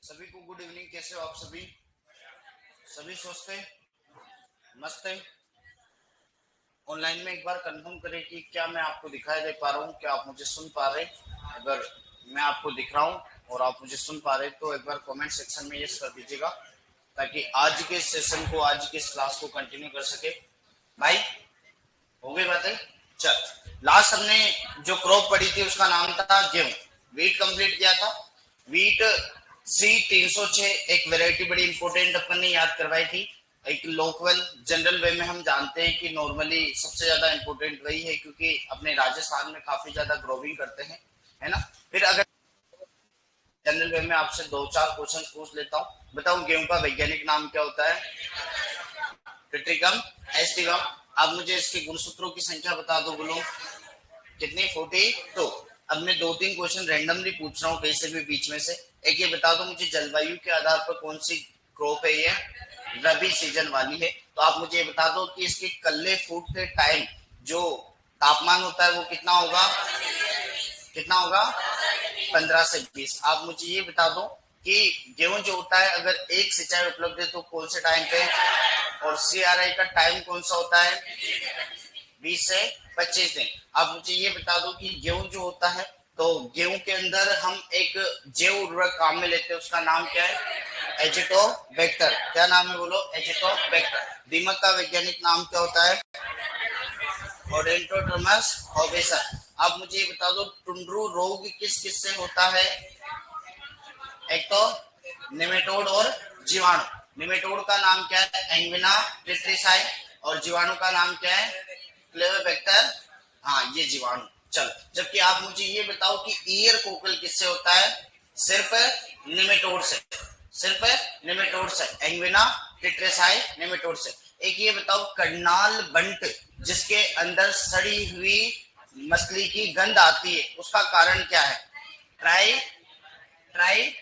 सभी को good evening. कैसे हो आप सभी? सभी स्वस्थ हैं, मस्त है। ऑनलाइन में एक बार कंफर्म करें कि क्या मैं आपको दिखाई दे पा रहा हूँ, क्या आप मुझे सुन पा रहे हैं। अगर मैं आपको दिख रहा हूँ और आप मुझे सुन पा रहे हैं तो एक बार कमेंट सेक्शन में यस कर दीजिएगा, ताकि आज के सेशन को, आज की इस क्लास को कंटिन्यू कर सके। भाई हो गई बातें? चल, लास्ट हमने जो क्रॉप पढ़ी थी उसका नाम था गेहूं। वीट कंप्लीट किया था। वीट C306 एक वेराइटी बड़ी इंपॉर्टेंट अपन ने याद करवाई थी। एक लोकल जनरल वे में हम जानते हैं कि नॉर्मली सबसे ज्यादा इंपॉर्टेंट वही है, क्योंकि अपने राजस्थान में काफी ज्यादा ग्रोविंग करते हैं, है ना। फिर अगर जनरल वे में आपसे दो चार क्वेश्चन पूछ लेता हूँ, बताओ गेहूं का वैज्ञानिक नाम क्या होता है? Triticum aestivum. आप मुझे इसके गुणसूत्रों की संख्या बता दो, बोलो कितनी? 42। अब मैं दो तीन क्वेश्चन रैंडमली पूछ रहा हूँ कहीं से भी बीच में से। एक ये बता दो मुझे, जलवायु के आधार पर कौन सी क्रॉप है ये? रबी सीजन वाली है। तो आप मुझे बता दो कि इसके कल्ले फूटते टाइम जो तापमान होता है वो कितना होगा? कितना होगा? 15 से 20। आप मुझे ये बता दो कि गेहूं जो होता है, अगर एक सिंचाई उपलब्ध है तो कौन से टाइम पे, और CRI का टाइम कौन सा होता है? 20 से 25 दिन। आप मुझे ये बता दो कि गेहूं जो होता है, तो गेहूं के अंदर हम एक जैव उर्वरक काम में लेते हैं, उसका नाम क्या है? एजिटोबैक्टर। क्या नाम है बोलो? एजिटोबैक्टर। दीमक का वैज्ञानिक नाम क्या होता है? ओडेंटोड्रोमस ओबेसन। आप मुझे ये बता दो टुंड्रू रोग किस किस से होता है? एक तो निमेटोड और जीवाणु। निमेटोड का नाम क्या है? एंगिना टेट्रिसाई। और जीवाणु का नाम क्या है? क्लेवेबैक्टर। हाँ, ये जीवाणु। चलो, जबकि आप मुझे ये बताओ कि ईयर कोकल किससे होता है? सिर्फ निमेटोड से। सिर्फ निमेटोड से, एंगिना टेट्रिसाई निमेटोड से। एक ये बताओ, करनाल बंट जिसके अंदर सड़ी हुई मछली की गंध आती है, उसका कारण क्या है? Try try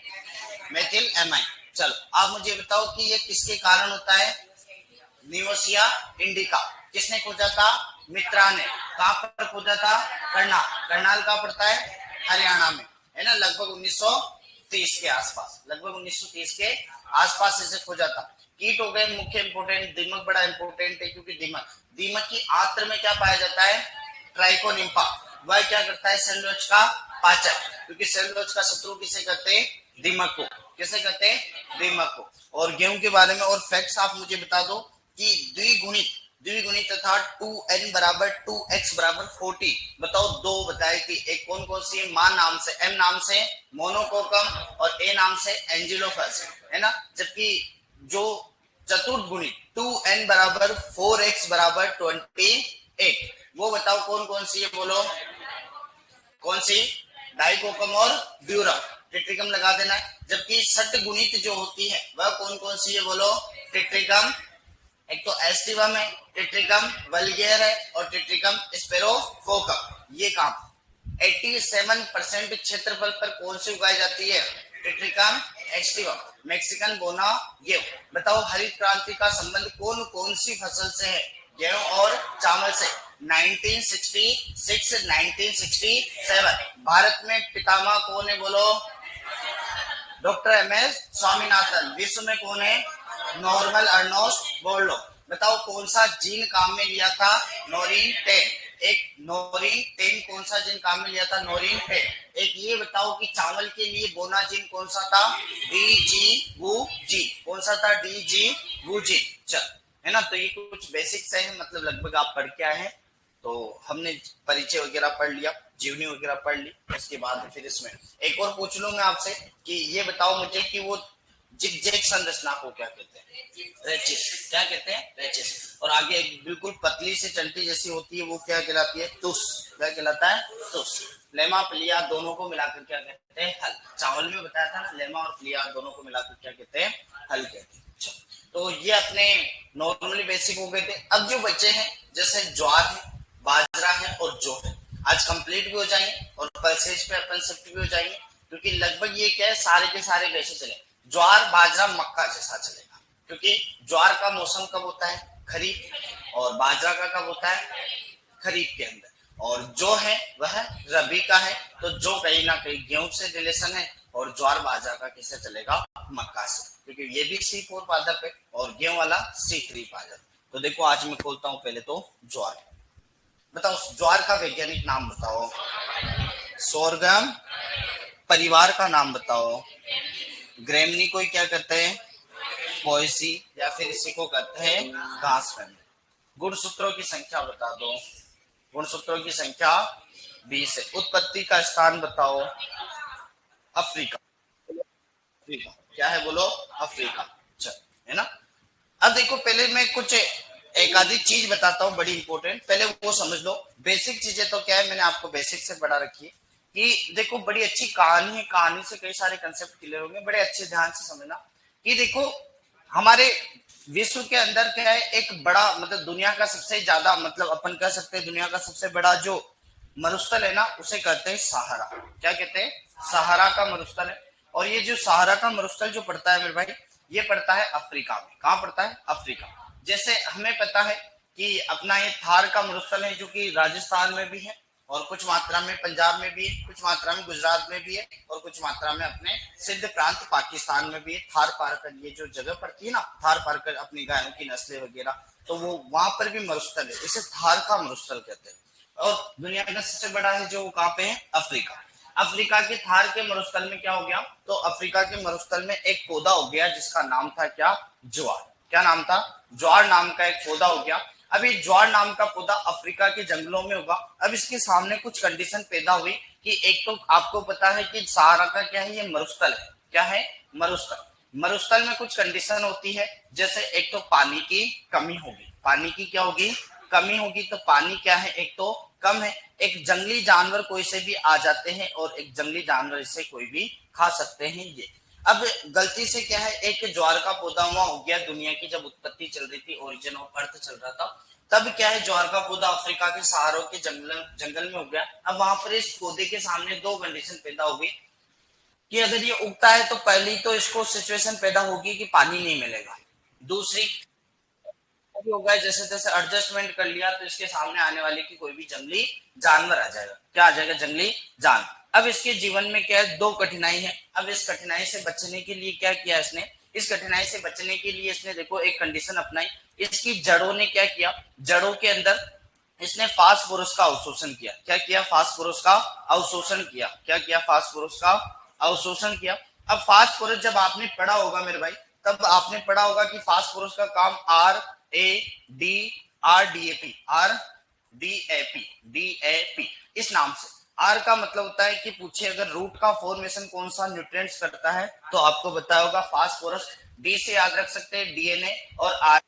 methyl amine. चलो, आप मुझे बताओ कि ये किसके कारण होता है? नियोसिया इंडिका। किसने खोजा था? मित्रा ने। कहां पर खोजा था? करनाल। करनाल कहां पड़ता है? हरियाणा में, है ना। लगभग 1930 के आसपास, लगभग 1930 के आसपास इसे खोजा था। कीट हो गए मुख्य इंपोर्टेंट। दीमक बड़ा इंपोर्टेंट है, क्योंकि दीमक की आंत्र में क्या पाया जाता है? ट्राइकोनिम्फा। वह क्या करता है? सेलुलोज का पाचक। क्योंकि सेलुलोज का शत्रु किसे कहते हैं? दीमक को। किसे कहते हैं? दीमक को। और गेहूं के बारे में और फैक्ट्स आप मुझे बता दो कि द्विगुणित तथा 2n बराबर 2x बराबर 40। बताओ, दो बताए कि एक कौन कौन सी? मां नाम से, m नाम से मोनोकोकम, और a नाम से एंजिलोफस, है ना। जबकि जो चतुर्गुणित 2n बराबर 4x बराबर 28, वो बताओ कौन कौन सी है? बोलो कौन सी? डाइकोकम और ड्यूरम। टेट्रिकम लगा देना है। जबकि षटगुणित जो होती है वह कौन कौन सी है? बोलो टेट्रिकम। एक तो एस्टिवम है, टेट्रिकम वल्गेर है, और टेट्रिकम स्पेरोकोकम। ये काम 87% क्षेत्रफल पर कौन सी उगाई जाती है? टेट्रिकम एस्टिवम। मैक्सिकन बोना गेहूं। बताओ, हरित क्रांति का संबंध कौन कौन सी फसल से है? गेहूं और चावल से। 1966, 1967। भारत में पितामह कौन है? बोलो डॉक्टर MS स्वामीनाथन। विश्व में कौन है? Normal अर्नोस्ट Borlaug. बताओ, कौन सा जीन काम में लिया था? नोरिन 10। एक नोरिन 10 कौन सा जीन काम में लिया था? नोरिन 10। एक ये बताओ कि चावल के लिए बोना जीन कौन सा था? DG कौन सा था? DG। चल, है ना। तो ये कुछ बेसिक्स है, मतलब लगभग आप पढ़ के आए हैं। तो हमने परिचय वगैरह पढ़ लिया, जीवनी वगैरह पढ़ ली। उसके बाद फिर इसमें एक और पूछ लूं मैं आपसे कि ये बताओ मुझे कि वो जिगजैग संरचना को क्या कहते हैं? रेचिस। क्या कहते हैं? रेचिस। और आगे एक बिल्कुल पतली से चंटी जैसी होती है, वो क्या कहलाती है? तुस। क्या कहलाता है? तुस। लेमा प्लिया दोनों को मिलाकर क्या कहते हैं? हल। चावल में बताया था ना, लेमा और प्लिया दोनों को मिलाकर क्या कहते हैं? हल कहते हैं। तो ये अपने नॉर्मली बेसिक हो गए थे। अब जो बच्चे हैं, जैसे ज्वार है, बाजरा है और जौ है, आज कंप्लीट भी हो जाएंगे और पल्सेज पे अपन शिफ्ट भी हो जाएंगे। क्योंकि लगभग ये क्या है, सारे के सारे कैसे चले? ज्वार बाजरा मक्का जैसा चलेगा। क्योंकि ज्वार का मौसम कब होता है? खरीफ। और बाजरा का कब होता है? खरीफ के अंदर। और जो है वह रबी का है। तो जो कहीं ना कहीं गेहूं से रिलेशन है और ज्वार बाजरा का किससे चलेगा? मक्का से, क्योंकि ये भी C4 पादप है और गेहूं वाला C3 पादप। तो देखो आज मैं खोलता हूं पहले तो ज्वार। बताओ ज्वार का वैज्ञानिक नाम बताओ। सोरगम। परिवार का नाम बताओ। ग्रेमनी को क्या कहते हैं? पोएसी, या फिर इसी को कहते हैं घास फैमिली। गुणसूत्रों की संख्या बता दो। गुणसूत्रों की संख्या 20 है। उत्पत्ति का स्थान बताओ। अफ्रीका। अफ्रीका क्या है बोलो? अफ्रीका। चल, है ना। अब देखो पहले मैं कुछ एक आधी चीज बताता हूँ बड़ी इंपॉर्टेंट, पहले वो समझ लो। बेसिक चीजें तो क्या है, मैंने आपको बेसिक से पढ़ा रखी है कि देखो बड़ी अच्छी कहानी है, कहानी से कई सारे कंसेप्ट क्लियर होंगे, बड़े अच्छे ध्यान से समझना कि देखो हमारे विश्व के अंदर क्या है, एक बड़ा मतलब दुनिया का सबसे ज्यादा मतलब अपन कह सकते हैं दुनिया का सबसे बड़ा जो मरुस्थल है ना, उसे कहते हैं सहारा। क्या कहते हैं? सहारा का मरुस्थल है। और ये जो सहारा का मरुस्थल जो पड़ता है मेरे भाई, ये पड़ता है अफ्रीका में। कहाँ पड़ता है? अफ्रीका। जैसे हमें पता है कि अपना ये थार का मरुस्थल है जो कि राजस्थान में भी है, और कुछ मात्रा में पंजाब में भी है, कुछ मात्रा में गुजरात में भी है, और कुछ मात्रा में अपने सिंध प्रांत पाकिस्तान में भी है। थार पारकर ये जो जगह पड़ती है ना, थार पारकर अपनी गायों की नस्लें वगैरह, तो वो वहां पर भी मरुस्थल है, इसे थार का मरुस्थल कहते हैं। और दुनिया का सबसे बड़ा है जो कहाँ पे है? अफ्रीका। अफ्रीका के थार के मरुस्थल में क्या हो गया? तो अफ्रीका के मरुस्थल में एक पौधा हो गया जिसका नाम था क्या? ज्वार। क्या नाम था? ज्वार नाम का एक पौधा हो गया। अब ये ज्वार नाम का पौधा अफ्रीका के जंगलों में होगा। अब इसके सामने कुछ कंडीशन पैदा हुई कि एक तो आपको पता है कि सहारा का क्या है, ये मरुस्थल है। क्या है? मरुस्थल। मरुस्थल में कुछ कंडीशन होती है, जैसे एक तो पानी की कमी होगी। पानी की क्या होगी? कमी होगी। तो पानी क्या है? एक तो कम है। एक जंगली जानवर कोई से भी आ जाते हैं और एक जंगली जानवर इसे कोई भी खा सकते हैं ये। अब गलती से क्या है, एक ज्वार का पौधा वहां हो गया, दुनिया की जब उत्पत्ति चल रही थी, ओरिजिन ऑफ अर्थ चल रहा था, तब क्या है, ज्वार का पौधा अफ्रीका के सहारों के जंगल में हो गया। अब वहां पर इस पौधे के सामने दो कंडीशन पैदा हो गई कि अगर ये उगता है तो पहली तो इसको सिचुएशन पैदा होगी कि पानी नहीं मिलेगा। दूसरी भी होगा, जैसे जैसे एडजस्टमेंट कर लिया तो इसके सामने आने वाले की कोई भी जंगली जानवर आ जाएगा। क्या आ जाएगा? जंगली जान। अब इसके जीवन में क्या है, दो कठिनाई है। अब इस कठिनाई से बचने के लिए क्या किया इसने? इस कठिनाई से बचने के लिए इसने देखो एक कंडीशन अपनाई। इसकी जड़ों ने क्या किया? जड़ों के अंदर इसने फास्फोरस का अवशोषण किया। क्या किया? फास्फोरस का अवशोषण किया। क्या किया? फास्फोरस का अवशोषण किया। अब फास्फोरस जब आपने पढ़ा होगा मेरे भाई, तब आपने पढ़ा होगा कि फास्फोरस का काम RADRDAP इस नाम से। आर का मतलब होता है कि पूछे अगर रूट का फॉर्मेशन कौन सा न्यूट्रिएंट्स करता है, तो आपको बताया होगा फास्फोरस। डी से याद रख सकते हैं डीएनए, और आर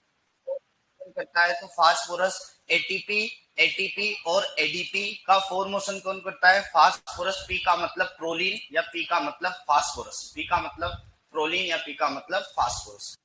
करता है तो फास्फोरस एटीपी। एटीपी और एडीपी का फॉर्मेशन कौन करता है? फास्फोरस। पी का मतलब प्रोलीन या पी का मतलब फास्फोरस। पी का मतलब प्रोलीन या पी का मतलब फास्फोरस।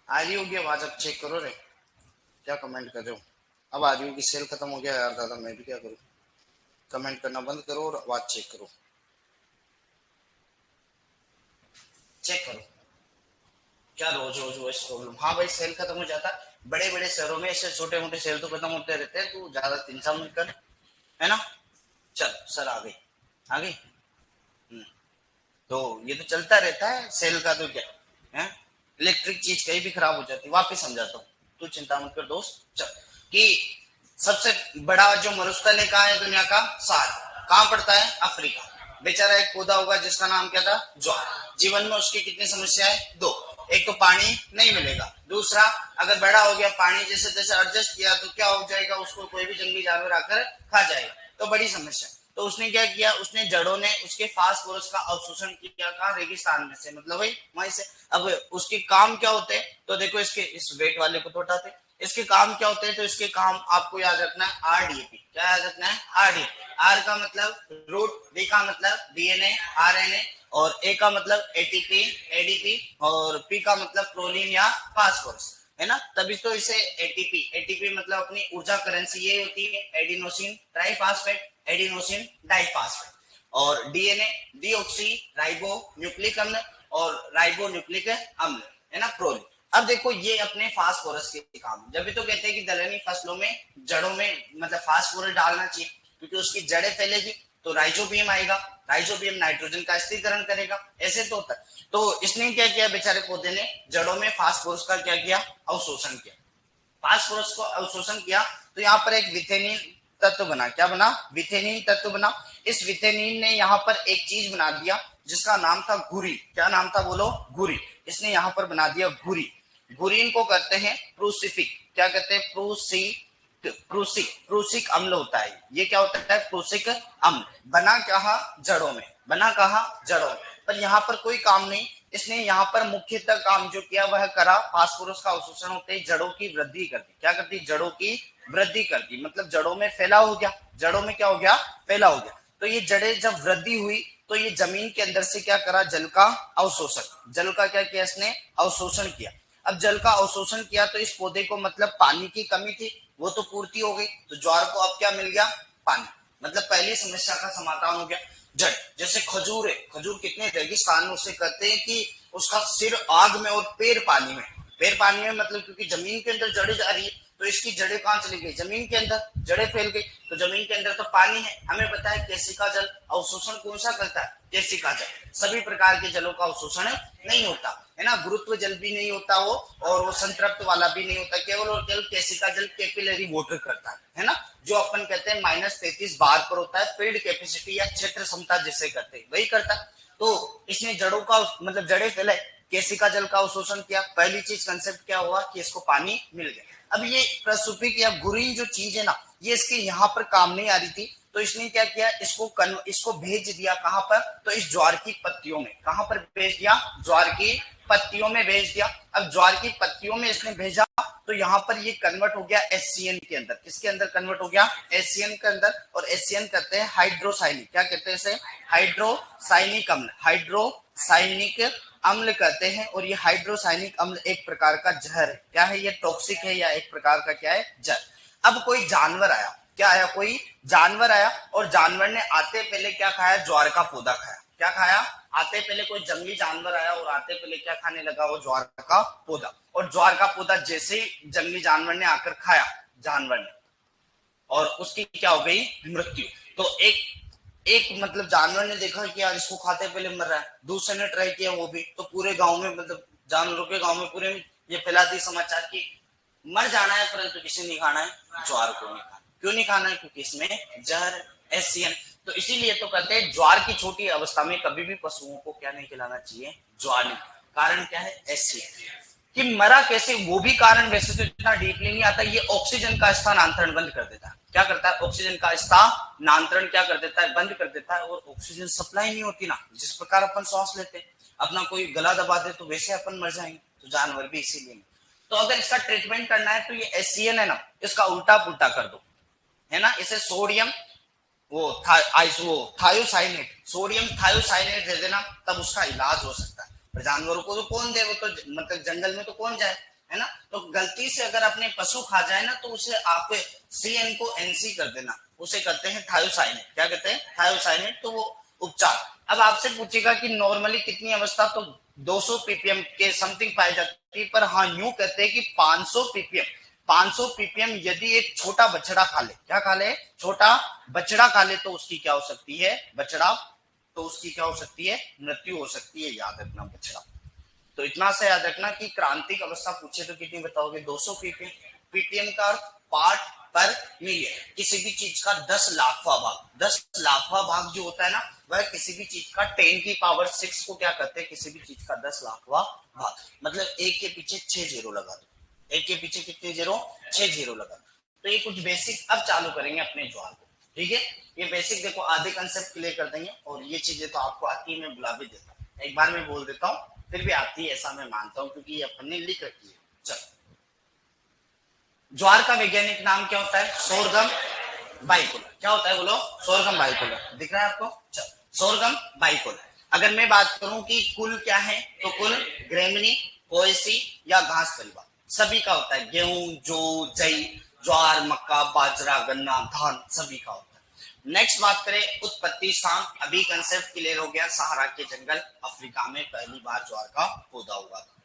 आ रही होगी आवाज? अब चेक करो रे, क्या कमेंट कर रहे हो? अब आ रही होगी। सेल खत्म हो गया यार दादा, मैं भी क्या करूं। कमेंट करना बंद करो और आवाज चेक करो, चेक करो क्या रोज रोज वो प्रॉब्लम। हाँ भाई सेल खत्म हो जाता, बड़े बड़े शहरों में ऐसे छोटे मोटे सेल तो खत्म होते रहते हैं, तू ज्यादा 3 साल में कर, है ना। चल सर आ गई, आ गई। तो ये तो चलता रहता है सेल का, तो क्या है, इलेक्ट्रिक चीज कहीं भी खराब हो जाती, वापिस समझाता हूँ, तू चिंता मत कर दोस्त। चल कि सबसे बड़ा जो मरुस्थल है कहाँ है दुनिया का, सार कहाँ पड़ता है, अफ्रीका। बेचारा एक पौधा होगा जिसका नाम क्या था, ज्वार। जीवन में उसकी कितनी समस्याएं, दो। एक तो पानी नहीं मिलेगा, दूसरा अगर बड़ा हो गया पानी जैसे तैसे एडजस्ट किया तो क्या हो जाएगा, उसको कोई भी जंगली जानवर आकर खा जाएगा, तो बड़ी समस्या। तो उसने क्या किया, उसने जड़ों ने उसके फास्फोरस का अवशोषण किया, कहा रेगिस्तान में से, मतलब भाई वहीं से। अब उसके काम क्या होते हैं, तो देखो इसके इस वेट वाले को तो उठाते, इसके काम क्या होते हैं, तो इसके काम आपको याद रखना है आरडीएपी। क्या याद रखना है, आरडीएपी। आर का मतलब रूट, डी का मतलब डीएनए आरएनए, और ए का मतलब एटीपी एडीपी, और पी का मतलब प्रोलीन या फास्फोरस, है ना। तभी तो इसे एटीपी, एटीपी मतलब अपनी ऊर्जा करेंसी ये होती है एडिनोसिन ट्राइफास्फेट, एडिनोसिन डाइफास्फेट। और डीएनए डीऑक्सी राइबो न्यूक्लिक अम्ल, और राइबो न्यूक्लिक अम्ल, है ना, प्रोलीन। अब देखो ये अपने फास्फोरस के काम, जब भी तो कहते हैं कि दलहनी फसलों में जड़ों में मतलब फास्फोरस डालना चाहिए, क्योंकि उसकी जड़ें फैलेगी तो राइजोबियम आएगा, राइजोबियम नाइट्रोजन का स्थिरीकरण करेगा, ऐसे तो होता है। तो इसने क्या किया, बेचारे पौधे ने जड़ों में फास्फोरस का क्या किया, अवशोषण किया। फास्फोरस को अवशोषण किया तो यहाँ पर एक विथेनिन तत्व बना, क्या बना, विथेनिन तत्व बना। इस विथेनिन ने यहाँ पर एक चीज बना दिया जिसका नाम था घुरी, क्या नाम था बोलो, घुरी। इसने यहाँ पर बना दिया घुरी। घुरीन को कहते हैं प्रूसिफिक, क्या कहते हैं, प्रूसिक, प्रूसिक अम्ल होता है। ये क्या होता है, प्रूसिक अम्ल। बना कहा, जड़ों में, बना कहा, जड़ों में। पर यहाँ पर कोई काम नहीं, इसने यहाँ पर मुख्यतः काम जो किया वह करा, फास्फोरस का अवशोषण होते ही जड़ों की वृद्धि कर दी। क्या करती, जड़ों की वृद्धि कर दी, मतलब जड़ों में फैलाव हो गया, जड़ों में क्या हो गया, फैलाव हो गया। तो ये जड़ें जब वृद्धि हुई तो ये जमीन के अंदर से क्या करा, जल का अवशोषण, जल का क्या किया, इसने अवशोषण किया। अब जल का अवशोषण किया तो इस पौधे को मतलब पानी की कमी थी, वो तो पूर्ति हो गई, तो ज्वार को अब क्या मिल गया, पानी। मतलब पहली समस्या का समाधान हो गया। जड़, जैसे खजूर है, खजूर कितने रेगिस्तान में उसे कहते हैं कि उसका सिर आग में और पैर पानी में, पैर पानी में मतलब क्योंकि जमीन के अंदर जड़ें जा रही है, तो इसकी जड़ें कहाँ चली गई, जमीन के अंदर, जड़ें फैल गई, तो जमीन के अंदर तो पानी है। हमें पता है केसिका जल अवशोषण कौन सा करता है, केसिका जल। सभी प्रकार के जलों का अवशोषण नहीं होता, है ना, गुरुत्व जल भी नहीं होता वो, और वो संतृप्त वाला भी नहीं होता, केवल और केवल केसिका जल कैपिलरी वाटर करता है ना, जो अपन कहते हैं -33 बार पर होता है, फील्ड कैपेसिटी या क्षेत्र क्षमता जिसे कहते हैं वही करता है। तो इसने जड़ों का मतलब जड़ें फैलाए, केसिका जल का अवशोषण किया, पहली चीज कंसेप्ट क्या हुआ कि इसको पानी मिल गया। अब ये प्रसुपिक या गुरीन जो चीज है ना, ये इसके यहाँ पर काम नहीं आ रही थी, तो इसने क्या किया, इसको भेज दिया कहां पर, तो इस ज्वार की पत्तियों में, कहां पर भेज दिया, ज्वार की पत्तियों में भेज दिया। अब ज्वार की पत्तियों में इसने भेजा तो यहाँ पर ये कन्वर्ट हो गया एससीएन के अंदर, किसके अंदर कन्वर्ट हो गया, एससीएन के अंदर। और एससीएन कहते हैं हाइड्रोसाइनिक, क्या कहते हैं इसे, हाइड्रोसाइनिक अम्ल, हाइड्रोसाइनिक अम्ल कहते हैं। और ये हाइड्रोसाइनिक अम्ल एक प्रकार का जहर है, क्या है ये, टॉक्सिक है या एक प्रकार का क्या है, जहर। अब कोई जानवर आया, क्या आया, कोई जानवर आया, और जानवर ने आते पहले क्या खाया, ज्वार का पौधा खाया। क्या खाया, आते पहले कोई जंगली जानवर आया और आते पहले क्या खाने लगा, वो ज्वार का पौधा। और ज्वार का पौधा जैसे ही जंगली जानवर ने आकर खाया, जानवर ने, और उसकी क्या हो गई, मृत्यु। तो एक मतलब जानवर ने देखा कि यार इसको खाते पहले मर रहा है, दूसरे ने ट्राई किया वो भी, तो पूरे गांव में मतलब जानवरों के गांव में पूरे में ये फैला दी समाचार की मर जाना है, परंतु किसे नहीं खाना है, ज्वार को नहीं खाना। क्यों नहीं खाना है, क्योंकि इसमें जहर, एससीएन। तो इसीलिए तो कहते हैं ज्वार की छोटी अवस्था में कभी भी पशुओं को क्या नहीं खिलाना चाहिए, ज्वार नहीं। कारण क्या है, एससीएन। कि मरा कैसे, वो भी कारण वैसे तो इतना डीपली नहीं आता, ये ऑक्सीजन का स्थानांतरण बंद कर देता है। क्या करता है, ऑक्सीजन का स्थानांतरण क्या कर देता है, बंद कर देता है। और ऑक्सीजन सप्लाई नहीं होती ना, जिस प्रकार अपन सांस लेते हैं, अपना कोई गला दबा दे तो वैसे अपन मर जाएंगे, तो जानवर भी इसीलिए। तो अगर इसका ट्रीटमेंट करना है तो ये एससीएन है ना, इसका उल्टा पुल्टा कर दो, है ना, इसे सोडियम थायोसाइनेट, सोडियम थायोसाइनेट दे देना, तब उसका इलाज हो सकता है। पर जानवरों को तो कौन दे, वो तो मतलब जंगल में तो कौन जाए, है ना। तो गलती से अगर अपने पशु खा जाए ना, तो उसे आप CN को NC कर देना, उसे कहते हैं थायोसाइनेट। क्या कहते हैं? थायोसाइनेट। तो वो उपचार। अब आपसे पूछेगा कि नॉर्मली कितनी अवस्था, तो 200 ppm के समथिंग पाई जाती है, पर हाँ यूं कहते हैं कि 500 ppm 500 ppm यदि एक छोटा बछड़ा खा ले, क्या खा ले? छोटा बछड़ा खा ले, तो उसकी क्या हो सकती है? बछड़ा, तो उसकी क्या हो सकती है? मृत्यु हो सकती है। याद रखना बछड़ा। तो इतना से याद रखना कि क्रांतिक अवस्था पूछे तो कितनी बताओगे? 200 ppm। ppm का अर्थ पार्ट पर मिलियन। किसी भी चीज का 10 लाखवां भाग, 10 लाखवां भाग जो होता है ना, वह किसी भी चीज का 10⁶ को क्या करते हैं? किसी भी चीज का 10 लाखवां भाग। मतलब एक के पीछे 6 जीरो लगा दो। एक के पीछे कितने जीरो? 6 जीरो लगा दो। तो ये कुछ बेसिक अब चालू करेंगे अपने ज्वार को। ठीक है, ये बेसिक देखो आधे कंसेप्ट क्लियर कर देंगे, और ये चीजें तो आपको आती है, मैं बुला भी देता हूँ, एक बार मैं बोल देता हूँ, फिर भी आती है ऐसा मैं मानता हूँ, क्योंकि ये अपन ने लिख रखी है। चलो, ज्वार का वैज्ञानिक नाम क्या होता है? सोरगम बाइकोलर। क्या होता है बोलो? सोरगम बाइकोलर। दिख रहा है आपको? चलो, सोरगम बाइकोलर। अगर मैं बात करूं कि कुल क्या है, तो कुल ग्रेमिनी, पोएसी या घास परिवार सभी का होता है। गेहूं, जौ, जई, ज्वार, मक्का, बाजरा, गन्ना, धान सभी का होता है। नेक्स्ट बात करें उत्पत्ति स्थान। अभी कंसेप्ट क्लियर हो गया, सहारा के जंगल अफ्रीका में पहली बार ज्वार का पौधा हुआ था।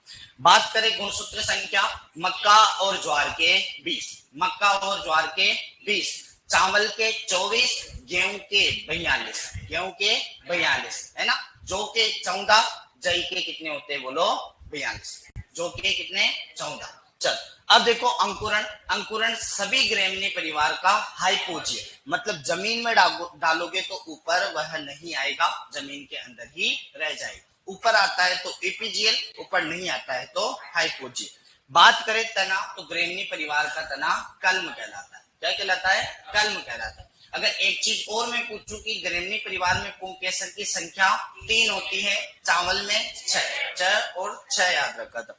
बात करें गुणसूत्र संख्या, मक्का और ज्वार के 20, मक्का और ज्वार के 20, चावल के 24, गेहूं के 42, गेहूं के 42, है ना। जौ के 14, जई के कितने होते हैं बोलो? 42। जौ के कितने? 14। चल, अब देखो अंकुरण। अंकुरण सभी ग्रेमिनी परिवार का हाइपोजिया, मतलब जमीन में डालोगे तो ऊपर वह नहीं आएगा, जमीन के अंदर ही रह जाएगा। ऊपर आता है तो एपीजियल, ऊपर नहीं आता है तो हाइपोजियल। बात करें तना, तो ग्रेमिनी परिवार का तना कल्म कहलाता है। क्या कहलाता है? कल्म कहलाता है। अगर एक चीज और मैं पूछूं कि ग्रेमिनी परिवार में पुंकेसर की संख्या 3 होती है, चावल में 6 और 6 याद रखा था।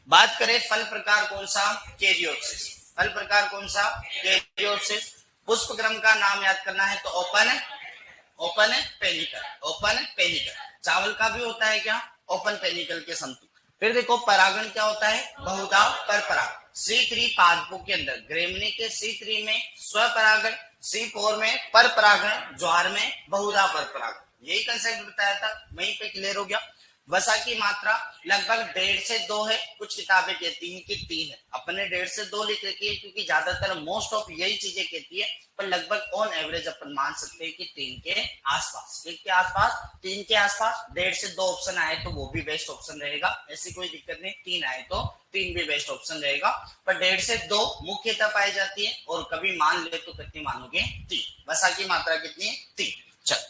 बात करें फल प्रकार कौन सा? कैरियोप्सिस। फल प्रकार कौन सा? कैरियोप्सिस। पुष्प क्रम का नाम याद करना है तो ओपन पेनिकल, ओपन पेनिकल। चावल का भी होता है क्या? ओपन पेनिकल के समतुल्य। फिर देखो परागण क्या होता है? बहुधा पर परागण। C3 पादपों के अंदर ग्रेमिनी के C3 में स्वपरागण, C4 में पर परागण, ज्वार में बहुधा पर परागण। यही कंसेप्ट बताया था, वहीं पे क्लियर हो गया। वसा की मात्रा लगभग 1.5 से 2 है, कुछ किताबें कहती हैं कि 3 है, अपने 1.5 से 2 लिख रखी है, क्योंकि ज्यादातर मोस्ट ऑफ यही चीजें कहती है, पर लगभग ऑन एवरेज अपन मान सकते हैं कि 3 के आसपास। 3 के आसपास, 3 के आसपास। 1.5 से 2 ऑप्शन आए तो वो भी बेस्ट ऑप्शन रहेगा, ऐसी कोई दिक्कत नहीं। 3 आए तो 3 भी बेस्ट ऑप्शन रहेगा, पर 1.5 से 2 मुख्यतः पाई जाती है, और कभी मान ले तो कितनी मानोगे? 3। वसा की मात्रा कितनी है? 3। चल,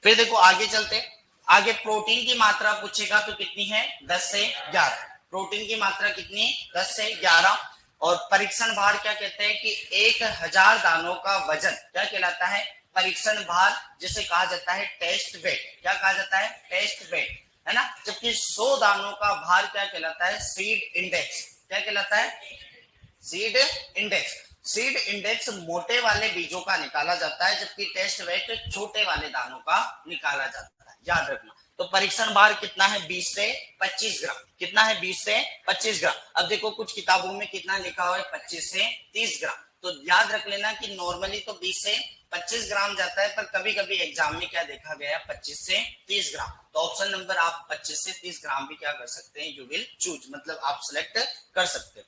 फिर देखो आगे चलते। आगे प्रोटीन की मात्रा पूछेगा तो कितनी है? 10 से 11। प्रोटीन की मात्रा कितनी? 10 से 11। और परीक्षण भार क्या कहते हैं कि 1000 दानों का वजन क्या कहलाता है? परीक्षण भार, जिसे कहा जाता है टेस्ट वेट। क्या कहा जाता है? टेस्ट वेट, है ना। जबकि 100 दानों का भार क्या कहलाता है? Seed index. क्या कहलाता है? Seed index. सीड इंडेक्स मोटे वाले बीजों का निकाला जाता है, जबकि टेस्ट वेट छोटे वाले दानों का निकाला जाता है, याद रखना। तो परीक्षण भार कितना है? 20 से 25 ग्राम। कितना है? 20 से 25 ग्राम। अब देखो कुछ किताबों में कितना लिखा हुआ है? 25 से 30 ग्राम। तो याद रख लेना कि नॉर्मली तो 20 से 25 ग्राम जाता है, पर कभी कभी एग्जाम में क्या देखा गया? 25 से 30 ग्राम। तो ऑप्शन नंबर आप 25 से 30 ग्राम भी क्या कर सकते हैं? यू विल चूज, मतलब आप सिलेक्ट कर सकते हैं।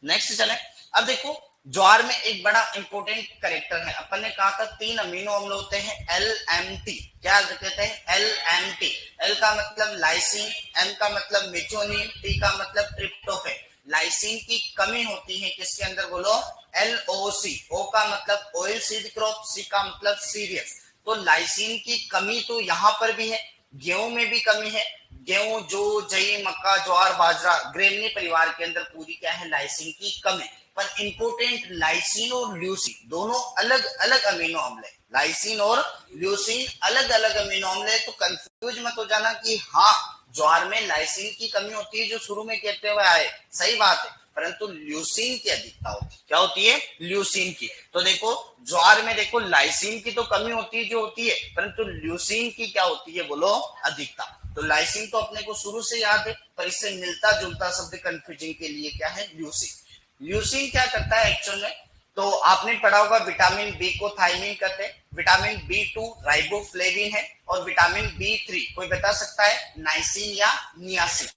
नेक्स्ट चले। अब देखो ज्वार में एक बड़ा इंपॉर्टेंट कैरेक्टर है, अपन ने कहा था 3 अमीनो अम्ल होते हैं, LMT। क्या कहते हैं? LMT। L का मतलब लाइसिन, M का मतलब मेथियोनिन, T का मतलब ट्रिप्टोफैन। लाइसिन की कमी होती है किसके अंदर बोलो? LOC। O का मतलब ऑयल सीड क्रॉप, C का मतलब सीरियस। तो लाइसिन की कमी तो यहाँ पर भी है, गेहूं में भी कमी है। गेहूं, जौ, जई, मक्का, ज्वार, बाजरा, ग्रेमिनी परिवार के अंदर पूरी क्या है? लाइसिन की कमी। पर इंपोर्टेंट, लाइसिन और ल्यूसिन दोनों अलग अलग अमीनो अम्ल है। लाइसिन और ल्यूसिन अलग अलग अमीनो अम्ल है, तो कंफ्यूज मत हो जाना कि हाँ ज्वार में लाइसिन की कमी होती है, जो शुरू में कहते हुए आए, सही बात है, परंतु ल्यूसिन की अधिकता होती है। क्या होती है? ल्यूसिन की। तो देखो ज्वार में देखो लाइसिन की तो कमी होती है जो होती है, परंतु ल्यूसिन की क्या होती है बोलो? अधिकता। तो लाइसिन तो अपने को शुरू से याद है, पर इससे मिलता जुलता शब्द कंफ्यूजिंग के लिए क्या है, ल्यूसीन। ल्यूसीन क्या करता है एक्चुअल में, तो आपने पढ़ा होगा विटामिन बी को थायमिन कहते हैं, विटामिन बी2 राइबोफ्लेविन है, और विटामिन बी3 कोई बता सकता है नाइसिन या नियासिन।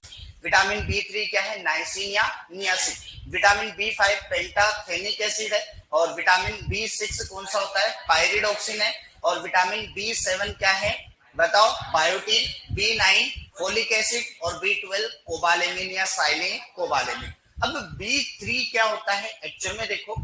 विटामिन बी3 क्या है, नाइसिन या niacin. Vitamin B5 pantothenic acid है, और विटामिन बी6 कौन सा होता है, पायरिडॉक्सिन है, और विटामिन बी7 क्या है बताओ, बायोटीन। बी9 फोलिक एसिड, और बी12 कोबालेमिन या साइलिन कोबालेमिन। अब बी3 क्या होता है एक्चुअल में, देखो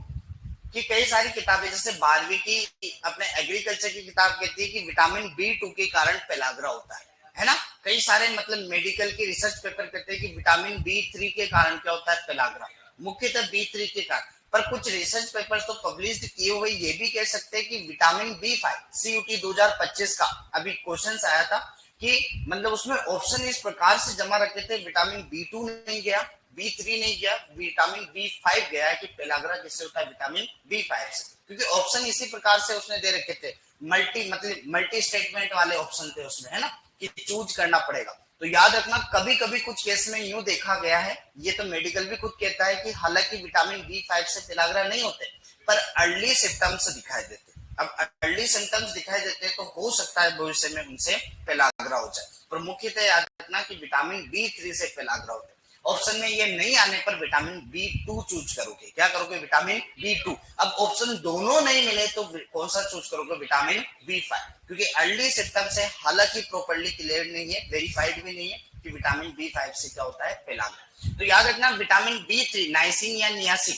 कि कई सारी किताबें जैसे 12वीं की अपने एग्रीकल्चर की किताब कहती है कि विटामिन बी2 के कारण पेलाग्रा होता है ना। कई सारे मतलब मेडिकल के रिसर्च पेपर कहते हैं कि विटामिन बी3 के कारण क्या होता है, पेलाग्रा, मुख्यतः बी3 के कारण। पर कुछ रिसर्च पेपर्स तो पब्लिश किए हुए ये भी कह सकते हैं कि विटामिन बी5 CUT 2025 का अभी क्वेश्चन आया था कि मतलब उसमें ऑप्शन इस प्रकार से जमा रखे थे, विटामिन बी2 नहीं गया, बी3 नहीं गया, विटामिन बी5 गया है कि पेलाग्रा किससे होता है, विटामिन बी5 से, क्योंकि ऑप्शन इसी प्रकार से उसने दे रखे थे, मल्टी स्टेटमेंट वाले ऑप्शन थे उसमें, है ना, कि चूज करना पड़ेगा। तो याद रखना, कभी कभी कुछ केस में यूं देखा गया है, ये तो मेडिकल भी खुद कहता है कि हालांकि विटामिन बी5 से पेलाग्रा नहीं होते, पर अर्ली सिम्टम्स दिखाई देते। अब अर्ली सिम्टम्स दिखाई देते तो हो सकता है भविष्य में उनसे पेलाग्रा हो जाए, पर मुख्यतः याद रखना कि विटामिन बी3 से पेलाग्रा होता है। ऑप्शन में ये नहीं आने पर विटामिन बी2 चूज करोगे, क्या करोगे, विटामिन बी2। अब ऑप्शन दोनों नहीं मिले तो कौन सा चूज करोगे, विटामिन बी5, क्योंकि अर्ली सिम्टम से हालांकि प्रॉपर्ली क्लियर नहीं है, वेरीफाइड भी नहीं है कि विटामिन बी5 से क्या होता है, पेलाग्रा। तो याद रखना विटामिन बी3 नाइसिन या नियासिन,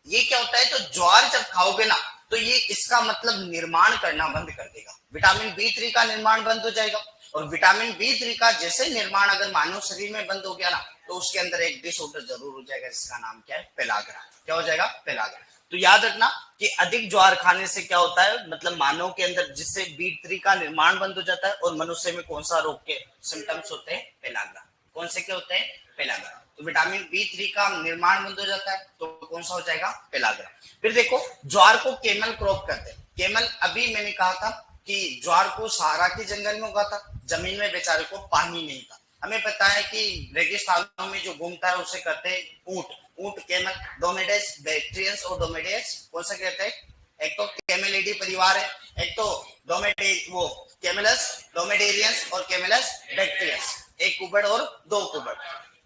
ये क्या होता है, तो ज्वार जब खाओगे ना तो ये इसका मतलब निर्माण करना बंद कर देगा, विटामिन बी3 का निर्माण बंद हो जाएगा। और विटामिन बी3 का जैसे निर्माण अगर मानव शरीर में बंद हो गया ना, तो उसके अंदर एक डिसऑर्डर जरूर हो जाएगा, जिसका नाम क्या है, पेलाग्रा। क्या हो जाएगा, पेलाग्रा। तो याद रखना कि अधिक ज्वार खाने से क्या होता है, मतलब मानव के अंदर जिससे बी3 का निर्माण बंद हो जाता है, और मनुष्य में कौन सा रोग के सिम्टम्स होते हैं, पेलाग्रा। कौन से क्या होते हैं, पेलाग्रा। तो विटामिन बी3 का निर्माण बंद हो जाता है तो कौन सा हो जाएगा, पेलाग्रा। फिर देखो ज्वार को केमल क्रॉप कहते हैं। केमल, अभी मैंने कहा था कि ज्वार को सहारा के जंगल में उगा था, जमीन में बेचारे को पानी नहीं था। हमें पता है कि रेगिस्तानों में जो घूमता है उसे कहते हैं ऊंट, ऊंट केमल। डोमेडेस बैक्टीरियंस और डोमेडेस कौन सा कहते हैं, एक तो कैमेलिडी परिवार है, एक तो डोमेडे वो कैमेलस डोमेडेरियंस और कैमेलस बैक्टीरियंस, एक कुबड़ और दो कुबड़।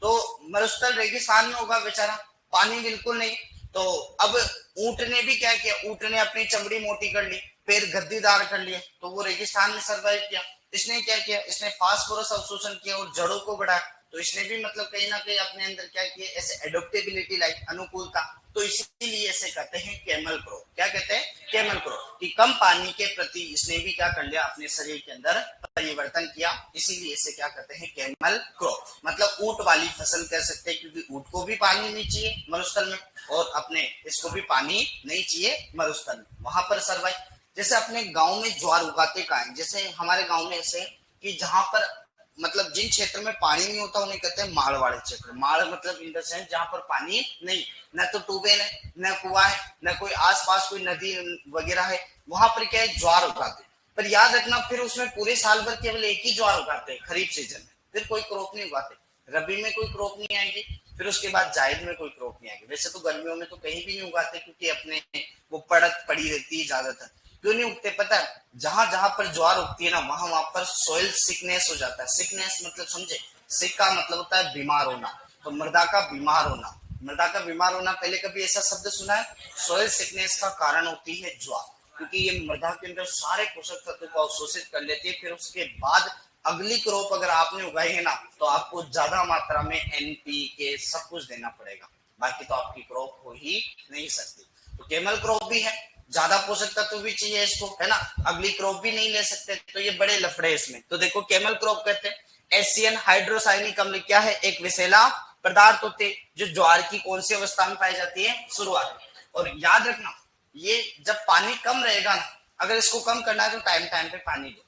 तो मरुस्थल रेगिस्तान में होगा बेचारा, पानी बिल्कुल नहीं। तो अब ऊंट ने भी क्या किया, ऊंट ने अपनी चमड़ी मोटी कर ली, पैर गद्दीदार कर लिए, तो वो रेगिस्तान में सर्वाइव किया। इसने क्या किया, इसने फास्फोरस अवशोषण किया और जड़ों को बढ़ाया, तो इसने भी मतलब कहीं ना कहीं अपने अंदर क्या किया, ऐसे एडोप्टेबिलिटी लाइक अनुकूलता। तो इसीलिए इसे कहते हैं कैमल क्रॉप। क्या कहते हैं, कैमल क्रॉप, कि कम पानी के प्रति इसने भी क्या कर लिया, अपने शरीर के अंदर परिवर्तन किया, इसीलिए इसे क्या कहते हैं, कैमल क्रॉप। मतलब ऊंट वाली फसल कह सकते हैं, क्योंकि ऊंट को भी पानी नहीं चाहिए मरुस्थल में, और अपने इसको भी पानी नहीं चाहिए मरुस्थल में, वहां पर सर्वाइव। जैसे अपने गांव में ज्वार उगाते का है, जैसे हमारे गांव में ऐसे कि जहां पर मतलब जिन क्षेत्र में पानी नहीं होता उन्हें कहते हैं माड़ वाले क्षेत्र। माड़ मतलब इन द सेंस जहां पर पानी नहीं, न तो ट्यूबवेल है, न कुआं है, न कोई आसपास कोई नदी वगैरह है, वहां पर क्या है, ज्वार उगाते। पर याद रखना फिर उसमें पूरे साल भर केवल एक ही ज्वार उगाते हैं, खरीफ सीजन में, फिर कोई क्रॉप नहीं उगाते। रबी में कोई क्रॉप नहीं आएगी, फिर उसके बाद जायद में कोई क्रॉप नहीं आएगी। वैसे तो गर्मियों में तो कहीं भी नहीं उगाते, क्योंकि अपने वो पड़त पड़ी रहती है ज्यादातर। क्यों नहीं उगते पता है, जहां जहां पर ज्वार उगती है ना, वहां वहां पर सॉइल सिकनेस हो जाता है। सिकनेस मतलब समझे, सिक का मतलब होता है बीमार होना, तो मृदा का बीमार होना। मृदा का बीमार होना, पहले कभी ऐसा शब्द सुना है, सॉइल सिकनेस का कारण होती है ज्वार, क्योंकि ये मृदा के अंदर सारे पोषक तत्वों को अवशोषित कर लेती है। फिर उसके बाद अगली क्रॉप अगर आपने उगाई है ना, तो आपको ज्यादा मात्रा में NPK सब कुछ देना पड़ेगा, बाकी तो आपकी क्रॉप हो ही नहीं सकती। तो केमल क्रॉप भी है, ज्यादा पोषक तत्व भी चाहिए इसको, है ना, अगली क्रॉप भी नहीं ले सकते, तो ये बड़े लफड़े इसमें। तो देखो केमल क्रॉप कहते हैं। एशियन हाइड्रोसाइनिक अम्ल क्या है, एक विषैला पदार्थ होते हैं जो ज्वार की कौन सी अवस्था में पाई जाती है, शुरुआत। और याद रखना, ये जब पानी कम रहेगा ना, अगर इसको कम करना है तो टाइम टाइम पे पानी दो,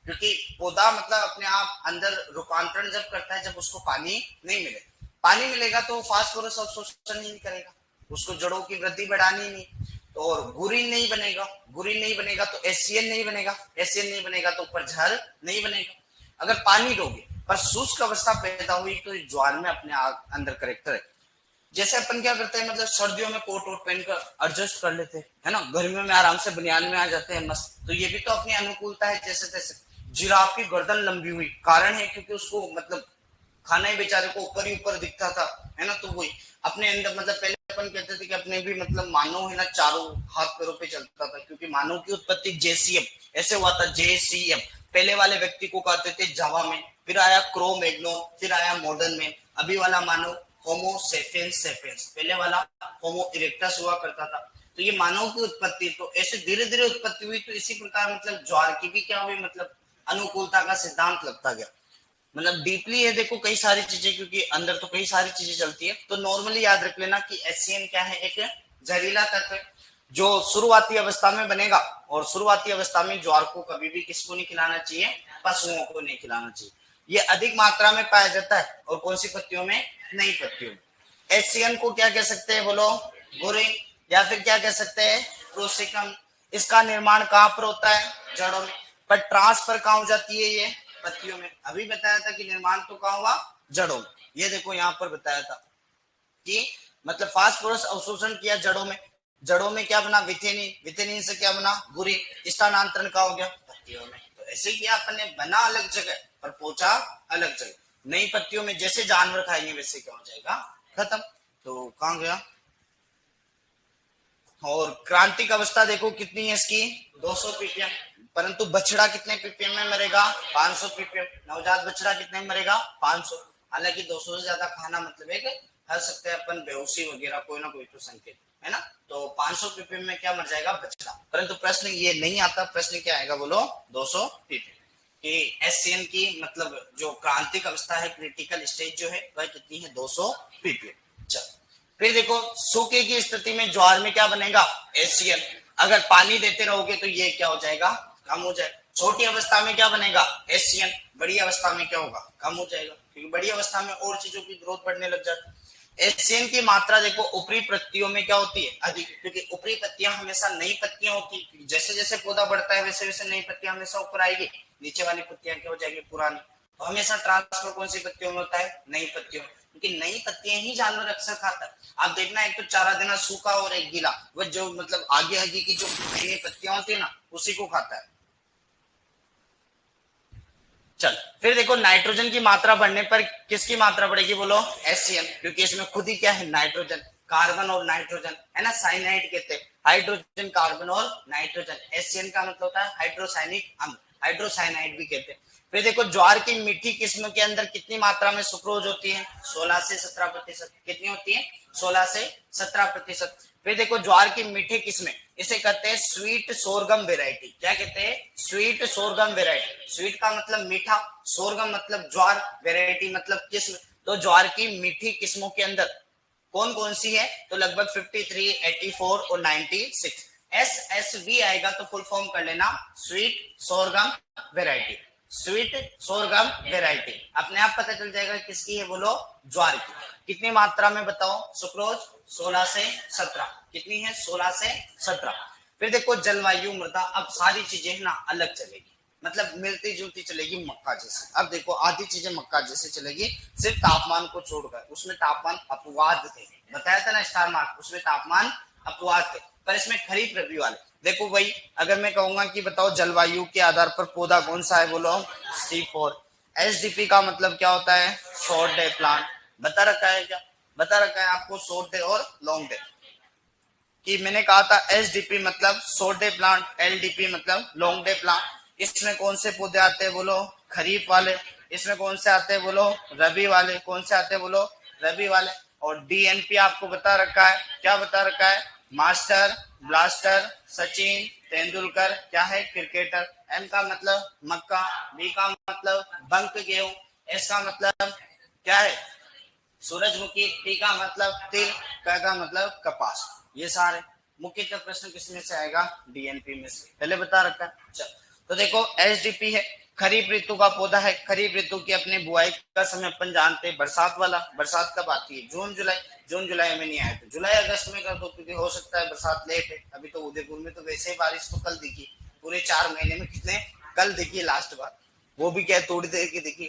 क्योंकि पौधा मतलब अपने आप अंदर रूपांतरण जब करता है, जब उसको पानी नहीं मिले, पानी मिलेगा तो फास्फोरस अवशोषण नहीं करेगा, उसको जड़ों की वृद्धि बढ़ानी नहीं, तो और गुरीन नहीं बनेगा, गुरीन नहीं बनेगा तो एसियन नहीं बनेगा, एसियन नहीं बनेगा तो ऊपर झर नहीं बनेगा। अगर पानी दोगे पर शुष्क अवस्था पैदा हुई तो ज्वार में अपने अंदर करेक्टर है। जैसे अपन क्या करते हैं, मतलब सर्दियों में कोट वोट पहनकर एडजस्ट कर लेते हैं, है ना, गर्मियों में आराम से बनियान में आ जाते हैं मस्त। तो ये भी तो अपनी अनुकूलता है जैसे तैसे। जिराफ की गर्दन लंबी हुई, कारण है क्योंकि उसको मतलब खाना ही बेचारे को ऊपर ही ऊपर दिखता था, है ना। तो वही अपने अंदर मतलब पहले अपन कहते थे कि अपने भी मतलब मानव है ना चारों हाथ पैरों पे चलता था, क्योंकि मानव की उत्पत्ति जेसीएम ऐसे हुआ था। जेसीएम पहले वाले व्यक्ति को कहते थे जावा में, फिर आया क्रो मैग्नो, फिर आया मॉडर्न में, अभी वाला मानव होमो सेपियंस सेपियंस, पहले वाला होमो इरेक्टस हुआ करता था। तो ये मानव की उत्पत्ति, तो ऐसे धीरे धीरे उत्पत्ति हुई। तो इसी प्रकार मतलब ज्वार की भी क्या हुई, मतलब अनुकूलता का सिद्धांत लगता गया। मतलब डीपली है देखो कई सारी चीजें, क्योंकि अंदर तो कई सारी चीजें चलती है। तो नॉर्मली याद रख लेना कि एचसीएन क्या है, एक जहरीला तत्व जो शुरुआती अवस्था में बनेगा, और शुरुआती अवस्था में ज्वार को कभी भी किसको नहीं खिलाना चाहिए, पशुओं को नहीं खिलाना चाहिए। ये अधिक मात्रा में पाया जाता है, और कौन सी पत्तियों में, नई पत्तियों में। एचसीएन को क्या कह सकते हैं बोलो, गुरिन, या फिर क्या कह सकते हैं, प्रोसिकम। इसका निर्माण कहां पर होता है, जड़ों में, पर ट्रांसफर कहां हो जाती है, ये पत्तियों में। अभी बताया था कि निर्माण तो कहां हुआ, जड़ों में। ये देखो यहां पर बताया था कि मतलब फास्फोरस अवशोषण किया जड़ों में, जड़ों में क्या बना, विथेनिन, विथेनिन से क्या बना, गुरिन, स्थानांतरण का हो गया पत्तियों में। तो ऐसे किया अपन ने, बना अलग जगह पर पहुंचा अलग जगह। नई पत्तियों में जैसे जानवर खाएंगे वैसे क्या हो जाएगा, खत्म। तो कहां गया, और क्रांतिक अवस्था देखो कितनी है इसकी, 200 पीपीएम। परंतु बछड़ा कितने पीपीएम में मरेगा, 500 पीपीएम। नवजात बछड़ा कितने में मरेगा, 500। हालांकि 200 से ज्यादा खाना मतलब है कि हर सकते हैं अपन, बेहोशी वगैरह कोई ना कोई तो संकेत, है ना। तो 500 पीपीएम में क्या मर जाएगा, बछड़ा। परंतु प्रश्न ये नहीं आता, प्रश्न क्या आएगा बोलो, 200 पीपीएम कि एससीएन की मतलब जो क्रांतिक अवस्था है, क्रिटिकल स्टेज जो है वह कितनी है, 200 पीपीएम। चलो फिर देखो सूखे की स्थिति में ज्वार में क्या बनेगा, एचसीएल। अगर पानी देते रहोगे तो ये क्या हो जाएगा, कम हो जाएगा। छोटी अवस्था में क्या बनेगा, एचसीएल। बड़ी अवस्था में क्या होगा, कम हो जाएगा, क्योंकि बड़ी अवस्था में और चीजों की ग्रोथ बढ़ने लग जाती है। एचसीएल की मात्रा देखो ऊपरी पत्तियों में क्या होती है, अधिक, क्योंकि ऊपरी पत्तियां हमेशा नई पत्तियां होती है। जैसे जैसे पौधा बढ़ता है वैसे वैसे नई पत्तियां हमेशा ऊपर आएगी, नीचे वाली पत्तियां क्या हो जाएगी, पुरानी। तो हमेशा ट्रांसफर कौन सी पत्तियों में होता है, नई पत्तियों में, क्योंकि नई पत्तियां ही जानवर अक्सर खाता है। आप देखना एक तो चारा देना सूखा और एक गीला, वो जो मतलब आगे आगे की जो नई पत्तियां होती है ना उसी को खाता है। चल फिर देखो नाइट्रोजन की मात्रा बढ़ने पर किसकी मात्रा बढ़ेगी बोलो, एचसीएल, क्योंकि इसमें खुद ही क्या है, नाइट्रोजन, कार्बन और नाइट्रोजन, है ना, साइनाइड कहते हैं, हाइड्रोजन कार्बन और नाइट्रोजन। एचसीएल का मतलब होता है हाइड्रोसाइनिक अम्ल, हाइड्रोसाइनाइड भी कहते हैं। फिर देखो ज्वार की मीठी किस्म के अंदर कितनी मात्रा में सुक्रोज होती है, 16 से 17%। कितनी होती है, 16 से 17%। फिर देखो ज्वार की मीठी किस्में, इसे कहते हैं स्वीट सोरगम वेराइटी। क्या कहते हैं, स्वीट सोरगम वेराइटी। स्वीट का मतलब मीठा, सोरगम मतलब ज्वार, वेराइटी मतलब किस्म। तो ज्वार की मीठी किस्मों के अंदर कौन कौन सी है, तो लगभग 53, 84 और 96। SSV आएगा तो फुल फॉर्म कर लेना, sweet sorghum variety. Sweet sorghum variety अपने आप पता चल जाएगा किसकी है बोलो, ज्वार की। कितनी मात्रा में बताओ, सुक्रोज 16 से 17। कितनी है, 16 से 17। फिर देखो जलवायु मृदा, अब सारी चीजें ना अलग चलेगी, मतलब मिलती जुलती चलेगी मक्का जैसे। अब देखो आधी चीजें मक्का जैसे चलेगी, सिर्फ तापमान को छोड़कर। उसमें तापमान अपवाद थे, बताया था ना स्टार मार्क, उसमें तापमान अपवाद थे। पर इसमें खरीफ रबी वाले देखो वही। अगर मैं कहूंगा कि बताओ जलवायु के आधार पर पौधा कौन सा है बोलो, C4। SDP का मतलब क्या होता है, शॉर्ट डे प्लांट। बता रखा है क्या, बता रखा है आपको, शॉर्ट डे और लॉन्ग डे। कि मैंने कहा था SDP मतलब शॉर्ट डे प्लांट, LDP मतलब लॉन्ग डे प्लांट। इसमें कौन से पौधे आते हैं बोलो, खरीफ वाले। इसमें कौन से आते हैं बोलो, रबी वाले। कौन से आते हैं बोलो, रबी वाले। और DNP आपको बता रखा है, क्या बता रखा है, मास्टर ब्लास्टर, सचिन तेंदुलकर क्या है, क्रिकेटर। M का मतलब मक्का, B का मतलब बंक गेहूं, S का मतलब क्या है, सूरजमुखी, टी का मतलब तिल, क का मतलब कपास। ये सारे मुख्यतः प्रश्न किसमें से आएगा, DNP में से, पहले बता रखा है। चल तो देखो SDP है, खरीफ ऋतु का पौधा है। खरीफ ऋतु की अपने बुआई का समय अपन जानते हैं, बरसात वाला। बरसात कब आती है, जून जुलाई। जून जुलाई में नहीं आए तो जुलाई अगस्त में कर दो, क्योंकि हो सकता है बरसात लेट है। अभी तो उदयपुर में तो वैसे ही बारिश तो कल दिखी, पूरे 4 महीने में कितने कल दिखी लास्ट बार, वो भी क्या थोड़ी देर की दिखी।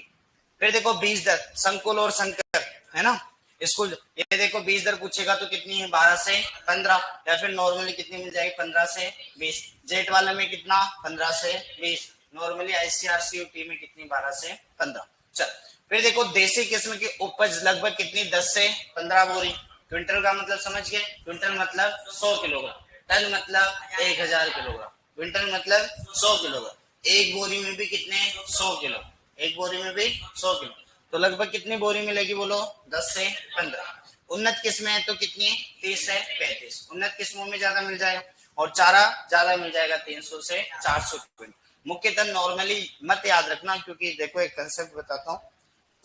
फिर देखो बीज दर, संकुल और संकर, है ना। इसको ये देखो बीज दर पूछेगा तो कितनी है, 12 से 15, या फिर नॉर्मली कितनी मिल जाएगी, 15 से 20। जेट वाले में कितना, 15 से 20। नॉर्मली आईसीआरसी यूटी में कितनी, 12 से 15। चल फिर देखो देसी किस्म की उपज लगभग कितनी, 10 से 15 बोरी। क्विंटल का मतलब समझ गए, क्विंटल मतलब 100 किलोग्राम, टन मतलब 1000 किलोग्राम, क्विंटल मतलब 100 किलोग्राम। एक बोरी में भी कितने, 100 किलो, एक बोरी में भी 100 किलो, तो लगभग कितनी बोरी मिलेगी बोलो, 10 से 15। उन्नत किस्में है तो कितनी, 30 से 35। उन्नत किस्मों में ज्यादा मिल जाएगा और चारा ज्यादा मिल जाएगा, 300 से 400 क्विंटल। मुख्यतः नॉर्मली मत याद रखना, क्योंकि देखो एक कंसेप्ट बताता हूँ,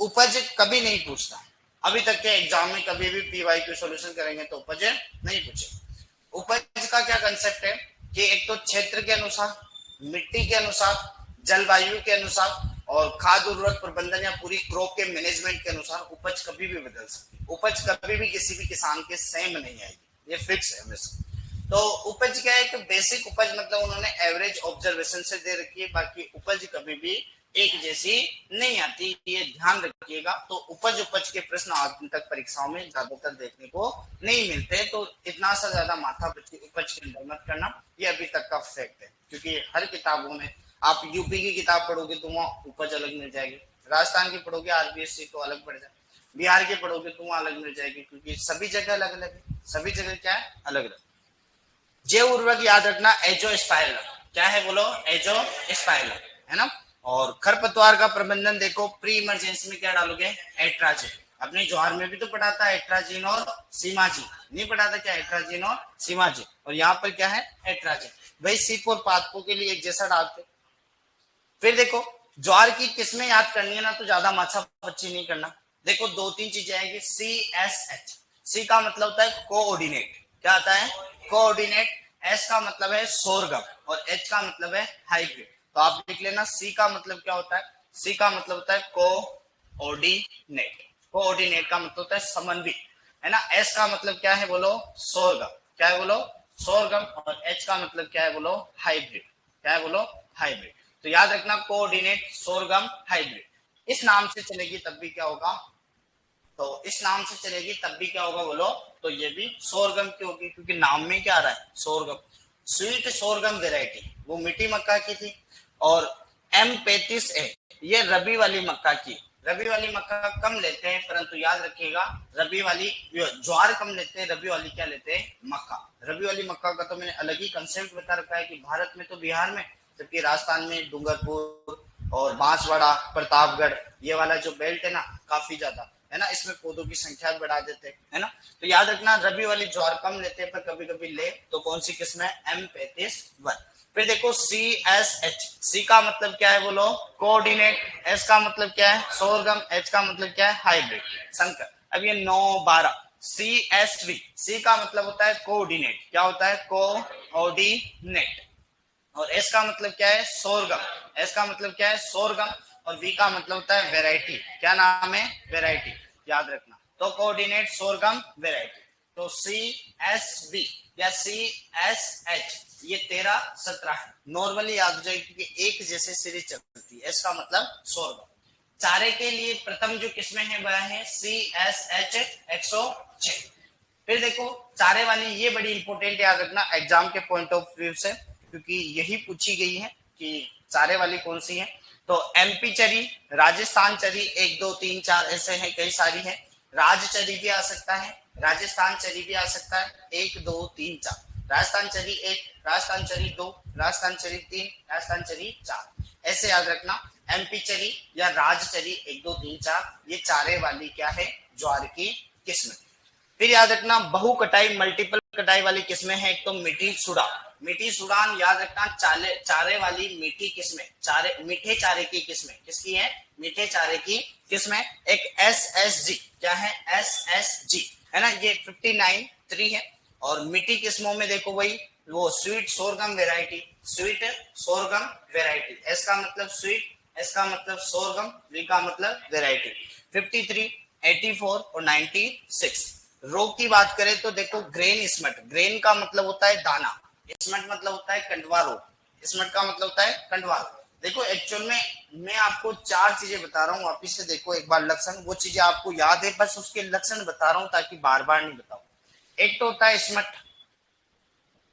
उपज कभी नहीं पूछता, अभी तक के एग्जाम में कभी भी पीवाईक्यू सॉल्यूशन करेंगे तो उपज नहीं पूछे। उपज का क्या कंसेप्ट है कि एक तो क्षेत्र के अनुसार, मिट्टी के अनुसार, जलवायु के अनुसार और खाद्य उर्वरक प्रबंधन या पूरी क्रॉप के मैनेजमेंट के अनुसार उपज कभी भी बदल सकती है। उपज कभी भी किसी भी किसान के सेम नहीं आएगी, ये फिक्स है हमेशा। तो उपज क्या है कि बेसिक उपज मतलब उन्होंने एवरेज ऑब्जर्वेशन से दे रखी है, बाकी उपज कभी भी एक जैसी नहीं आती, ये ध्यान रखिएगा। तो उपज के प्रश्न आज तक परीक्षाओं में ज्यादातर देखने को नहीं मिलते, तो इतना सा ज्यादा माथा उपज के अंदर मत करना, ये अभी तक का फैक्ट है। क्योंकि हर किताबों में आप यूपी की किताब पढ़ोगे तो वहाँ उपज अलग मिल जाएगी, राजस्थान की पढ़ोगे आरबीएससी तो अलग पड़ जाए, बिहार की पढ़ोगे तो वहाँ अलग मिल जाएगी, क्योंकि सभी जगह अलग अलग है, सभी जगह क्या है, अलग अलग। जैव उर्वरक याद रखना, एजोस्पाइरल, क्या है बोलो, एजोस्पाइरल, है ना। और खरपतवार का प्रबंधन देखो, प्री इमरजेंसी में क्या डालोगे, एट्राजिन। अपने ज्वार में भी तो पढ़ा था एट्राजिन और सीमाजी, नहीं पढ़ा था क्या, एट्राजिन और सीमाजी, और यहाँ पर क्या है, एट्राजिन। भाई सीप और पादपों के लिए एक जैसा डालते। फिर देखो ज्वार की किस्में याद करनी है ना, तो ज्यादा माछा पच्ची नहीं करना। देखो दो तीन चीजें आएगी, सी एस एच। सी का मतलब होता है कोऑर्डिनेट, क्या आता है, कोऑर्डिनेट। एस का मतलब है सोरगम और एच का मतलब है हाइब्रिड। तो आप लिख लेना, सी का मतलब क्या होता है, सी का मतलब होता है कोऑर्डिनेट। कोऑर्डिनेट का मतलब होता है समन्वय, है ना। एस का मतलब क्या है बोलो, सोरगम, क्या है बोलो, सोरगम। और एच का मतलब क्या है बोलो, हाइब्रिड, क्या है बोलो, हाइब्रिड। तो याद रखना, कोऑर्डिनेट, सोरगम, हाइब्रिड। इस नाम से चलेगी तब भी क्या होगा, तो इस नाम से चलेगी तब भी क्या होगा बोलो, तो ये भी सोरगम की होगी, क्योंकि नाम में क्या आ रहा है, सोरगम। स्वीट सोरगम वेराइटी वो मीठी मक्का की थी। और M35A ये रबी वाली मक्का की। रबी वाली मक्का कम लेते हैं, परंतु याद रखिएगा रबी वाली ज्वार कम लेते हैं, रबी वाली क्या लेते हैं, मक्का। रबी वाली मक्का का तो मैंने अलग ही कंसेप्ट बता रखा है कि भारत में तो बिहार में, जबकि राजस्थान में डूंगरपुर और बांसवाड़ा, प्रतापगढ़, ये वाला जो बेल्ट है ना काफी ज्यादा है ना, इसमें पौधों की संख्या बढ़ा देते हैं, है ना। तो याद रखना रबी वाली ज्वार कम लेते हैं, पर कभी कभी ले तो कौन सी किस्म है, M35 1। फिर देखो CSH, सी का मतलब क्या है बोलो, कोऑर्डिनेट। एस का मतलब क्या है, सोरगम। एच का मतलब क्या है, हाइब्रिड, संकर। अब ये 9 12 CSV, सी का मतलब होता है कोऑर्डिनेट, क्या होता है, कोऑर्डिनेट। और एस का मतलब क्या है, सोरगम। एस का मतलब क्या है, सोरगम। और वी का मतलब होता है वेराइटी, क्या नाम है, वेराइटी, याद रखना। तो कोऑर्डिनेट, सोरगम, वेराइटी। तो CSV या CSH ये 13 17 है, नॉर्मली याद हो जाएगी क्योंकि एक जैसे सीरीज चलती है। एस का मतलब सोरगम। चारे के लिए प्रथम जो किस्में हैं वह है CSH 106। फिर देखो चारे वाली ये बड़ी इंपॉर्टेंट याद रखना एग्जाम के पॉइंट ऑफ व्यू से, क्योंकि यही पूछी गई है कि चारे वाली कौन सी है। तो MP चरी, राजस्थान चरी, 1 2 3 4 ऐसे हैं, कई सारी है। राज चरी भी आ सकता है, राजस्थान चरी भी आ सकता है, 1 2 3 4। राजस्थान चरी 1, राजस्थान चरी 2, राजस्थान चरी 3, राजस्थान चरी 4, ऐसे याद रखना। MP चरी या राज चरी 1 2 3 4 ये चारे वाली क्या है, ज्वार की किस्म। फिर याद रखना बहु कटाई मल्टीपल कटाई वाली किस्में हैं, एक तो मीठी सुडा। मीठी सुडान याद रखना, चारे वाली मीठी किस्में, चारे मीठे चारे की किस्में, किसकी है, मीठे चारे की किस्में। एक SSG, क्या है, SSG, है ना, ये 59 3 है। और मीठी किस्मों में देखो वही वो sweet sorghum variety, sweet sorghum variety. S का मतलब स्वीट, एस का मतलब सोरगम, वी का मतलब वेराइटी। 53 84 और 96। रोग की बात करें तो देखो ग्रेन स्मट, ग्रेन का मतलब होता है दाना, स्मट मतलब होता है कंडवा रोग, स्मट का मतलब होता है कंडवा रोग। देखो एक्चुअल में मैं आपको 4 चीजें बता रहा हूँ, वापिस से देखो एक बार लक्षण, वो चीजें आपको याद है, बस उसके लक्षण बता रहा हूँ ताकि बार बार नहीं बताऊं। एक तो होता है स्मट,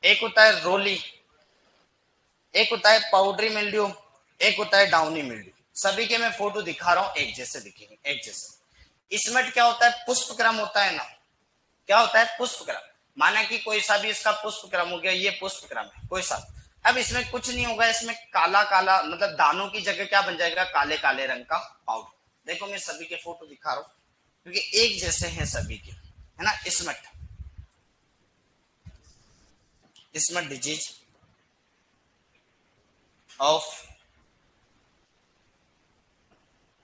एक होता है रोली, एक होता है पाउडरी मिल्ड्यू, एक होता है डाउनी मिल्ड्यू। सभी के मैं फोटो दिखा रहा हूँ, एक जैसे दिखेंगे, एक जैसे। स्मट क्या होता है? पुष्पक्रम होता है ना, क्या होता है? पुष्पक्रम। माना कि कोई सा भी इसका पुष्पक्रम हो गया, ये पुष्पक्रम है कोई सा। अब इसमें कुछ नहीं होगा, इसमें काला काला मतलब दानों की जगह क्या बन जाएगा? काले काले रंग का पाउडर। देखो मैं सभी के फोटो दिखा रहा हूं क्योंकि एक जैसे हैं सभी के, है ना। Smut, smut disease of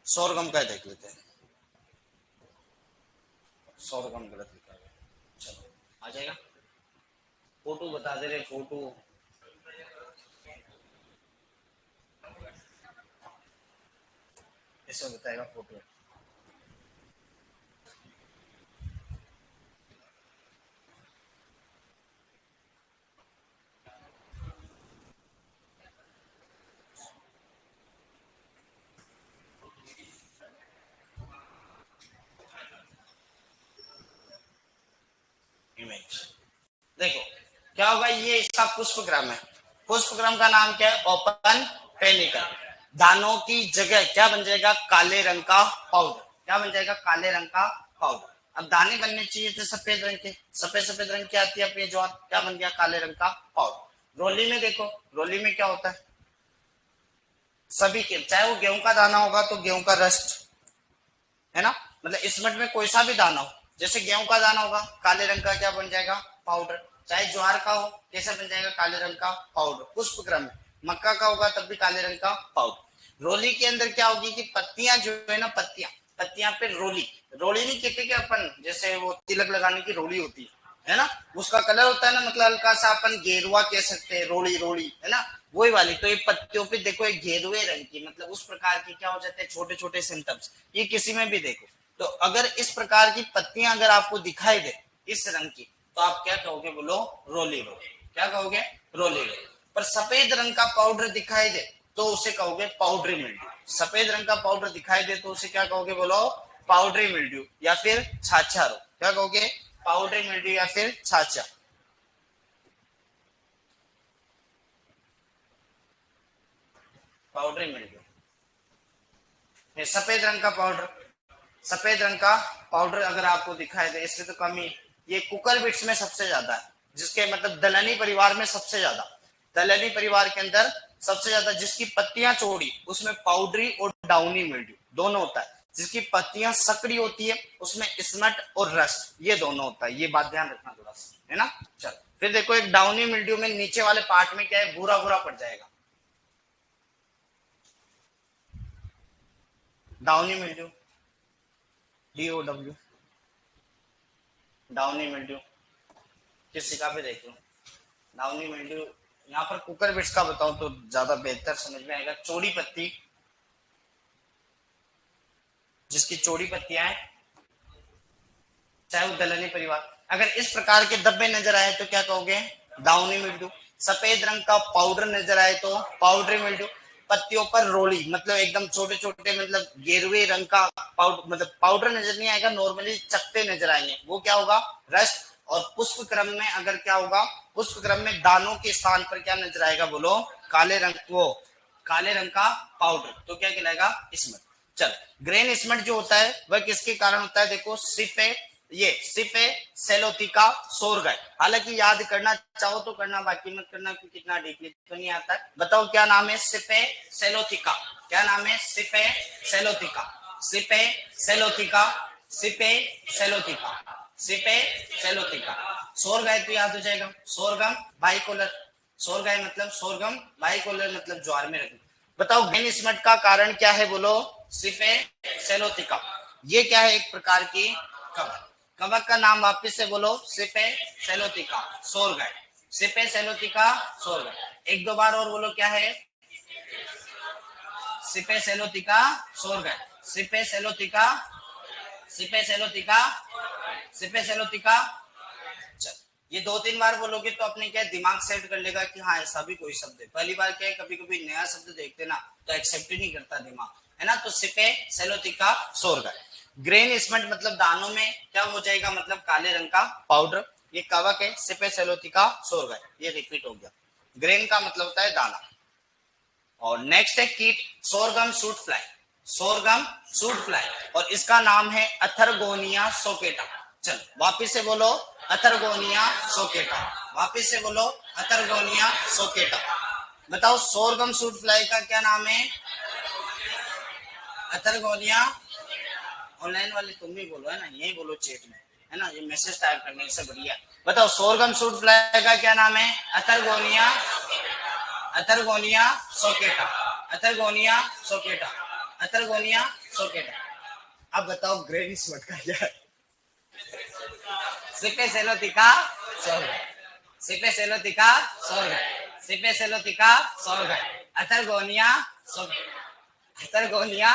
sorghum का देख लेते हैं। सोरगम गलत लिखा है, चलो आ जाएगा। फोटो बता दे रहे, फोटो इसमें बताएगा फोटो। इमेज देखो क्या होगा, ये इसका पुष्पक्रम है। पुष्पक्रम का नाम क्या है? Open panicle. दानों की जगह क्या बन जाएगा? काले रंग का पाउडर। क्या बन जाएगा? काले रंग का पाउडर। अब दाने बनने चाहिए थे सफेद रंग के, सफेद सफेद रंग की आती है अपनी ज्वार, क्या बन गया? काले रंग का पाउडर। रोली में देखो, रोली में क्या होता है? सभी के, चाहे वो गेहूं का दाना होगा तो गेहूं का रस्ट, है ना। मतलब इसमट में कोई सा भी दाना हो, जैसे गेहूं का दाना होगा काले रंग का, क्या बन जाएगा? पाउडर। चाहे ज्वार का हो, कैसे बन जाएगा? काले रंग का पाउडर। पुष्पक्रम में मक्का का होगा तब भी काले रंग का पाउडर। रोली के अंदर क्या होगी कि पत्तियां जो है ना, पत्तियां, पत्तियां पे रोली, रोली नहीं कहते कि अपन जैसे वो तिलक लगाने की रोली होती है ना, उसका कलर होता है ना, मतलब हल्का सा अपन गेरुआ कह सकते हैं, रोली रोली, है ना, वही वाली। तो ये पत्तियों पे देखो एक गेरुए रंग की, मतलब उस प्रकार की क्या हो जाते हैं? छोटे छोटे सिम्टम्स। ये किसी में भी देखो, तो अगर इस प्रकार की पत्तियां अगर आपको दिखाई दे इस रंग की, तो आप क्या कहोगे? बोलो रोली रोली। क्या कहोगे? रोली रोली। पर सफेद रंग का पाउडर दिखाई दे तो उसे कहोगे पाउडरी मिल्ड्यू। सफेद रंग का पाउडर दिखाई दे तो उसे क्या कहोगे? बोलो पाउडरी मिल्ड्यू या फिर छाछा रोग। क्या कहोगे? पाउडरी मिल्ड्यू या फिर छाछा। पाउडरी मिल्ड्यू, सफेद रंग का पाउडर, सफेद रंग का पाउडर अगर आपको दिखाई दे, इसमें तो कमी, ये कुकर बिट्स में सबसे ज्यादा है, जिसके मतलब दलहनी परिवार में सबसे ज्यादा, दलहनी परिवार के अंदर सबसे ज्यादा जिसकी पत्तियां चौड़ी, उसमें पाउडरी और डाउनी मिल्ड्यू दोनों होता है। जिसकी पत्तियां सकड़ी होती है उसमें स्मट और रस्ट, ये दोनों होता है। ये बात ध्यान रखना थोड़ा सा, है ना। चल फिर देखो, एक डाउनी मिल्ड्यू में नीचे वाले पार्ट में क्या है? भूरा भूरा पड़ जाएगा। Downy mildew, DOW, downy mildew किसी का भी देख लो। डाउनी मिल्ड्यू यहाँ पर कुकर बिट्स का बताऊं तो ज्यादा बेहतर समझ में आएगा। चौड़ी पत्ती, जिसकी चौड़ी पत्तियां हैं, चाहे वो दलहनी परिवार, अगर इस प्रकार के धब्बे नजर आए तो क्या कहोगे? Downy mildew. सफेद रंग का पाउडर नजर आए तो पाउडरी मिल्ड्यू। पत्तियों पर रोली, मतलब एकदम छोटे छोटे, मतलब गेरुए रंग का पाउडर, मतलब पाउडर नजर नहीं आएगा, नॉर्मली चकते नजर आएंगे, वो क्या होगा? रस्ट। और पुष्प क्रम में अगर क्या होगा? पुष्प क्रम में दानों के स्थान पर क्या नजर आएगा? बोलो काले रंग, वो काले रंग का पाउडर, तो क्या कहलाएगा? इसमें। चल, ग्रेन स्मट जो होता है वह किसके कारण होता है? देखो सिपे, ये सिपे सेलोथिका सोरगाय। हालांकि याद करना चाहो तो करना, बाकी मत करना क्योंकि कितना डीपली तो नहीं आता है। बताओ क्या नाम है? सिपे सेलोथिका। क्या नाम है? सिपे सेलोथिका, सिपे सेलोथिका, सिपे सेलोथिका, सिपे सेलोथिका। सोरगाय तो याद हो जाएगा, सोरगम बाइकोलर, सोरगाय मतलब सोरगम, बाइकोलर मतलब ज्वार में रखना। बताओ ग्रेन स्मट का कारण क्या है? बोलो सिफे सेलोथिका। ये क्या है? एक प्रकार की कवक। कवक का नाम वापिस से बोलो, सिफे सेलोथिका सोरगाय, सिफे सेलोथिका सोरगाय। एक दो बार और बोलो, क्या है? सिफे सेलोथिका सोरगाय, सिफे सेलोथिका, सिफे सेलोथिका, सिफे सेलोथिका। चल, ये 2-3 बार बोलोगे तो अपने क्या दिमाग सेट कर लेगा कि हाँ ऐसा भी कोई शब्द है। पहली बार क्या है, कभी कभी नया शब्द देखते ना तो एक्सेप्ट ही नहीं करता दिमाग, है ना। तो सिपे सेलोथिका सोरगा। ग्रेन स्मट मतलब दानों में क्या हो जाएगा, मतलब काले रंग का पाउडर। ये कवक है, सिपे सेलोथिका सोरगा, ये रिपीट हो गया। ग्रेन का मतलब होता है दाना। और नेक्स्ट है कीट, sorghum shoot fly. Sorghum shoot fly और इसका नाम है अथरगोनिया सोकेटा। चल वापिस से बोलो, अथरगोनिया सोकेटा। वापिस से बोलो, अथरगोनिया सोकेटा। बताओ सोरगम सूट फ्लाई का क्या नाम है? अथरगोनिया। ऑनलाइन वाले तुम भी बोलो, है ना, यही बोलो चैट में, है ना, ये मैसेज टाइप करने से बढ़िया। बताओ सोरगम सूट फ्लाई का क्या नाम है? अथरगोनिया, अथरगोनिया सोकेटा, अथरगोनिया सोकेटा, अथरगोनिया सोकेटा। अब बताओ ग्रेन स्मट का क्या है? सिपे सेलोथिका सोरगा, सिपे सेलोथिका सोरगा, सिपे सेलोथिका सोरगा, अथरगोनिया सोकेटा, अथरगोनिया।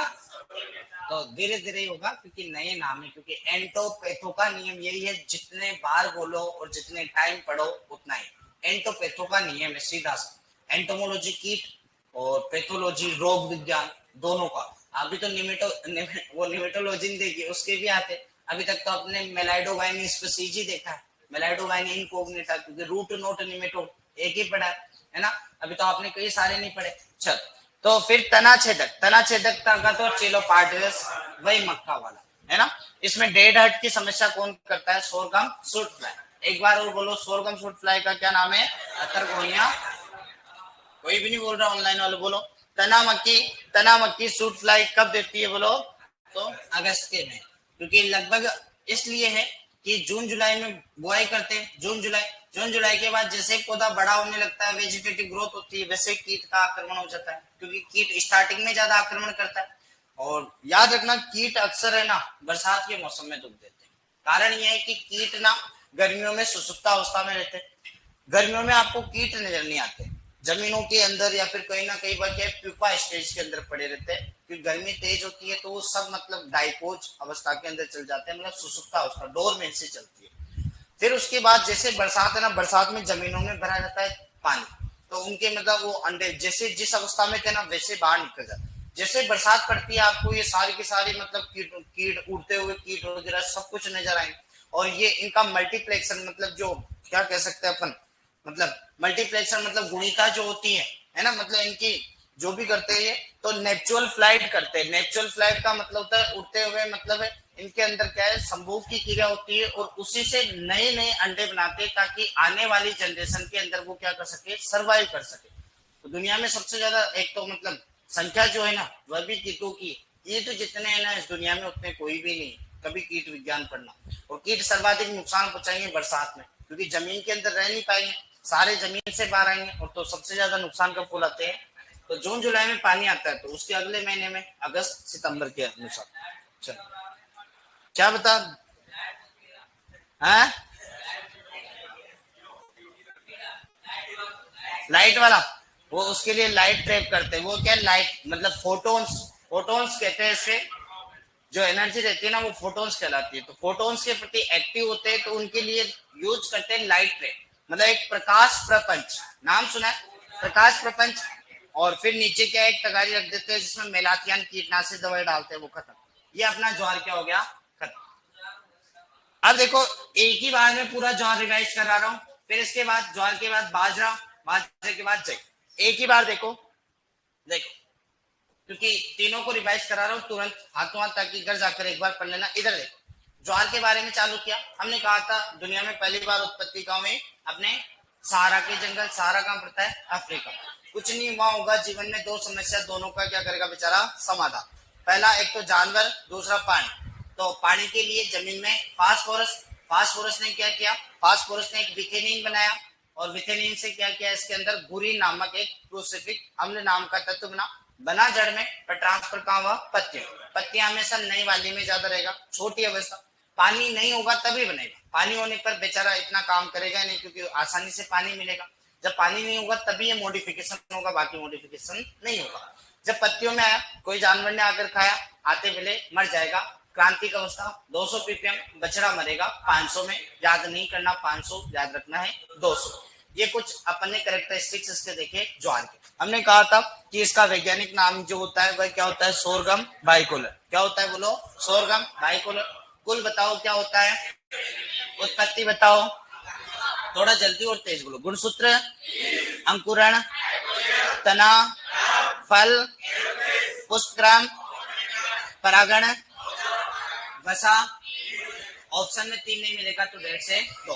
तो धीरे धीरे होगा क्योंकि नए नाम है, क्योंकि एंटोपैथो का नियम यही है, जितने बार बोलो और जितने टाइम पढ़ो उतना ही। एंटोपैथो का नियम है सीधा सा, एंटोमोलॉजी कीट और पैथोलॉजी रोग विज्ञान दोनों का। अभी तो वो निमेटोलॉजी नहीं देखी, उसके भी आते। अभी तक तो अपने मेलाइडोगाइनी स्पीसीज देखा है, मेलाइडोगाइनी इनकॉग्निटा, क्योंकि रूट नोट निमेटोड एक ही पढ़ा है ना। अभी तो आपने कई सारे नहीं पढ़े। चल तो फिर तना छेदक, तना छेदक का तो चिलोपार्डियस, वही मक्का वाला, है ना। इसमें डेड हर्ट की समस्या कौन करता है? Sorghum shoot fly. एक बार और बोलो, सोरगम सूट फ्लाई का क्या नाम है? अथरगोनिया। कोई भी नहीं बोल रहा, ऑनलाइन वाले बोलो। तना मक्की, तना मक्की सूट फ्लाई कब देती है बोलो? तो अगस्त के में, क्योंकि लगभग इसलिए है कि जून जुलाई में बुआई करते हैं। जून जुलाई, जून जुलाई के बाद जैसे पौधा बड़ा होने लगता है, वेजिटेटिव ग्रोथ होती है, वैसे कीट का आक्रमण हो जाता है, क्योंकि कीट स्टार्टिंग में ज्यादा आक्रमण करता है। और याद रखना कीट अक्सर है ना बरसात के मौसम में दुख देते हैं। कारण यह है कि कीट ना गर्मियों में सुसुप्त अवस्था में रहते हैं। गर्मियों में आपको कीट नजर नहीं आते, जमीनों के अंदर या फिर कहीं ना कहीं बल्कि प्यूपा स्टेज के अंदर पड़े रहते हैं, क्योंकि गर्मी तेज होती है तो वो सब मतलब डाइपोज अवस्था के अंदर चल जाते हैं, मतलब सुसुप्त अवस्था डोरमेंसी चलती है। फिर उसके बाद जैसे बरसात है ना, बरसात में जमीनों में भरा जाता है पानी, तो उनके मतलब वो अंडे जैसे जिस अवस्था में थे ना वैसे बाहर निकल जाते। जैसे बरसात पड़ती है आपको ये सारी की सारी मतलब कीट कीट उड़ते हुए कीट वगैरह सब कुछ नजर आएंगे। और ये इनका मल्टीप्लेक्सन मतलब जो क्या कह सकते हैं अपन, मतलब मल्टीप्लेक्सन मतलब गुणिता जो होती है ना, मतलब इनकी जो भी करते हैं ये तो नेचुरल फ्लाइट करते हैं। नेचुरल फ्लाइट का मतलब होता है उड़ते हुए, मतलब है इनके अंदर क्या है संभोग की क्रिया होती है और उसी से नए नए अंडे बनाते हैं, ताकि आने वाली जनरेशन के अंदर वो क्या कर सके, सर्वाइव कर सके। तो दुनिया में सबसे ज्यादा एक तो मतलब संख्या जो है ना वह भी कीटों की, ये तो जितने हैं ना इस दुनिया में उतने कोई भी नहीं। कभी कीट विज्ञान पढ़ना। और कीट सर्वाधिक नुकसान पहुंचाएंगे बरसात में, क्योंकि जमीन के अंदर रह नहीं पाएंगे, सारे जमीन से बाहर आएंगे। और तो सबसे ज्यादा नुकसान कब फैलाते हैं? तो जून जुलाई में पानी आता है, तो उसके अगले महीने में अगस्त सितंबर के अनुसार। चलो क्या बता है? लाइट वाला, वो उसके लिए लाइट ट्रैप करते हैं। वो क्या लाइट मतलब फोटोन्स, फोटोन्स कहते हैं इसे। जो एनर्जी रहती है ना वो फोटोन्स कहलाती है। तो फोटोन्स के प्रति एक्टिव होते हैं, तो उनके लिए यूज करते हैं लाइट रे, मतलब एक प्रकाश प्रपंच। नाम सुना है प्रकाश प्रपंच? और फिर नीचे क्या एक तगारी रख देते हैं जिसमें मेलाथियन कीटनाशक दवाई डालते हैं, वो खत्म। ये अपना ज्वार क्या हो गया, खत्म। अब देखो एक ही बार में पूरा ज्वार रिवाइज करा रहा हूँ, फिर इसके बाद ज्वार के बाद बाजरा, बाजरे के बाद जय। एक ही बार देखो, देखो क्योंकि तीनों को रिवाइज करा रहा हूँ तुरंत हाथों हाथ, ताकि घर जाकर एक बार पढ़ लेना। इधर देखो, ज्वार के बारे में चालू किया हमने, कहा था दुनिया में पहली बार उत्पत्ति कहाँ हुई? अपने सहारा के जंगल। सहारा कहाँ पड़ता है? अफ्रीका। कुछ नहीं हुआ होगा जीवन में, दो समस्या, दोनों का क्या करेगा बेचारा समाधान। पहला एक तो जानवर, दूसरा पानी। तो पानी के लिए जमीन में फास्फोरस, फास्फोरस ने क्या किया, फास्फोरस ने एक विथेनिन बनाया, और विथेनिन से क्या किया, इसके अंदर बुरीन नामक एक प्रोसिफिक अम्ल नाम का तत्व बना। बना जड़ में, पर ट्रांसफर कहाँ हुआ? पत्तियों। पत्तियां हमेशा नई वाली में ज्यादा रहेगा, छोटी अवस्था। पानी नहीं होगा तभी बनेगा, पानी होने पर बेचारा इतना काम करेगा नहीं, क्योंकि आसानी से पानी मिलेगा। जब पानी नहीं होगा तभी ये मॉडिफिकेशन होगा, बाकी मॉडिफिकेशन नहीं होगा। जब पत्तियों में आया, कोई जानवर ने आकर खाया, आते वेले मर जाएगा, क्रांतिक अवस्था 200 ppm, बछड़ा मरेगा 500 में, याद नहीं करना 500, याद रखना है 200। ये कुछ अपने कैरेक्टरिस्टिक्स इसके देखे ज्वार के। हमने कहा था कि इसका वैज्ञानिक नाम जो होता है वह क्या होता है, सोरगम बाइकोलर। क्या होता है बोलो, सोरगम बाइकोलर। कुल बताओ क्या होता है, उत्पत्ति बताओ, थोड़ा जल्दी और तेज बोलो। गुणसूत्र, अंकुरण, तना, फल, पुष्पक्रम, परागण, वसा। ऑप्शन में 3 नहीं मिलेगा तो 1.5 से 2,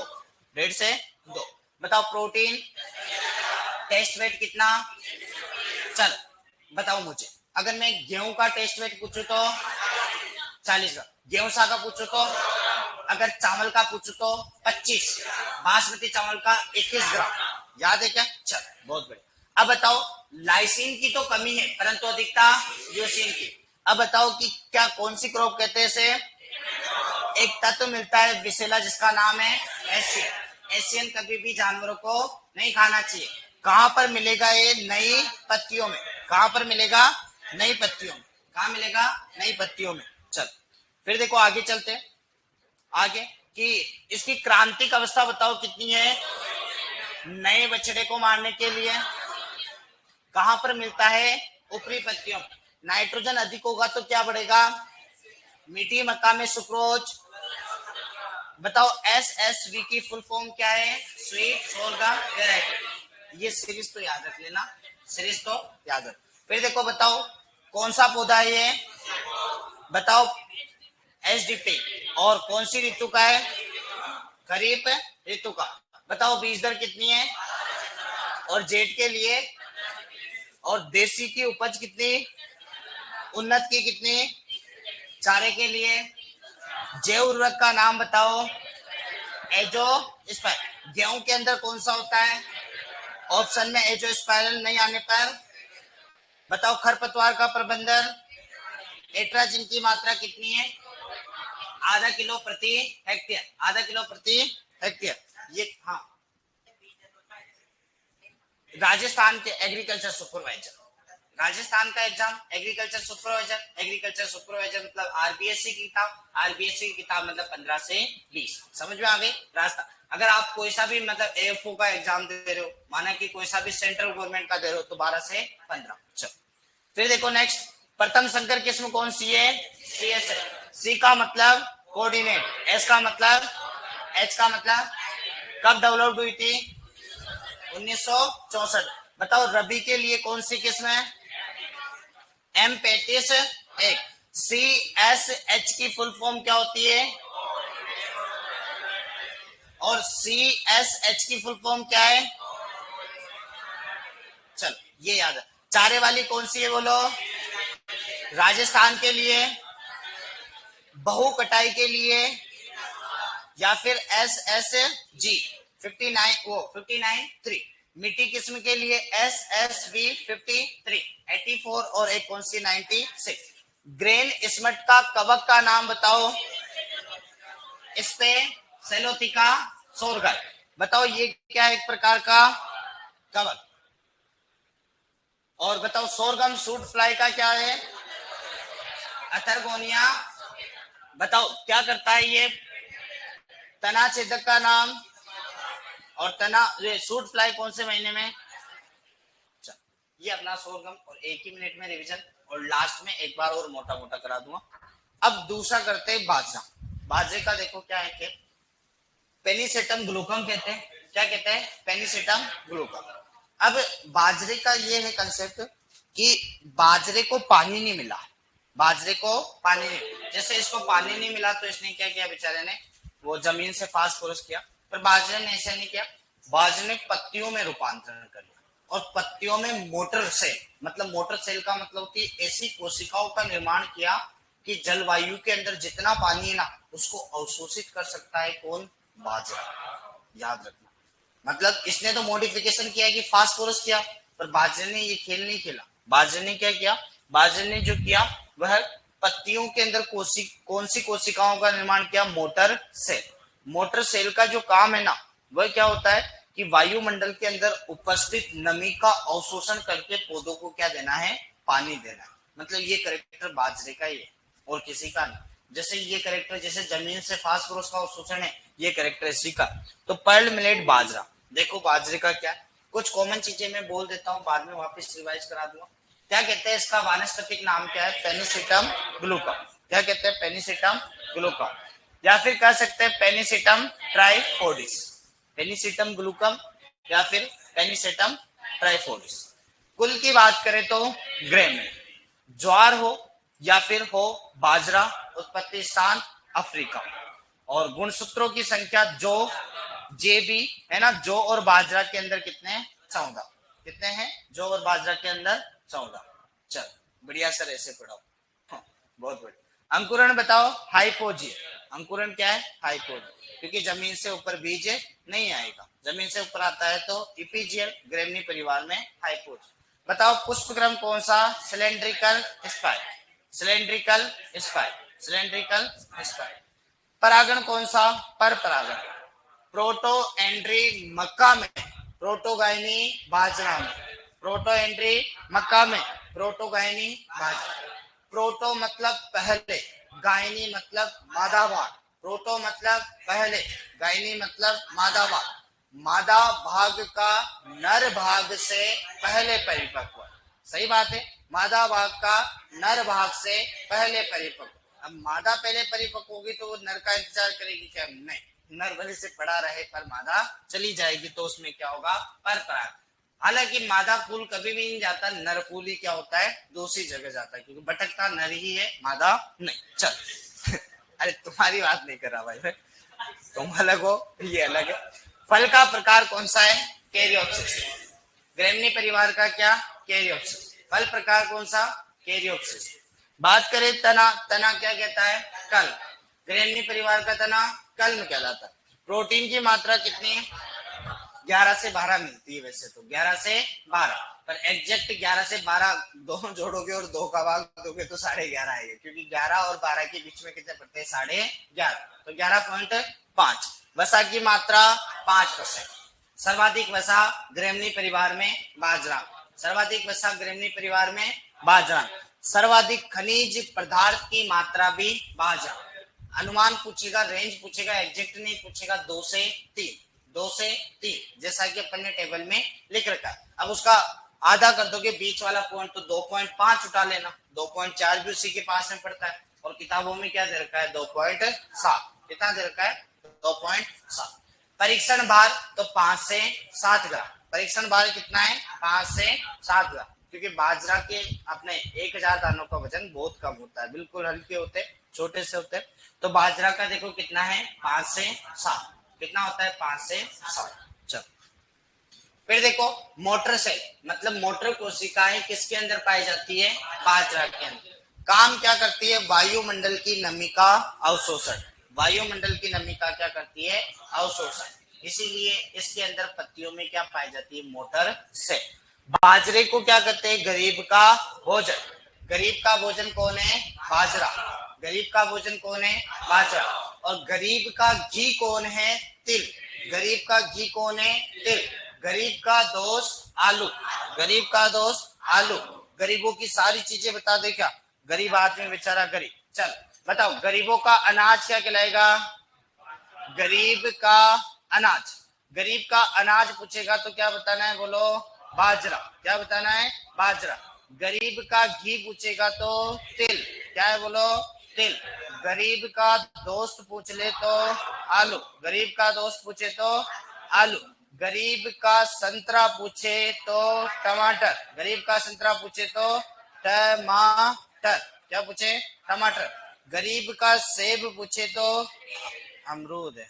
1.5 से 2। बताओ प्रोटीन, टेस्ट वेट कितना, चल बताओ मुझे। अगर मैं गेहूं का टेस्ट वेट पूछूं तो 40 ग्राम, गेहूं सा का पूछूं तो, अगर चावल का पूछूं तो 25, बासमती चावल का 21 ग्राम। याद है क्या, चल बहुत बढ़िया। अब बताओ लाइसिन की तो कमी है परंतु अधिकता ल्यूसीन की। अब बताओ कि क्या कौन सी क्रॉप कहते हैं इसे, एक तत्व मिलता है विसेला जिसका नाम है एशियन। एशियन कभी भी जानवरों को नहीं खाना चाहिए। कहां पर मिलेगा ये, नई पत्तियों में। कहां पर मिलेगा, नई पत्तियों में। कहां मिलेगा, नई पत्तियों में। चल फिर देखो आगे चलते, आगे कि इसकी क्रांतिक अवस्था बताओ कितनी है, नए बछड़े को मारने के लिए। कहां पर मिलता है, ऊपरी पत्तियों। नाइट्रोजन अधिक होगा तो क्या बढ़ेगा, मीठी मक्का में सुक्रोज। बताओ SSV की फुल फॉर्म क्या है, स्वीट सोरगम वेराइटी। ये सीरीज तो याद रख लेना, सीरीज तो याद रख। फिर देखो बताओ कौन सा पौधा है ये, बताओ SDP। और कौन सी ऋतु का है, खरीफ ऋतु का। बताओ बीज दर कितनी है, और जेठ के लिए, और देसी की उपज कितनी, उन्नत की कितनी, चारे के लिए। जैव उर्वरक का नाम बताओ, एजो स्पाइरल। गेहूं के अंदर कौन सा होता है, ऑप्शन में एजो स्पाइरल नहीं आने पर। बताओ खरपतवार का प्रबंधन, एट्राजिन की मात्रा कितनी है, आधा किलो प्रति हेक्टेयर, आधा किलो प्रति हेक्टेयर। ये हाँ, राजस्थान के एग्रीकल्चर सुपरवाइजर, राजस्थान का exam agriculture supervisor. Agriculture supervisor मतलब RBSc की किताब, RBSc की किताब मतलब 15 से 20। समझ में आ गई रास्ता। अगर आप कोई सा भी मतलब AFO का एग्जाम दे रहे हो, माना कि कोई सा भी सेंट्रल गवर्नमेंट का दे रहे हो तो 12 से 15। चलो फिर देखो नेक्स्ट, प्रथम संकर किस्म कौन सी है, CS है। C का मतलब कोऑर्डिनेट, S का मतलब, H का मतलब, कब डेवलप हुई थी, 1964। बताओ रबी के लिए कौन सी किस्म है, M35 एक। CSH की फुल फॉर्म क्या होती है, और CSH की फुल फॉर्म क्या है, चल ये याद है। चारे वाली कौन सी है बोलो, राजस्थान के लिए, बहु कटाई के लिए, या फिर SSG 59 वो 59-3। मिट्टी किस्म के लिए SSB 53 84, और एक कौन सी 96। ग्रेन स्मट का कवक का नाम बताओ, इस पे सेलोथिका सोरगर। बताओ ये क्या है, एक प्रकार का कवक। और बताओ सोरगम सूट फ्लाई का क्या है, अथरगोनिया। बताओ क्या करता है ये, तना छेदक का नाम, और तना सूट फ्लाई कौन से महीने में। ये अपना सोरगम, और एक ही मिनट में रिवीजन, और लास्ट में एक बार और मोटा मोटा करा दूंगा। अब दूसरा करते हैं बाजरा। बाजरे का देखो क्या है कि पेनिसेटम ग्लूकम कहते हैं। क्या कहते हैं, पेनिसेटम ग्लूकम। अब बाजरे का ये है कंसेप्ट कि बाजरे को पानी नहीं मिला, बाजरे को पानी नहीं, जैसे इसको पानी नहीं मिला तो इसने क्या किया बेचारे ने, वो जमीन से फास्फोरस किया। पर बाजरे ने ऐसा नहीं किया, बाजरे ने पत्तियों में रूपांतरण कर लिया, और पत्तियों में मोटर सेल, मतलब मोटर सेल का मतलब कि ऐसी कोशिकाओं का निर्माण किया कि जलवायु के अंदर जितना पानी है ना उसको अवशोषित कर सकता है कौन, बाजरा। याद रखना, मतलब इसने तो मॉडिफिकेशन किया कि फास्फोरस किया, पर बाजरे ने ये खेल नहीं खेला। बाजरे ने क्या किया, बाजरे ने जो किया वह पत्तियों के अंदर कौन सी कोशिकाओं का निर्माण किया, मोटर सेल। मोटर सेल का जो काम है ना वह क्या होता है कि वायुमंडल के अंदर उपस्थित नमी का अवशोषण करके पौधों को क्या देना है, पानी देना है। मतलब ये करेक्टर बाजरे का ही है और किसी का नहीं। जैसे ये कैरेक्टर, जैसे जमीन से फास्फोरस का अवशोषण है, ये कैरेक्टर इसी का। तो पर्ल्ड मिलेट बाजरा, देखो बाजरे का क्या, कुछ कॉमन चीजें मैं बोल देता हूँ, बाद में वापस रिवाइज करा दूंगा। क्या कहते हैं इसका वानस्पतिक नाम क्या है, पेनिसिटम ग्लूकम। क्या कहते हैं, पेनिसिटम ग्लूकम, या फिर कह सकते हैं पेनिसिटम ट्राइफोडिस, पेनिसिटम ग्लूकम या फिर पेनिसिटम ट्राइफोडिस। कुल की बात करें तो ग्रेन, ज्वार हो या फिर हो बाजरा, उत्पत्ति स्थान अफ्रीका, और गुणसूत्रों की संख्या जो जे बी है ना, जो और बाजरा के अंदर कितने हैं, 14। कितने हैं, जो और बाजरा के अंदर 14। चल बढ़िया सर, ऐसे पढ़ाओ, हाँ, बहुत बढ़िया। अंकुरण बताओ, हाइपोजिया, अंकुरण क्या है, हाइपोजिया, क्योंकि जमीन से ऊपर बीज नहीं आएगा, जमीन से ऊपर आता है तो इपीजियल, ग्रेमनी परिवार में हाइपोजिया। बताओ पुष्प क्रम कौन सा, cylindrical spike, cylindrical spike, cylindrical spike. परागण कौन सा, पर परागण, प्रोटो एंड्री मक्का में, प्रोटोगाइनी बाजरा में, प्रोटो एंड्री मक्का में, प्रोटोगाइनी बाजरा। प्रोटो मतलब पहले, गायनी मतलब मादा भाग, प्रोटो मतलब पहले, गायनी मतलब मादा भाग। मादा भाग का नर भाग से पहले परिपक्व, सही बात है, मादा भाग का नर भाग से पहले परिपक्व। अब मादा पहले परिपक्व होगी तो वो नर का इंतजार करेगी क्या, नहीं, नर भले से पड़ा रहे पर मादा चली जाएगी, तो उसमें क्या होगा, पर पराग। हालांकि मादा फूल कभी भी नहीं जाता, नर फूल ही क्या होता है, दूसरी जगह जाता है, क्योंकि भटकता नर ही है, मादा नहीं। चल अरे तुम्हारी बात नहीं कर रहा भाई, तुम अलग हो, ये अलग है। फल का प्रकार कौन सा है, कैरियोप्सिस, ग्रेमनी परिवार का क्या, कैरियोप्सिस। फल प्रकार कौन सा, कैरियोप्सिस। बात करें तना, तना क्या कहता है, कल, ग्रेमनी परिवार का तना कल्म कहलाता है। प्रोटीन की मात्रा कितनी है, 11 से 12 मिलती है, वैसे तो 11 से 12, पर एग्जैक्ट 11 से 12 दोनों जोड़ोगे और 2 का भाग दोगे तो 11.5 आएगा, क्योंकि 11 और 12 के बीच में कितने पड़ते हैं, 11.5, तो 11.5। वसा की मात्रा 5%। सर्वाधिक वसा ग्रेमनी परिवार में बाजरा, सर्वाधिक वसा ग्रेमनी परिवार में बाजरा। सर्वाधिक खनिज पदार्थ की मात्रा भी बाजरा। अनुमान पूछेगा, रेंज पूछेगा, एग्जैक्ट नहीं पूछेगा, 2 से 3, 2 से 3, जैसा कि अपन ने टेबल में लिख रखा है। अब उसका आधा कर दोगे बीच वाला पॉइंट, तो 2.5 उठा लेना, 2.4 भी उसी के पास में पड़ता है, और किताबों में क्या दे रखा है, 2.7। कितना दे रखा है, 2.7। परीक्षण भार तो 5 से 7 ग्राम, परीक्षण भार कितना है, 5 से 7 ग्राम, क्योंकि बाजरा के अपने 1000 दानों का वजन बहुत कम होता है, बिल्कुल हल्के होते, छोटे से होते। तो बाजरा का देखो कितना है, 5 से 7, कितना होता है, 5 से 7। चलो फिर देखो, मोटर सेल मतलब मोटर कोशिकाएं किसके अंदर पाई जाती है, बाजरा के अंदर। काम क्या करती है, वायुमंडल की नमी का अवशोषण, वायुमंडल की नमी का क्या करती है, अवशोषण। इसीलिए इसके अंदर पत्तियों में क्या पाई जाती है, मोटर सेल। बाजरे को क्या कहते हैं, गरीब का भोजन, गरीब का भोजन कौन है, बाजरा, गरीब का भोजन कौन है, बाजरा। और गरीब का घी कौन है, तिल, गरीब का घी कौन है, तिल। गरीब का दोस्त आलू, गरीब का दोस्त आलू। गरीबों की सारी चीजें बता दे क्या, गरीब आदमी बेचारा गरीब। चल बताओ, गरीबों का अनाज क्या कहलाएगा, गरीब का अनाज। गरीब का अनाज पूछेगा तो क्या बताना है, बोलो, बाजरा। क्या बताना है, बाजरा। गरीब का घी पूछेगा तो तिल, क्या है, बोलो, तिल। गरीब का दोस्त पूछ ले तो आलू, गरीब का दोस्त पूछे तो आलू। गरीब का संतरा पूछे तो टमाटर, गरीब का संतरा पूछे तो टमाटर, क्या पूछे, टमाटर। गरीब का सेब पूछे तो अमरूद है,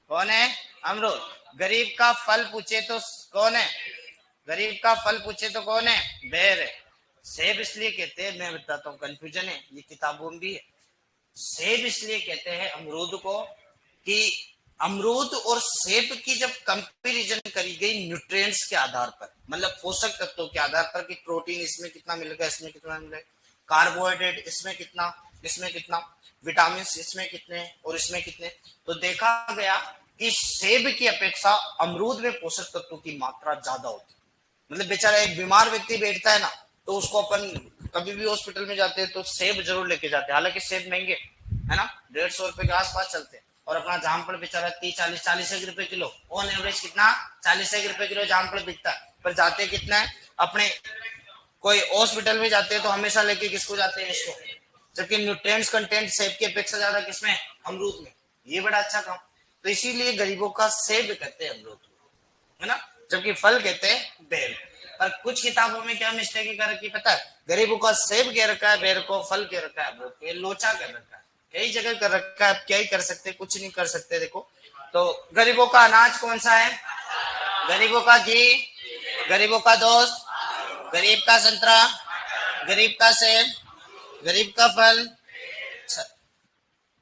कौन है, अमरूद। गरीब का फल पूछे तो कौन है, गरीब का फल पूछे तो कौन है, बेर है। सेब इसलिए कहते हैं, मैं बताता हूँ, कंफ्यूजन है, ये किताबों में भी है। सेब इसलिए कहते हैं अमरूद को कि अमरूद और सेब की जब कंपैरिजन करी गई न्यूट्रिएंट्स के आधार पर, मतलब पोषक तत्वों के आधार पर, कि प्रोटीन इसमें कितना मिलेगा, इसमें कितना मिलेगा, कार्बोहाइड्रेट इसमें कितना, इसमें कितना, विटामिन इसमें कितने और इसमें कितने, तो देखा गया कि सेब की अपेक्षा अमरूद में पोषक तत्वों की मात्रा ज्यादा होती है। मतलब बेचारा एक बीमार व्यक्ति बैठता है ना, तो उसको अपन कभी भी हॉस्पिटल में जाते हैं तो सेब जरूर लेके जाते हैं, हालांकि सेब महंगे है ना, 150 रुपए के आसपास चलते हैं। और अपना जामफल बेचारा 30-40 रुपए किलो, ऑन एवरेज कितना 40 रुपए किलो जामफल बिकता है, पर जाते कितना है अपने कोई हॉस्पिटल में जाते हैं तो हमेशा लेके किसको जाते हैं, इसको, जबकि न्यूट्रिएंट्स कंटेंट सेब की अपेक्षा ज्यादा किसमें, अमरूद में। ये बड़ा अच्छा काम, तो इसीलिए गरीबों का सेब कहते हैं अमरूद, है ना, जबकि फल कहते हैं बेर। पर कुछ किताबों में क्या मिस्टेक कर रखी पता है, गरीबों का सेब कह रखा है, बेर को फल कह रखा है, अमरूद को लोचा कर रखा है, कई जगह कर रखा है। क्या ही कर सकते, कुछ नहीं कर सकते। देखो तो गरीबों का अनाज कौन सा है, गरीबों का घी, गरीबों का दोस्त, गरीब का संतरा, गरीब का सेब, गरीब का फल।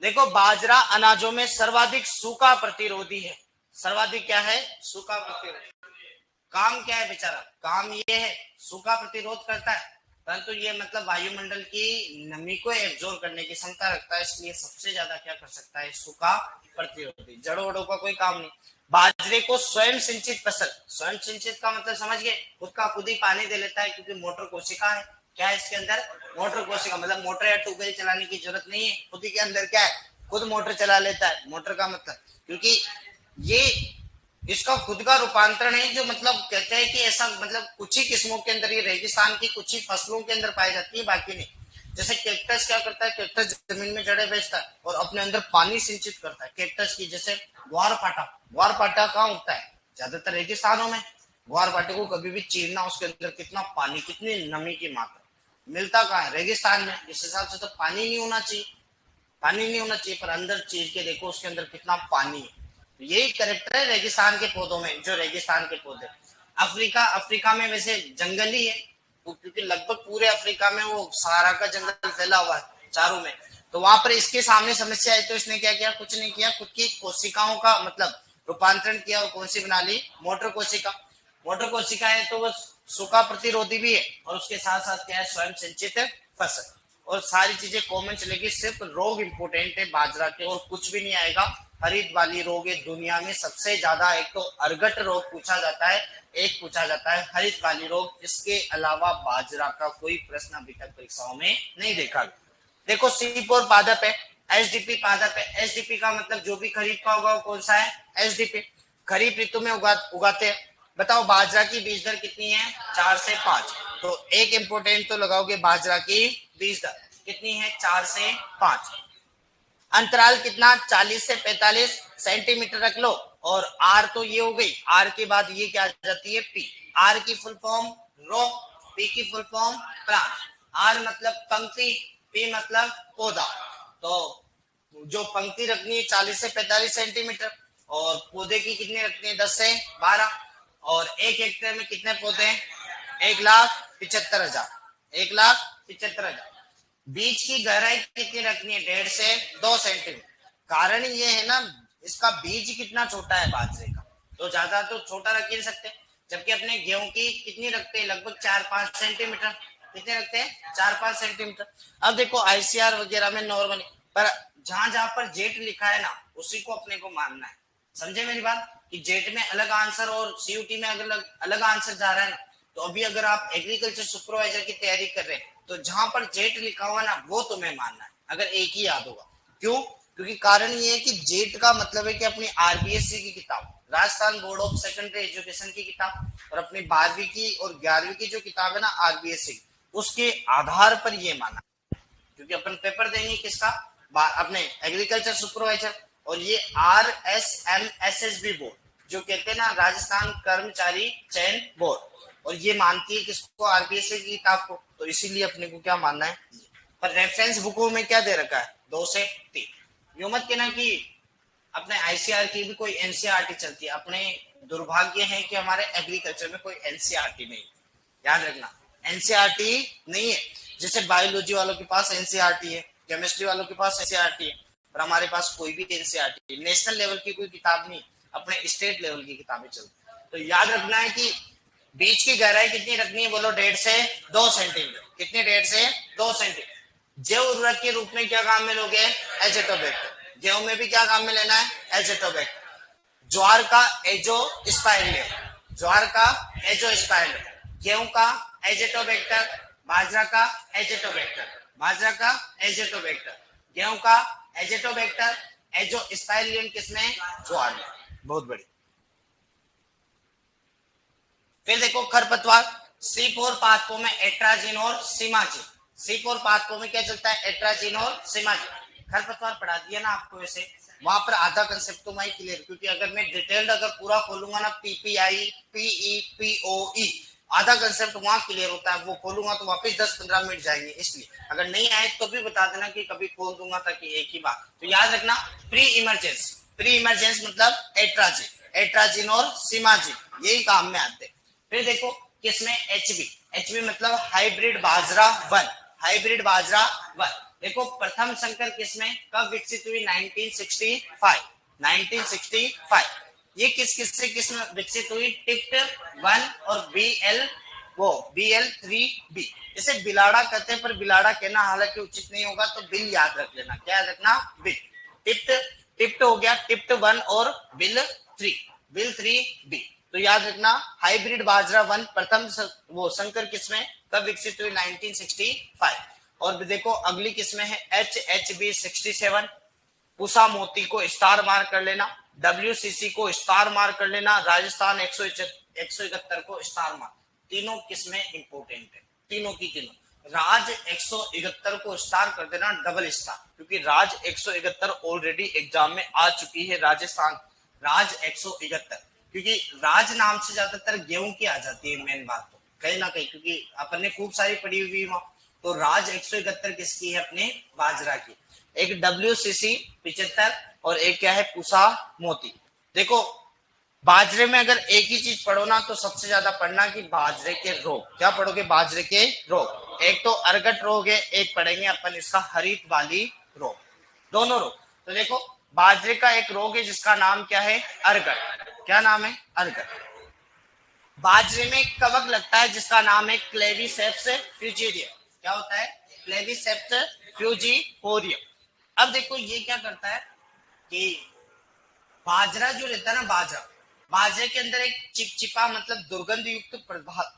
देखो बाजरा अनाजों में सर्वाधिक सूखा प्रतिरोधी है, सर्वाधिक क्या है, सूखा प्रतिरोधी। काम क्या है बेचारा, काम ये है सूखा प्रतिरोध करता है, परंतु ये मतलब वायुमंडल की नमी को एब्जॉर्ब करने की क्षमता रखता है, इसलिए सबसे ज्यादा क्या कर सकता है, सूखा प्रतिरोधी। जड़ों वड़ों का कोई काम नहीं। बाजरे को स्वयं सिंचित फसल, स्वयं सिंचित का मतलब समझ गए, खुद का खुद ही पानी दे लेता है, क्योंकि मोटर कोशिका है, क्या है इसके अंदर, मोटर कोशिका, मतलब मोटर या ट्यूबवेल चलाने की जरूरत नहीं है, खुद ही के अंदर क्या है, खुद मोटर चला लेता है। मोटर का मतलब क्योंकि ये इसका खुद का रूपांतरण है, जो मतलब कहते हैं कि ऐसा मतलब कुछ ही किस्मों के अंदर, ये रेगिस्तान की कुछ ही फसलों के अंदर पाई जाती है, बाकी नहीं। जैसे कैक्टस क्या करता है, कैक्टस जमीन में जड़ें बेचता है और अपने अंदर पानी सिंचित करता है कैक्टस की। जैसे ग्वारपाठा, ग्वारपाठा कहाँ उगता है, ज्यादातर रेगिस्तानों में। ग्वारपाठे को कभी भी चीरना, उसके अंदर कितना पानी, कितनी नमी की मात्रा, मिलता कहाँ है, रेगिस्तान में। इस हिसाब से तो पानी नहीं होना चाहिए, पानी नहीं होना चाहिए, पर अंदर चीर के देखो उसके अंदर कितना पानी है। यही करेक्टर है रेगिस्तान के पौधों में, जो रेगिस्तान के पौधे। अफ्रीका, अफ्रीका में वैसे जंगल ही है, क्योंकि लगभग पूरे अफ्रीका में वो सहारा का जंगल फैला हुआ है चारों में। तो वहां पर इसके सामने समस्या है, तो इसने क्या किया, कुछ नहीं किया, खुद की कोशिकाओं का मतलब रूपांतरण किया और कौन सी बना ली, मोटर कोशिका। मोटर कोशिका है तो वो सूखा प्रतिरोधी भी है, और उसके साथ साथ क्या है, स्वयं सिंचित फसल। और सारी चीजें कॉमन चलेगी, सिर्फ रोग इंपोर्टेंट है बाजरा के, और कुछ भी नहीं आएगा। हरित वाली रोग है दुनिया में सबसे ज्यादा, एक तो अर्गट रोग पूछा जाता है, एक पूछा जाता है हरित वाली रोग। इसके अलावा बाजरा का कोई प्रश्न अभी तक परीक्षाओं में नहीं देखा गया। देखो सीप और पादप है, एसडीपी पादप है। एसडीपी का मतलब जो भी खरीफ का होगा वो कौन सा है, एसडीपी। खरीफ ऋतु में उगाते हैं। बताओ बाजरा की बीज दर कितनी है, 4 से 5। तो एक इंपोर्टेंट तो लगाओगे, बाजरा की बीज दर कितनी है, 4 से 5। अंतराल कितना, 40 से 45 सेंटीमीटर रख लो। और आर तो ये हो गई, आर के बाद ये क्या आ जाती है, पी। आर की फुल फॉर्म रो, पी की फुल फॉर्म प्लांट। आर मतलब पंक्ति, पी मतलब पौधा। तो जो पंक्ति रखनी है 40 से 45 सेंटीमीटर, और पौधे की कितनी रखनी है, 10 से 12। और एक हेक्टेयर में कितने पौधे हैं, 1,75,000, 1,75,000। बीज की गहराई कितनी रखनी है, 1.5 से 2 सेंटीमीटर। कारण ये है ना, इसका बीज कितना छोटा है बाजरे का, तो ज्यादा तो छोटा रख ही नहीं सकते। जबकि अपने गेहूं की कितनी रखते हैं, लगभग 4-5 सेंटीमीटर। कितने रखते हैं, 4-5 सेंटीमीटर। अब देखो आईसीआर वगैरह में नॉर्मली, पर जहां जहां पर जेट लिखा है ना, उसी को अपने को मानना है। समझे मेरी बात, कि जेट में अलग आंसर और सीयूटी में अलग अलग आंसर जा रहा है ना। तो अभी अगर आप एग्रीकल्चर सुपरवाइजर की तैयारी कर रहे हैं, तो जहां पर जेट लिखा हुआ ना, वो तुम्हें मानना है, अगर एक ही याद होगा। क्यों, क्योंकि कारण ये है कि जेट का मतलब है कि अपनी आरबीएससी की किताब, Rajasthan board of secondary education की किताब, और अपनी 12वीं की और 11वीं की जो किताब है ना आरबीएससी, उसके आधार पर ये माना। क्योंकि अपन पेपर देंगे किसका, अपने एग्रीकल्चर सुपरवाइजर। और ये RSMSSB बोर्ड, जो कहते हैं ना राजस्थान कर्मचारी चयन बोर्ड, और ये मानती है किसको, आरबीएससी की किताब को। तो इसीलिए अपने को क्या मानना है। पर रेफरेंस बुकों में क्या दे रखा है, 2 से 3। यो मत कहना कि अपने आईसीआर की भी कोई एनसीईआरटी चलती है। अपने दुर्भाग्य है कि हमारे एग्रीकल्चर में कोई एनसीईआरटी नहीं, याद रखना एनसीईआरटी नहीं है। जैसे बायोलॉजी वालों के पास एनसीईआरटी है, केमिस्ट्री वालों के पास एनसीईआरटी है, पर हमारे पास कोई भी एनसीईआरटी, नेशनल लेवल की कोई किताब नहीं, अपने स्टेट लेवल की किताबें चलती। तो याद रखना है कि बीज की गहराई कितनी रखनी है, बोलो 1.5 से 2 सेंटीमीटर। कितनी, 1.5 से 2 सेंटीमीटर। जैव उर्वरक के रूप में क्या काम में लोगे, एजेटोबैक्टर। गेहूं में भी क्या काम में लेना है, एजेटोबैक्टर। ज्वार का एजोस्पाइरिलम, ज्वार का एजोस्पाइरिलम, गेहूं का एजेटोबैक्टर, बाजरा का एजेटोबैक्टर, बाजरा का एजेटोबैक्टर, गेहूं का एजेटोबैक्टर, एजोस्पाइरिलियम किसमें, ज्वार में। बहुत बड़ी। फिर देखो खरपतवार, C4 पादपों में एट्राजिन और सीमाजिन, C4 पादपों में क्या चलता है, एट्राजिन और सीमाजिन। खरपतवार पढ़ा दिया ना आपको, वैसे वहां पर आधा कंसेप्ट तो मैं क्लियर, क्योंकि अगर मैं डिटेल्ड अगर पूरा खोलूंगा ना, पीपीआई, पीई, पीओई, आधा कंसेप्ट वहां क्लियर होता है, वो खोलूंगा तो वापस 10-15 मिनट जाएंगे। इसलिए अगर नहीं आए तो भी बता देना कि कभी खोल दूंगा, ताकि एक ही बात। तो याद रखना, प्री इमरजेंस, प्री इमरजेंस मतलब एट्राजिन, एट्राजिन और सीमाजिन यही काम में आते हैं। फिर देखो किसमें, एचबी, एचबी मतलब हाइब्रिड बाजरा वन, हाइब्रिड बाजरा वन। देखो प्रथम संकर किसमें कब विकसित हुई, 1965, 1965। ये किससे किसमें विकसित हुई, टिक्ट वन और बीएल, वो BL3B। इसे बिलाड़ा कहते हैं, पर बिलाड़ा कहना हालांकि उचित नहीं होगा, तो बिल याद रख लेना। क्या याद रखना, बिल। टिप्ट, टिप्ट हो गया, टिप्ट वन और बिल थ्री, बिल 3B। तो याद रखना हाइब्रिड बाजरा वन प्रथम वो संकर किस्में कब विकसित हुई, 1965। और देखो अगली किस्में है HHB67, पूसा मोती को स्टार मार कर लेना, WCC को स्टार मार कर लेना, राजस्थान 171 को स्टार मार। तीनों किस्में इंपोर्टेंट है, तीनों की तीनों। राज 171 को स्टार कर देना, डबल स्टार, क्योंकि राज 171 ऑलरेडी एग्जाम में आ चुकी है, राजस्थान राज 171, क्योंकि राज नाम से ज्यादातर गेहूं की आ जाती है मेन बात, तो कहीं ना कहीं, क्योंकि अपन ने खूब सारी पढ़ी हुई वहां। तो राज 171 किसकी है, अपने बाजरा की। एक WCC 75 और एक क्या है, पूसा मोती। देखो बाजरे में अगर एक ही चीज पढ़ो ना, तो सबसे ज्यादा पढ़ना कि बाजरे के रोग। क्या पढ़ोगे, बाजरे के रोग। एक तो अर्गट रोग है, एक पढ़ेंगे अपन इसका हरित वाली रोग, दोनों रोग। तो देखो बाजरे का एक रोग है जिसका नाम क्या है, अर्गट। क्या नाम है, अर्गट। बाजरे में कवक लगता है जिसका नाम है क्लेविसेप्स फ्यूजीरियम। क्या होता है, क्लेविसेप्स फ्यूजीरियम। अब देखो ये क्या करता है कि बाजरा जो रहता है ना, बाजरा, बाजरे के अंदर एक चिपचिपा मतलब दुर्गंध युक्त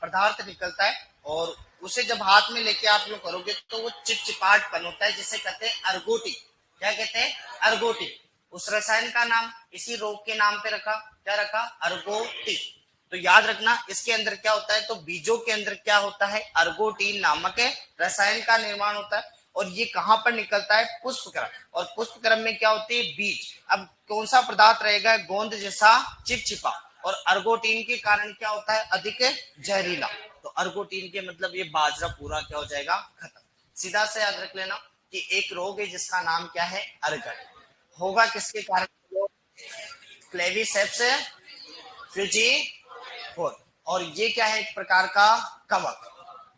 पदार्थ निकलता है, और उसे जब हाथ में लेके आप लोग करोगे तो वो चिपचिपाहटपन होता है, जिसे कहते हैं अर्गोटी। क्या कहते हैं, अर्गोटी। उस रसायन का नाम इसी रोग के नाम पे रखा, क्या रखा, अर्गोटी। तो याद रखना इसके अंदर क्या होता है, तो बीजों के अंदर क्या होता है, अर्गोटीन नामक रसायन का निर्माण होता है। और ये कहां पर निकलता है, पुष्पक्रम, और पुष्पक्रम में क्या होती है, बीज। अब कौन सा पदार्थ रहेगा, गोंद जैसा चिपचिपा, और अर्गोटीन के कारण क्या होता है, अधिक जहरीला। तो अर्गोटीन के मतलब ये बाजरा पूरा क्या हो जाएगा, खत्म। सीधा से याद रख लेना कि एक रोग है जिसका नाम क्या है, अर्गट। होगा किसके कारण, क्लेविसेप्स फ्यूजीरियम। और ये क्या है, एक प्रकार का कवक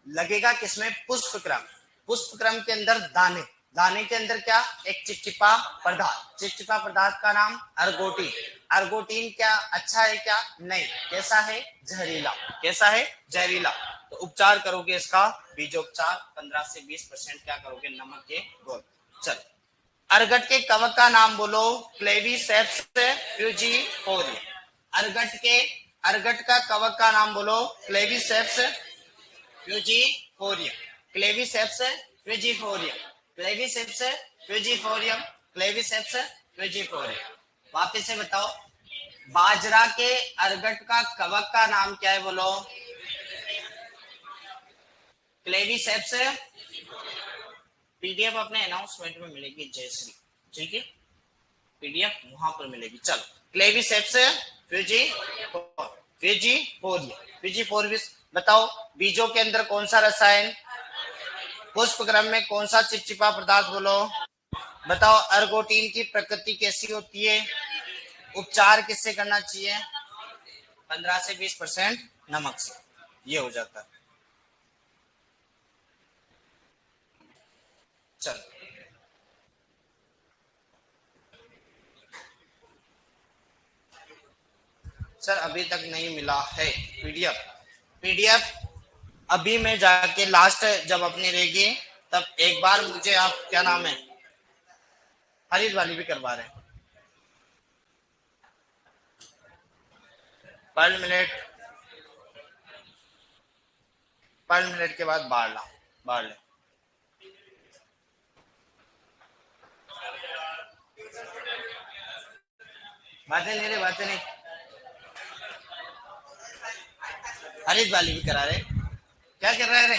लगेगा किसमें, पुष्पक्रम। पुष्पक्रम के अंदर दाने, दाने के अंदर क्या, एक चिपचिपा पदार्थ, चिपचिपा पदार्थ का नाम अर्गोटीन। अर्गोटीन क्या अच्छा है, क्या नहीं, कैसा है, जहरीला। कैसा है, जहरीला। तो उपचार करोगे इसका, बीजोपचार 15 से 20% क्या करोगे, नमक के घोल। चलो अर्गट के कवक का नाम बोलो, क्लेविसेप्स फ्यूजीरियम। अर्गट के, अर्गट का कवक का नाम बोलो, क्लेविसेप्स फ्यूजीरियम, क्लेविसेप्स फ्यूजीरियम, क्लेविसेप्स फ्यूजीरियम, क्लेविसेप्स फ्यूजीरियम। वापस से बताओ, बाजरा के अर्गट का कवक का नाम क्या है, बोलो, क्लेविसेप्स। पीडीएफ अपने अनाउंसमेंट में मिलेगी जयश्री, ठीक है, पीडीएफ वहां पर मिलेगी। चलो क्लेविसेप्स फ्यूजीरियम, बताओ बीजों के अंदर कौन सा रसायन, पुष्पक्रम में कौन सा चिपचिपा पदार्थ, बोलो, बताओ अर्गोटीन की प्रकृति कैसी होती है, उपचार किससे करना चाहिए, 15 से 20% नमक से, ये हो जाता है। चलो सर अभी तक नहीं मिला है पीडीएफ, पीडीएफ अभी मैं जाके लास्ट जब अपनी रहेगी तब एक बार मुझे आप क्या नाम है, हरित वाली भी करवा रहे हैं, पर मिनट के बाद बाढ़ ला। बाढ़ ले। बातें नहीं रे, बातें नहीं। हरित वाली भी करा रहे, क्या कर रहे रे?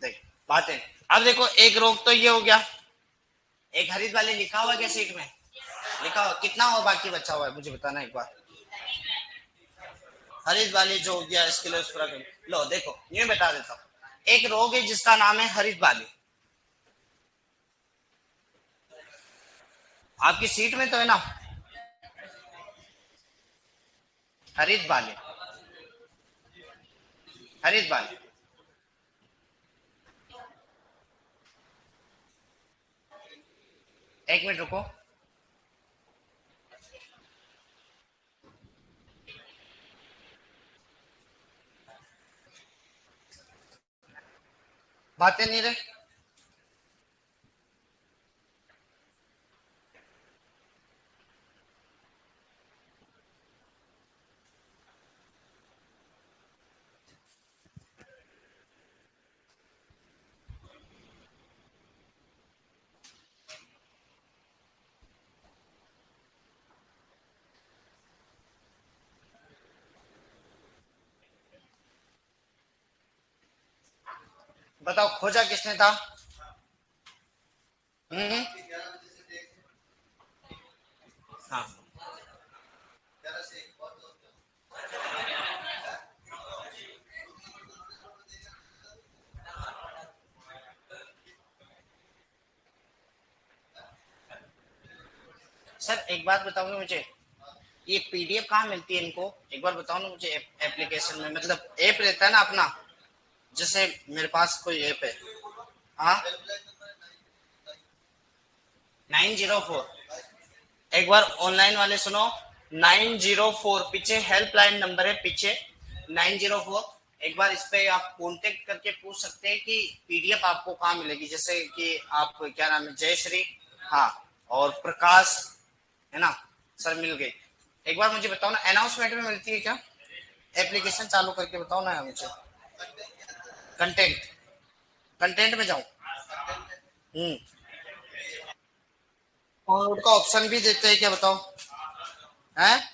देख बातें। अब देखो एक रोग तो ये हो गया, एक हरित वाली लिखा हुआ क्या सीट में? लिखा हुआ कितना और बाकी बचा हुआ है मुझे बताना एक बार। हरित वाली जो हो गया इसके लिए उस पर लो देखो ये बता देता हूँ। एक रोग है जिसका नाम है हरित वाली, आपकी सीट में तो है ना हरित वाली, हरित वाली। एक मिनट रुको, बातें नहीं रहे। बताओ खोजा किसने था? हम्म। हाँ सर एक बात बताओगे मुझे, ये पीडीएफ कहाँ मिलती है इनको एक बार बताओ ना मुझे। एप्लीकेशन में मतलब ऐप रहता है ना अपना, जैसे मेरे पास कोई ऐप है। हाँ 904, एक बार ऑनलाइन वाले सुनो। 904 पीछे हेल्पलाइन नंबर है पीछे 904। एक बार इस पे आप कांटेक्ट करके पूछ सकते हैं कि पीडीएफ आपको कहाँ मिलेगी। जैसे कि आप क्या नाम है जयश्री, हाँ और प्रकाश है ना सर मिल गई। एक बार मुझे बताओ ना अनाउंसमेंट में मिलती है क्या? एप्लीकेशन चालू करके बताओ ना मुझे। कंटेंट, कंटेंट में जाऊं? हम्म। और उनका ऑप्शन भी देते हैं क्या बताओ? हैं?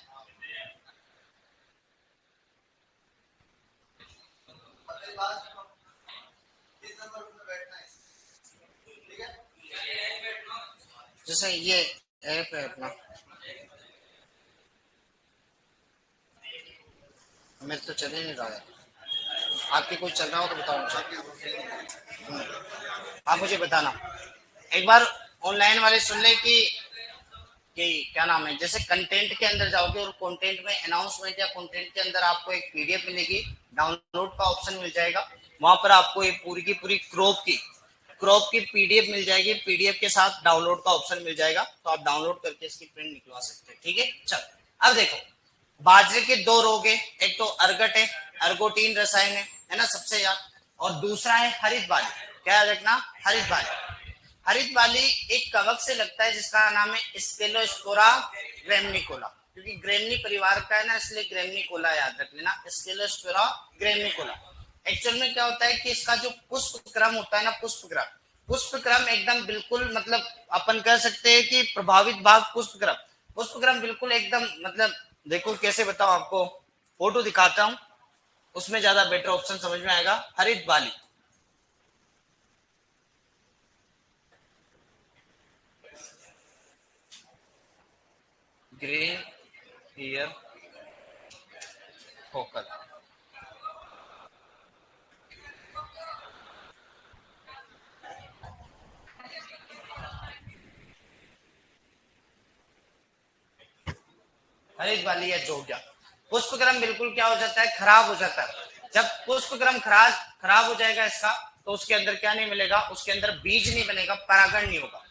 जैसे ये ऐप है अपना, मेरे तो चल ही नहीं रहा है। आपके कोई चल रहा हो तो बताओ मुझे। आप मुझे बताना एक बार। ऑनलाइन वाले सुन ले कि क्या नाम है, जैसे कंटेंट के अंदर जाओगे और कंटेंट में अनाउंसमेंट या कंटेंट के अंदर आपको एक पीडीएफ मिलेगी, डाउनलोड का ऑप्शन मिल जाएगा। वहां पर आपको ये पूरी की पूरी क्रॉप की पीडीएफ मिल जाएगी, पीडीएफ के साथ डाउनलोड का ऑप्शन मिल जाएगा, तो आप डाउनलोड करके इसकी प्रिंट निकलवा सकते हैं। ठीक है चल। अब देखो बाजरे के दो रोग है, एक तो अर्गट है, अर्गोटीन रसायन है ना सबसे याद, और दूसरा है हरित वाली। क्या याद रखना? हरित वाली। हरित वाली एक कवक से लगता है जिसका नाम है स्केलोस्पोरा ग्रेमनिकोला, क्योंकि ग्रेमनी परिवार का है ना इसलिए ग्रेमनिकोला याद रख लेना, स्केलोस्पोरा ग्रेमनिकोला। एक्चुअल में क्या होता है कि इसका जो पुष्प क्रम होता है ना, पुष्प क्रम एकदम बिल्कुल मतलब अपन कह सकते हैं कि प्रभावित भाग पुष्प क्रम बिल्कुल एकदम मतलब देखो कैसे बताओ आपको, फोटो दिखाता हूं उसमें ज्यादा बेटर ऑप्शन समझ में आएगा। हरित वाली ग्रीन ईयर फोकल। हरित वाली या जो गया पुष्प क्रम बिल्कुल क्या हो जाता है, खराब हो जाता है। जब पुष्प क्रम खराब खराब हो जाएगा इसका, तो उसके अंदर क्या नहीं मिलेगा, उसके अंदर बीज नहीं बनेगा, परागण नहीं होगा।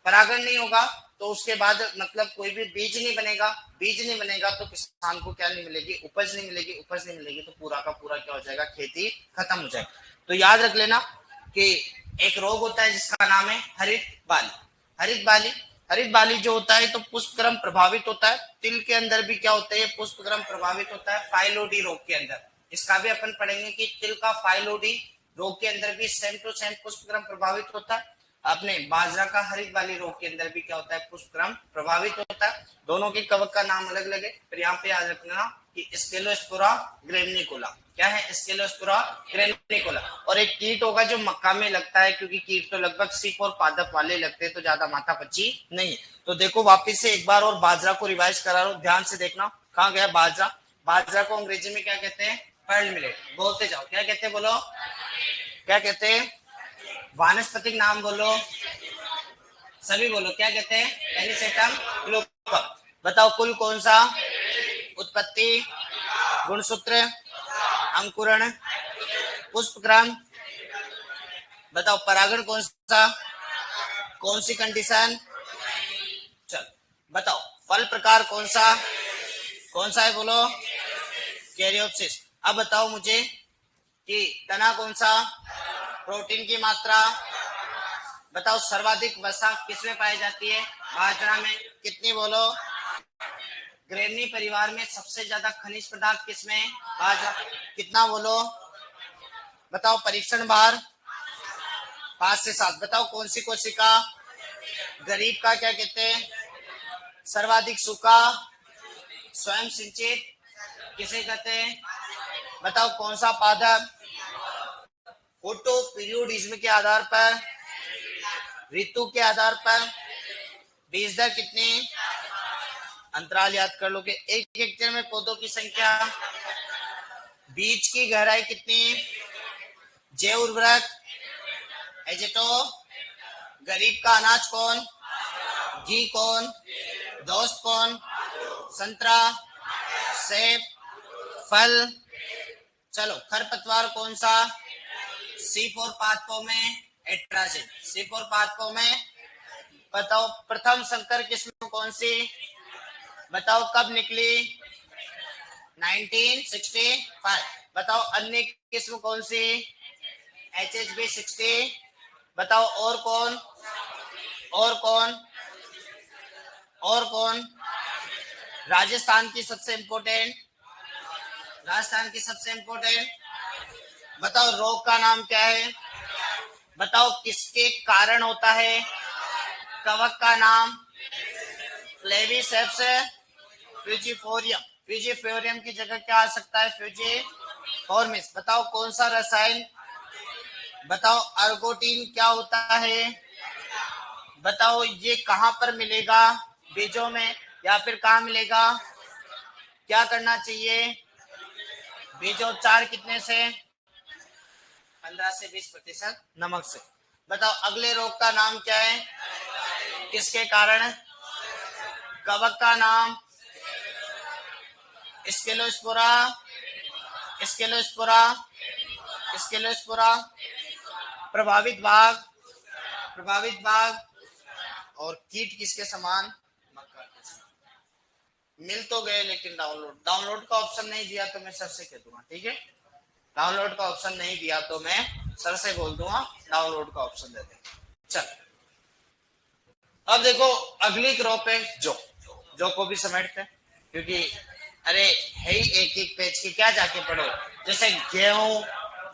परागण नहीं होगा तो उसके बाद मतलब कोई भी बीज नहीं बनेगा, बीज नहीं बनेगा तो किसान को क्या नहीं मिलेगी, उपज नहीं मिलेगी, उपज नहीं मिलेगी तो पूरा का पूरा क्या हो जाएगा, खेती खत्म हो जाएगी। तो याद रख लेना कि एक रोग होता है जिसका नाम है हरित बाली। हरित बाली, हरित बाली जो होता है तो पुष्पक्रम प्रभावित होता है। तिल के अंदर भी क्या होता है, पुष्पक्रम प्रभावित होता है फाइलोडी रोग के अंदर। इसका भी अपन पढ़ेंगे कि तिल का फाइलोडी रोग के अंदर भी सेम टू सेम पुष्पक्रम प्रभावित होता है। अपने बाजरा का हरित वाली रोग के अंदर भी क्या होता है, पुष्पक्रम प्रभावित होता है। दोनों के कवक का नाम अलग अलग है, फिर यहाँ पे याद रखना कि स्केलोस्पोरा ग्रेविनिकोला। क्या है, स्केलोस्पोरा ग्रेविनिकोला। और एक कीट होगा जो मक्का में लगता है, क्योंकि कीट तो लगभग सिक और पादप वाले लगते हैं, तो ज्यादा माथापच्ची नहीं है। तो देखो वापिस से एक बार और बाजरा को रिवाइज करा रहा हूं, ध्यान से देखना। कहाँ गया बाजरा? बाजरा को अंग्रेजी में क्या कहते हैं, पर्ल मिलेट। बोलते जाओ, क्या कहते हैं, बोलो क्या कहते हैं, वानस्पतिक नाम बोलो, सभी बोलो, क्या कहते हैं, पेनिसेटम ग्लूकम। बताओ कुल कौन सा? उत्पत्ति, गुणसूत्र, अंकुरण, पुष्पक्रम। बताओ परागण कौन सा, कौन सी कंडीशन? चल बताओ फल प्रकार कौन सा है, बोलो कैरियोप्सिस। अब बताओ मुझे कि तना कौन सा, प्रोटीन की मात्रा। बताओ सर्वाधिक वसा किसमें पाई जाती है, बाजरा में, कितनी बोलो। ग्रेवनी परिवार में सबसे ज्यादा खनिज पदार्थ किसमें, बाजरा, कितना बोलो। बताओ परीक्षण भार 5 से 7। बताओ कौन सी कोशिका, गरीब का क्या कहते हैं, सर्वाधिक सूखा, स्वयं सिंचित किसे कहते हैं। बताओ कौन सा पादप, फोटो पीरियोडिज्म के आधार पर, ऋतु के आधार पर, बीज दर कितनी, अंतराल याद कर लो कि 1 हेक्टेयर में पौधों की संख्या, बीज की गहराई कितनी, जैव उर्वरक, एजेटो, गरीब का अनाज कौन, घी कौन, दोस्त कौन, संतरा, सेब, फल। चलो खरपतवार कौन सा, C4 पादपों में एट्राजिन, C4 पादपों में। बताओ प्रथम संकर किस्म कौन सी, बताओ कब निकली, 1965। बताओ अन्य किस्म कौन सी, HHB 60। बताओ और कौन, और कौन, और कौन, राजस्थान की सबसे इंपोर्टेंट, राजस्थान की सबसे इंपोर्टेंट। बताओ रोग का नाम क्या है, बताओ किसके कारण होता है, कवक का नाम, फ्लेविसेप्स फ्यूजिफोरियम। फ्यूजिफोरियम की जगह क्या आ सकता है, फ्यूजिफॉर्मिस। बताओ कौन सा रसायन, बताओ अर्गोटीन क्या होता है। बताओ ये कहां पर मिलेगा, बीजों में या फिर कहां मिलेगा। क्या करना चाहिए, बीजोपचार कितने से, 15 से 20% नमक से। बताओ अगले रोग का नाम क्या है, किसके कारण, कवक का नाम, स्केलोस्पोरा, स्केलोस्पोरा, स्केलोस्पोरा। प्रभावित भाग, प्रभावित भाग, और कीट किसके समान, मक्का के समान। मिल तो गए, लेकिन डाउनलोड का ऑप्शन नहीं दिया तो मैं सर से कह दूंगा, ठीक है। डाउनलोड का ऑप्शन नहीं दिया तो मैं सर से बोल दूंगा डाउनलोड का ऑप्शन दे दे। चल अब देखो अगली क्रॉप है जो को भी समेटते हैं, क्योंकि अरे है ही एक एक पेज के, क्या जाके पढ़ो। जैसे गेहूं,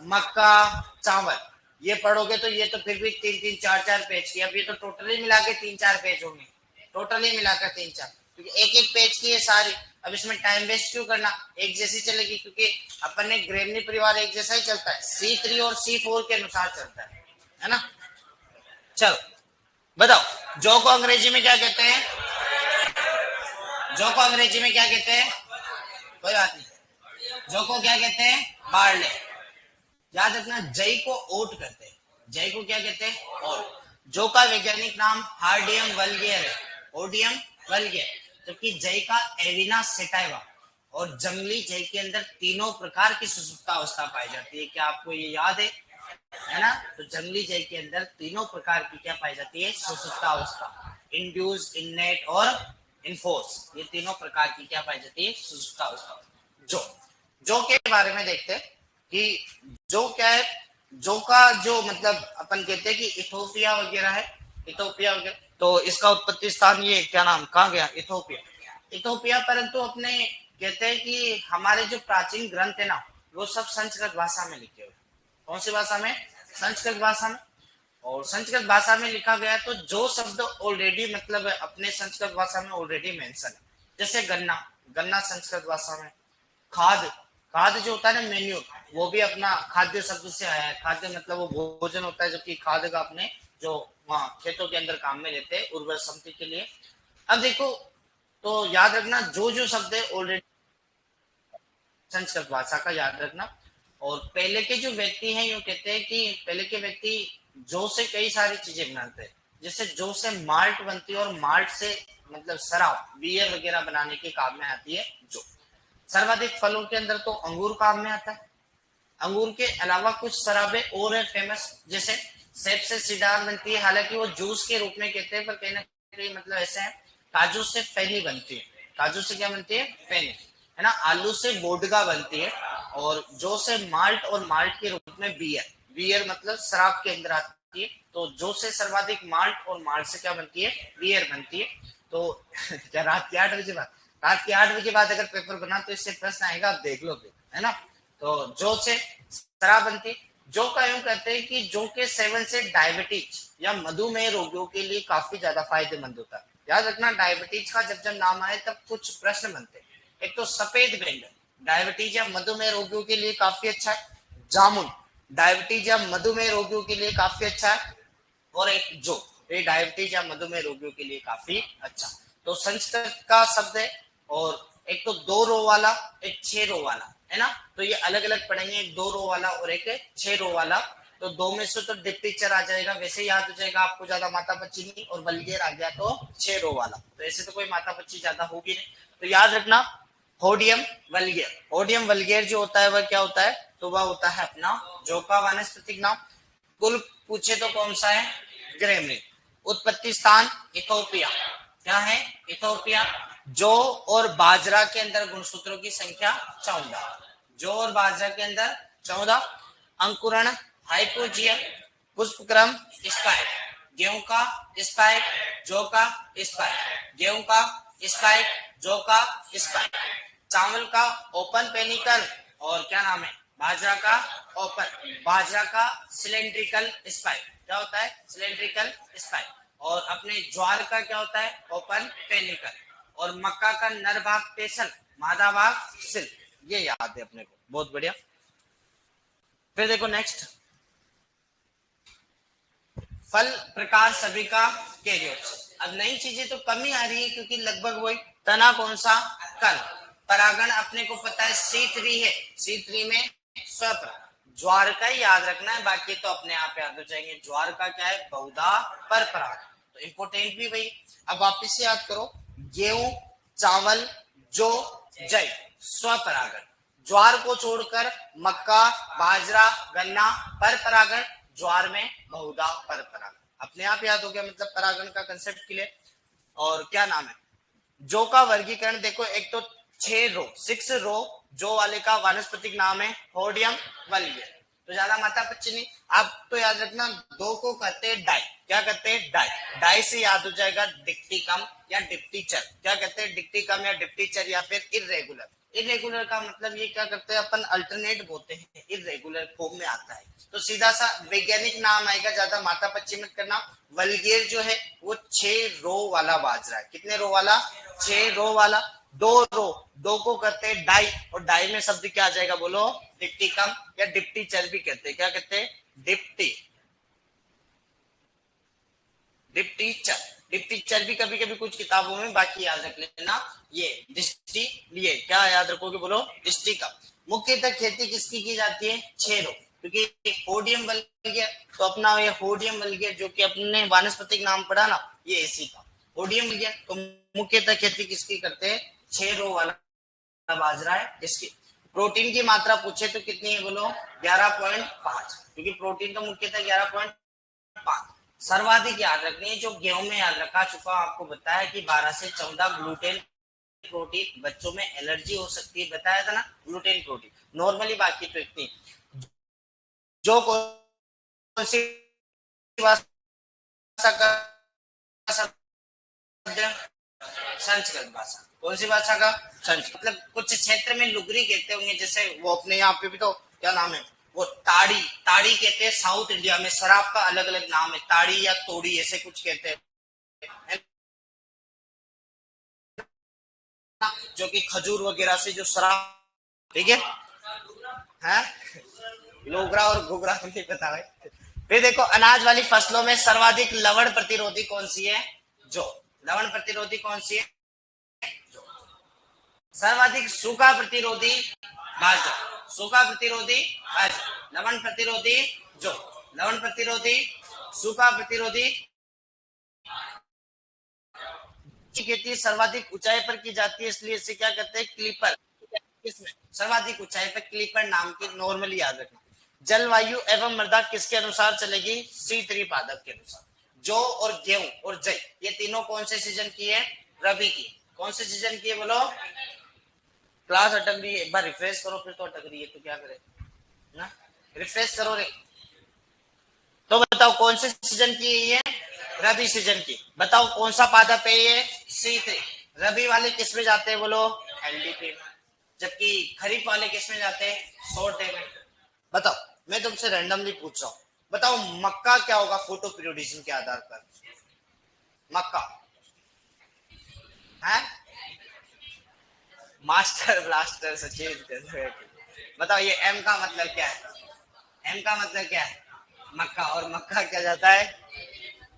मक्का, चावल, ये पढ़ोगे तो ये तो फिर भी 3-3, 4-4 पेज की। अब ये तो टोटली मिला के 3-4 पेज होंगे, टोटली मिलाकर 3-4, क्योंकि एक एक पेज की है सारी। अब इसमें टाइम वेस्ट क्यों करना, एक जैसी चलेगी, क्योंकि अपन ने ग्रेवनी परिवार एक जैसा ही चलता है, C3 और C4 के अनुसार चलता है ना। चलो बताओ जौ को अंग्रेजी में क्या कहते हैं, जौ को अंग्रेजी में क्या कहते हैं, कोई बात नहीं, जौ को क्या कहते हैं, बार्ले। याद रखना जई को ओट कहते हैं, जई को क्या कहते हैं, ओट। जौ का वैज्ञानिक नाम हार्डियम वल्गेर है, ओडियम वल्गेर। जबकि जई का एविना सेटाइवा। और जंगली जई के अंदर तीनों प्रकार की सुसुप्ता अवस्था पाई जाती है, क्या आपको ये याद है ना। तो जंगली जई के अंदर तीनों प्रकार की क्या पाई जाती है, सुसुप्ता अवस्था, इंड्यूस, इननेट और इनफोर्स। ये तीनों प्रकार की क्या पाई जाती है, सुसुप्ता अवस्था। जो के बारे में देखते हैं कि जो क्या है, जो का जो मतलब अपन कहते हैं कि इथोपिया वगैरह है, इथोपिया वगैरह, तो इसका उत्पत्ति स्थान ये क्या नाम, कहाँ गया, इथोपिया, इथोपिया। परंतु अपने कहते हैं कि हमारे जो प्राचीन ग्रंथ है ना, वो सब संस्कृत भाषा में लिखे हुए। कौन सी भाषा में? संस्कृत भाषा में। और संस्कृत भाषा में लिखा गया तो जो शब्द ऑलरेडी मतलब अपने संस्कृत भाषा में ऑलरेडी मेंशन है, जैसे गन्ना, गन्ना संस्कृत भाषा में। खाद, खाद जो होता है ना मेन्यू, वो भी अपना खाद्य शब्द से आया है। खाद्य मतलब वो भोजन होता है, जबकि खाद का अपने जो वहाँ खेतों के अंदर काम में लेते हैं उर्वर शक्ति के लिए। अब देखो तो याद रखना जो जो शब्द है ऑलरेडी संस्कृत भाषा का याद रखना। और पहले के जो व्यक्ति हैं, यूँ कहते हैं कि पहले के व्यक्ति जौ से कई सारी चीजें बनाते हैं। जैसे जौ से माल्ट बनती है और माल्ट से मतलब शराब, बियर वगैरह बनाने के काम में आती है जौ। सर्वाधिक फलों के अंदर तो अंगूर काम में आता है। अंगूर के अलावा कुछ शराबें और है फेमस, जैसे सेब से सिडार बनती है, हालांकि वो जूस के रूप में कहते हैं, पर कहीं ना कहीं मतलब ऐसे है। काजू से फैनी बनती है, काजू से क्या बनती है? फैनी, है ना। आलू से बोडगा बनती है, और जो से माल्ट, और माल्ट के रूप में बियर, बियर मतलब शराब के अंदर आती है। तो जो से सर्वाधिक माल्ट, और माल्ट से क्या बनती है? बियर बनती है। तो क्या रात के 8 बजे बाद, रात के 8 बजे बाद अगर पेपर बना तो इससे प्रश्न आएगा, आप देख लो, है ना। तो जौ से शराब बनती। जौ का यूं कहते हैं कि जौ के सेवन से डायबिटीज या मधुमेह रोगियों के लिए काफी ज्यादा फायदेमंद होता है। याद रखना, डायबिटीज का जब जब नाम आए तब कुछ प्रश्न बनते हैं। एक तो सफेद बैंगन डायबिटीज या मधुमेह रोगियों के लिए काफी अच्छा है। जामुन डायबिटीज या मधुमेह रोगियों के लिए काफी अच्छा है। और एक जो ये डायबिटीज या मधुमेह रोगियों के लिए काफी अच्छा। तो संस्कृत का शब्द है। और एक तो 2 रो वाला, एक 6 रो वाला, है ना। तो ये अलग अलग पढ़ेंगे, एक 2 रो वाला और एक 6 रो वाला। तो दो में से तो डिप्टीचर आ जाएगा, वैसे याद हो जाएगा आपको, ज्यादा माता पच्ची नहीं। और वल्गेर आ गया तो 6 रो वाला, तो ऐसे तो कोई माता पच्ची ज्यादा होगी नहीं। तो याद रखना, होडियम वल्गेर। होडियम वल्गेर जो होता है वह क्या होता है? तो वह होता है अपना जौ का वानस्पतिक नाम। कुल पूछे तो कौन सा है? ग्रेमलिन। उत्पत्ति स्थान इथोपिया, क्या है? इथोपिया। जौ और बाजरा के अंदर गुणसूत्रों की संख्या 14। जौ और बाजरा के अंदर 14। अंकुरण हाइपोजियम। पुष्पक्रम स्पाइक। गेहूं का स्पाइक, जौ का स्पाइक, गेहूं का स्पाइक, जौ का स्पाइक। चावल का ओपन पेनिकल, और क्या नाम है? बाजरा का ओपन, बाजरा का सिलेंड्रिकल स्पाइक। क्या होता है? Cylindrical spike. और अपने ज्वार का क्या होता है? Open panicle. और मक्का का नर भाग टेसल, मादा भाग सिल। ये याद है अपने को, बहुत बढ़िया। फिर देखो नेक्स्ट, फल प्रकार सभी का कैरियोट्स। अब नई चीजें तो कम ही आ रही है, क्योंकि लगभग वही। तना कौन सा? कल। परागण अपने को पता है C3 है, C3 में स्वपरागण। ज्वार का ही याद रखना है, बाकी तो अपने आप याद हो जाएंगे। ज्वार का क्या है? बहुधा पर परागण, तो इंपोर्टेंट भी वही। अब वापिस से याद करो, गेहूं, चावल, जौ, जय, स्वपरागण। ज्वार को छोड़कर मक्का, बाजरा, गन्ना पर परागण। ज्वार में बहुधा पर परागण। अपने आप याद हो गया, मतलब परागण का कंसेप्ट क्लियर। और क्या नाम है? जौ का वर्गीकरण देखो, एक तो 6 रो, 6 रो जौ वाले का वानस्पतिक नाम है होडियम वल्गेर। तो ज्यादा माथा पच्ची नहीं। आप तो याद रखना, दो को कहते हैं डाई। क्या कहते हैं? डाई। डाई से याद हो जाएगा डिप्टिकम या डिप्टीचर। क्या कहते हैं? डिप्टिकम या डिप्टीचर, या फिर इरेगुलर। इरेगुलर का मतलब ये क्या करते हैं अपन? अल्टरनेट बोलते हैं, इरेगुलर फॉर्म में आता है। तो सीधा सा वैज्ञानिक नाम आएगा, ज्यादा माथा पच्ची मत करना। वल्गेर जो है वो 6 रो वाला बाजरा है। कितने रो वाला? 6 रो वाला। 2 रो, दो को कहते हैं डाई, और डाई में शब्द क्या आ जाएगा? बोलो, डिप्टिकम या डिप्टीचर भी कहते हैं। क्या कहते हैं? डिप्टी, डिप्टीचर। डिप्टीचर भी कभी कभी कुछ किताबों में, बाकी याद रख लेना। ये दृष्टि लिए क्या याद रखोगे? बोलो, दृष्टि का। मुख्यतः खेती किसकी की जाती है? 6 रो, क्योंकि होडियम वल्गेर, तो अपना ये होडियम वल्गेर जो कि अपने वानस्पतिक नाम पढ़ा ना, ये इसी का होडियम वल्गेर। तो मुख्यतः खेती किसकी करते हैं? 6 रो वाला बाजरा है इसकी। प्रोटीन की मात्रा पूछे तो कितनी है? बोलो, 11.5, क्योंकि प्रोटीन तो मुख्यतः 11.5। सर्वाधिक याद रखनी है, जो गेहूं में याद रखा चुका आपको बताया कि 12 से 14 ग्लूटेन प्रोटीन। बच्चों में एलर्जी हो सकती है, बताया था ना, ग्लूटेन प्रोटीन नॉर्मली। बाकी तो इतनी। जो कौन सी भाषा का शब्द है? संस्कृत भाषा। कौन सी भाषा का? संस्कृत। मतलब कुछ क्षेत्र में लुगरी कहते होंगे, जैसे वो अपने यहाँ पे भी तो क्या नाम है वो ताड़ी, ताड़ी कहते हैं। साउथ इंडिया में शराब का अलग अलग नाम है, ताड़ी या तोड़ी ऐसे कुछ कहते हैं, जो कि खजूर वगैरह से जो शराब, ठीक है। लोगरा और घुगरा नहीं पता भाई। फिर देखो अनाज वाली फसलों में सर्वाधिक लवण प्रतिरोधी कौन सी है? जो। लवण प्रतिरोधी कौन सी है? जो। सर्वाधिक सूखा प्रतिरोधी बाजरा, सूखा प्रतिरोधी बाजरा, लवण प्रतिरोधी जो, लवण प्रतिरोधी, सूखा प्रतिरोधी। खेती सर्वाधिक ऊंचाई पर की जाती है, इसलिए इसे क्या कहते हैं? क्लीपर। किसमें? सर्वाधिक ऊंचाई पर क्लीपर नाम की, नॉर्मली याद रखना। जलवायु एवं मृदा किसके अनुसार चलेगी? सी3 पादप के अनुसार। जौ और गेहूं और जई ये तीनों कौन से सीजन की है? रबी की। कौन से सीजन की है बोलो? क्लास अटक रही है, एक बार रिफ्रेश करो, फिर तो अटक रही है तो क्या करे ना, रिफ्रेश करो रे। तो बताओ कौन से सीजन की है ये? रबी सीजन की। बताओ कौन सा पादप है ये? सी3। रबी वाले किस में जाते हैं बोलो? एलडीपी। जबकि खरीफ वाले किस में जाते हैं? शॉर्ट डे में। बताओ, मैं तुमसे रैंडमली पूछ रहा हूँ, बताओ मक्का क्या होगा फोटो पीरियोडिज्म के आधार पर? मक्का है मास्टर ब्लास्टर सचिन तेंदुलकर। बताओ ये एम का मतलब क्या है? एम का मतलब क्या है? मक्का। और मक्का क्या जाता है?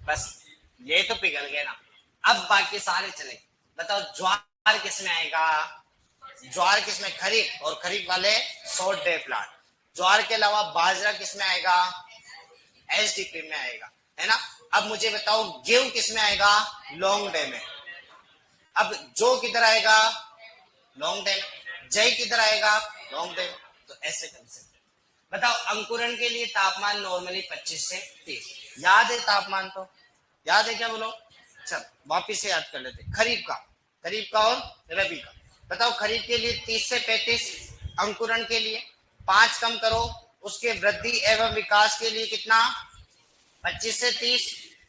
बस ये तो पिघल गए ना। अब बाकी सारे चले। बताओ ज्वार किस में आएगा? ज्वार किस में? खरीफ। और खरीफ वाले शॉर्ट डे प्लांट। ज्वार के अलावा बाजरा किस में आएगा? एसडीपी में आएगा, है ना। अब मुझे बताओ गेहूं किस में आएगा? लॉन्ग डे में। अब जो किधर आएगा? लॉन्ग डे में। जय किधर आएगा? लॉन्ग डे में। तो ऐसे कंसेप्ट। बताओ अंकुरण के लिए तापमान नॉर्मली 25 से 30। याद है तापमान? तो याद है क्या बोलो? चल वापिस से याद कर लेते। खरीफ का, खरीफ का और रबी का। बताओ खरीफ के लिए 30 से 35 अंकुरण के लिए, 5 कम करो उसके वृद्धि एवं विकास के लिए कितना? 25 से 30।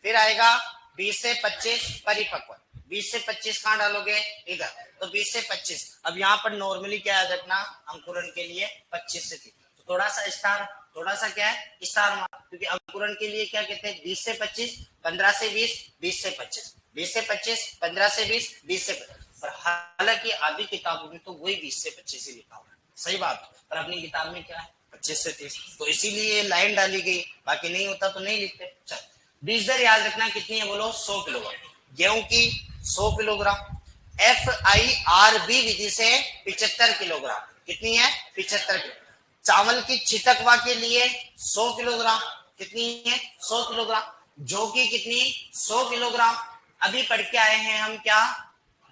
फिर आएगा 20 से 25 परिपक्व। 20 से 25 कहाँ डालोगे? इधर। तो 20 से 25। अब यहाँ पर नॉर्मली क्या याद रखना? अंकुरण के लिए 25 से 30। तो थोड़ा सा स्टार, थोड़ा सा क्या है स्टार मार्क, क्योंकि अंकुरण के लिए क्या कहते हैं? 20 से 25, 15 से 20, 20 से 25, 20 से 25, 15 से 20, 20 से 25। पर हालांकि आधी किताबों में तो वही 20 से 25 ही लिखा हुआ है, सही बात। पर अपनी किताब में क्या है? 25 से 30। तो इसीलिए लाइन डाली गई, बाकी नहीं होता तो नहीं लिखते। चल बीज दर याद रखना कितनी है बोलो? 100 किलोग्राम। गेहूं की 100 किलोग्राम। FIRB विधि से 75 किलोग्राम। कितनी है? 75 किलोग्राम। चावल की छिटकवा के लिए 100 किलोग्राम। कितनी है? 100 किलोग्राम। जौ की कितनी? 100 किलोग्राम। अभी पढ़ के आए हैं हम क्या?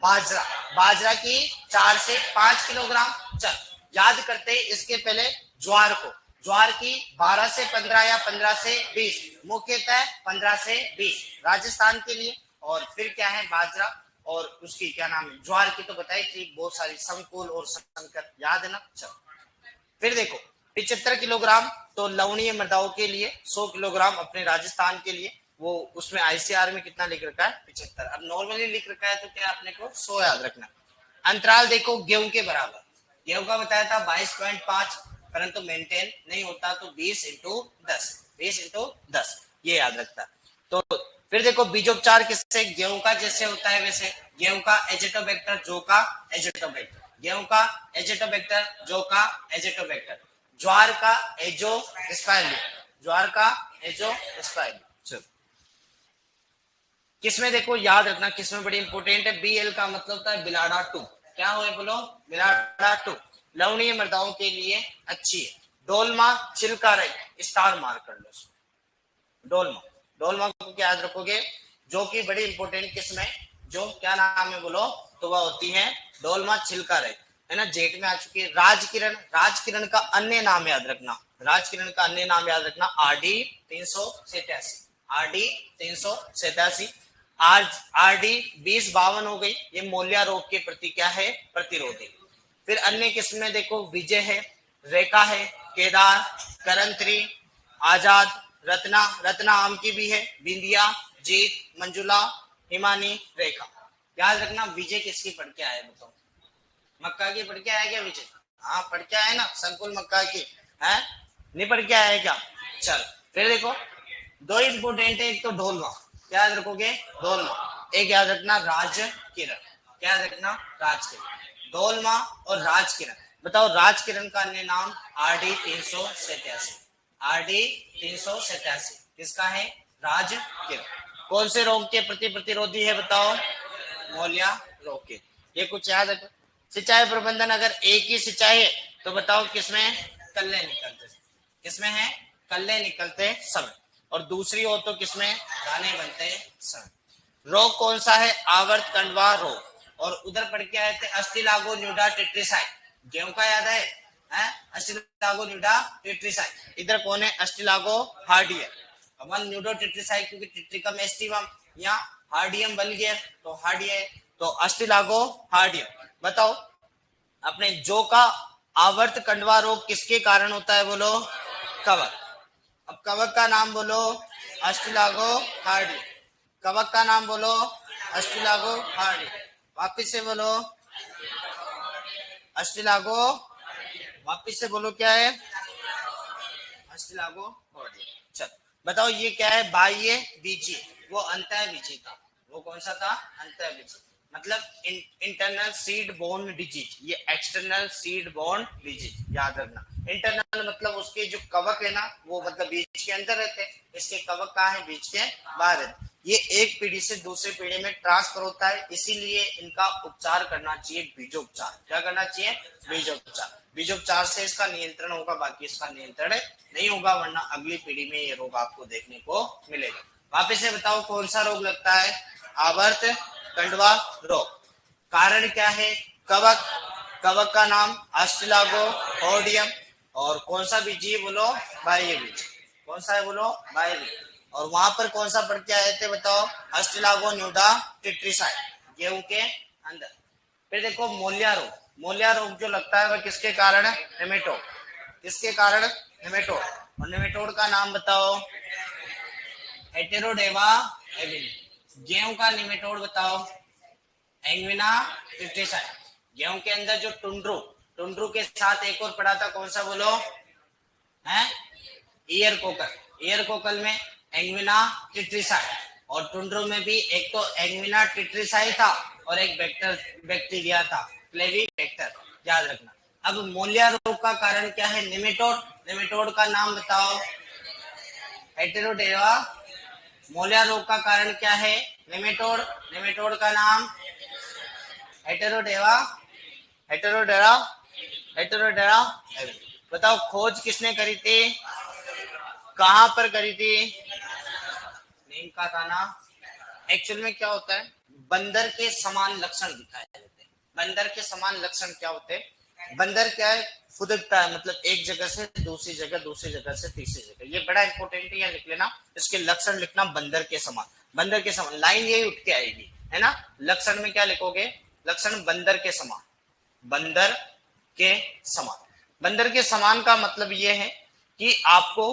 बाजरा। बाजरा की 4 से 5 किलोग्राम। चल याद करते इसके पहले ज्वार को। ज्वार की 12 से 15 या 15 से 20, मुख्यतः 15 से 20 राजस्थान के लिए। और फिर क्या है? बाजरा और उसकी क्या नाम है? ज्वार की तो बताई थी बहुत सारी, संकुल और संकर, याद है ना। चलो फिर देखो 75 किलोग्राम तो लवणीय मृदाओं के लिए, 100 किलोग्राम अपने राजस्थान के लिए। वो उसमें आईसीआर में कितना लिख रखा है? 75। अब नॉर्मली लिख रखा है तो क्या अपने को 100 याद रखना। अंतराल देखो गेहूं के बराबर। गेहूं का बताया था 22.5, परंतु मेंटेन नहीं होता तो 20 इंटू 10, 20 इंटू 10 ये याद रखता। तो फिर देखो बीजोपचार किससे? गेहूं का जैसे होता है वैसे। गेहूं का एजेटोबैक्टर, जौ का एजेटोबैक्टर। गेहूं का एजेटोबैक्टर, जौ का एजेटोबैक्टर। ज्वार का एजो स्पाइरलियम, ज्वार का एजो स्पाइरलियम। चलो किसमें देखो याद रखना, किसमें बड़ी इंपोर्टेंट है? बीएल का मतलब होता है बिलाडा 2। क्या हो बोलो? बिलाडा 2 लवणीय मृदाओं के लिए अच्छी है। डोलमा छिलका रही, स्टार मार्क कर लो। डोलमा, डोलमा को क्या याद रखोगे? जो कि बड़ी इंपोर्टेंट किस्म है, जो क्या नाम है बोलो? तो वह होती है डोलमा छिलका रही, है ना। जेट में आ चुकी है। राजकिरण, राजकिरण का अन्य नाम याद रखना, राजकिरण का अन्य नाम याद रखना RD 387, RD 387। RD 2052 हो गई, ये मोलिया रोग के प्रति क्या है? प्रतिरोधी। फिर अन्य किस्में देखो विजय है, रेखा है, केदार, करंत्री, आजाद, रत्ना, रत्ना आम की भी है, बिंदिया, जीत, मंजुला, हिमानी, रेखा। याद रखना विजय किसकी पढ़ के आए बताओ, मक्का की पढ़ के आया क्या विजय? हाँ पढ़ के आए ना, संकुल मक्का की है, नहीं पढ़ के आया क्या? चल फिर देखो दो इंपोर्टेंट है, एक तो ढोलवा, क्या याद रखोगे? ढोलवा। एक याद रखना राज किरण, क्या याद रखना? राज किरण। ढोलवा और राज किरण। बताओ राज किरण का अन्य नाम RD 387, RD 387 किसका है? राज किरण। कौन से रोग के प्रति प्रतिरोधी है बताओ? मोलिया रोग के। ये कुछ याद रखो। सिंचाई प्रबंधन, अगर एक ही सिंचाई है तो बताओ किसमें? कल्ले निकलते, किसमें है? कल्ले निकलते समय। और दूसरी हो तो किसमें? दाने बनते समय। रोग कौन सा है? आवर्त कंडवा रोग। और उधर पढ़ के आए थे अस्टिलागो न्यूडा टेट्रिसाइड, गेहूं का याद है? अस्टिलागो न्यूडा टेट्रिसाइड। इधर कौन है? अस्टिलागो हार्डियम। अपन न्यूडो टेट्रिसाइड क्योंकि टेट्रिकम एस्टिवम, या हार्डियम बल गया तो हार्डियम, तो अस्टिलागो हार्डियम। बताओ अपने जो का आवर्त कंडवा रोग किसके कारण होता है बोलो? कवक। अब कवक का नाम बोलो? अस्टिलागो हार्डियम। कवक का नाम बोलो? अस्टिलागो हार्डियम। वापिस से बोलो अस्टिलागो, वापिस से बोलो क्या है? अस्टिलागो हार्डियम। चल बताओ ये क्या है? बाह्य बीजी, वो अंतः बीजी था। वो कौन सा था? अंतः बीजी। मतलब इंटरनल सीड बोर्न डिजीज, ये एक्सटर्नल सीड बोर्न डिजीज याद रखना। इंटरनल मतलब उसके जो कवक है ना वो मतलब बीज के अंदर रहते हैं, इसके कवक कहाँ है? बीज के बाहर रहते। ये एक पीढ़ी से दूसरी पीढ़ी में ट्रांसफर होता है, इसीलिए इनका उपचार करना चाहिए बीजोपचार। क्या करना चाहिए? बीजोपचार। बीजोपचार से इसका नियंत्रण होगा, बाकी इसका नियंत्रण नहीं होगा, वरना अगली पीढ़ी में ये रोग आपको देखने को मिलेगा। वापिस से बताओ कौन सा रोग लगता है? आवर्त कंडवा रोग। कारण क्या है? कवक। कवक का नाम अस्टिलागो हार्डियम। और कौन सा बीज बोलो? बाह्य बीज। कौन सा है बोलो? बाह्य बीज। और वहां पर कौन सा पढ़ के आए थे बताओ? अस्टिलागो न्यूडा टेट्रिसाइड, गेहूं के अंदर। फिर देखो मोलिया रोग। मोलिया रोग जो लगता है वह किसके कारण है? नेमेटोड। किसके कारण? नेमेटोड। और नेमेटोड का नाम बताओ? हेटेरोडेवा एविनी। गेहूं का नेमेटोड बताओ? एंग्विना टेट्रिसाइड। गेहूं के अंदर जो टुंड्रू, टुंड्रू के साथ एक और पड़ा था, कौन सा बोलो? है ईयर कोकल। ईयर कोकल में एंग्विना टेट्रिसाइड। और टुंड्रू में भी एक तो एंग्विना टेट्रिसाइड था और एक बैक्टीरिया था, क्लेवीबैक्टर, याद रखना। अब मोलिया रोग का कारण क्या है? नेमेटोड। नेमेटोड का नाम बताओ? हेटेरोडेवा। मोलिया रोग का कारण क्या है? नेमेटोड। नेमेटोड का नाम हेटेरोडेवा, हेटेरोडेरा, हेटेरोडेरा। बताओ खोज किसने करी थी? कहां पर करी थी? नीम का दाना। एक्चुअल में क्या होता है? बंदर के समान लक्षण दिखाए जाते हैं। बंदर के समान लक्षण क्या होते हैं? बंदर क्या है? फुदकता है, मतलब एक जगह से दूसरी जगह, दूसरी जगह से तीसरी जगह। ये बड़ा इंपॉर्टेंट है, लिख लेना। इसके लक्षण लिखना बंदर के समान। बंदर के समान लाइन यही उठ के आएगी, है ना? लक्षण में क्या लिखोगे? लक्षण बंदर के समान। बंदर के समान। बंदर के समान का मतलब ये है कि आपको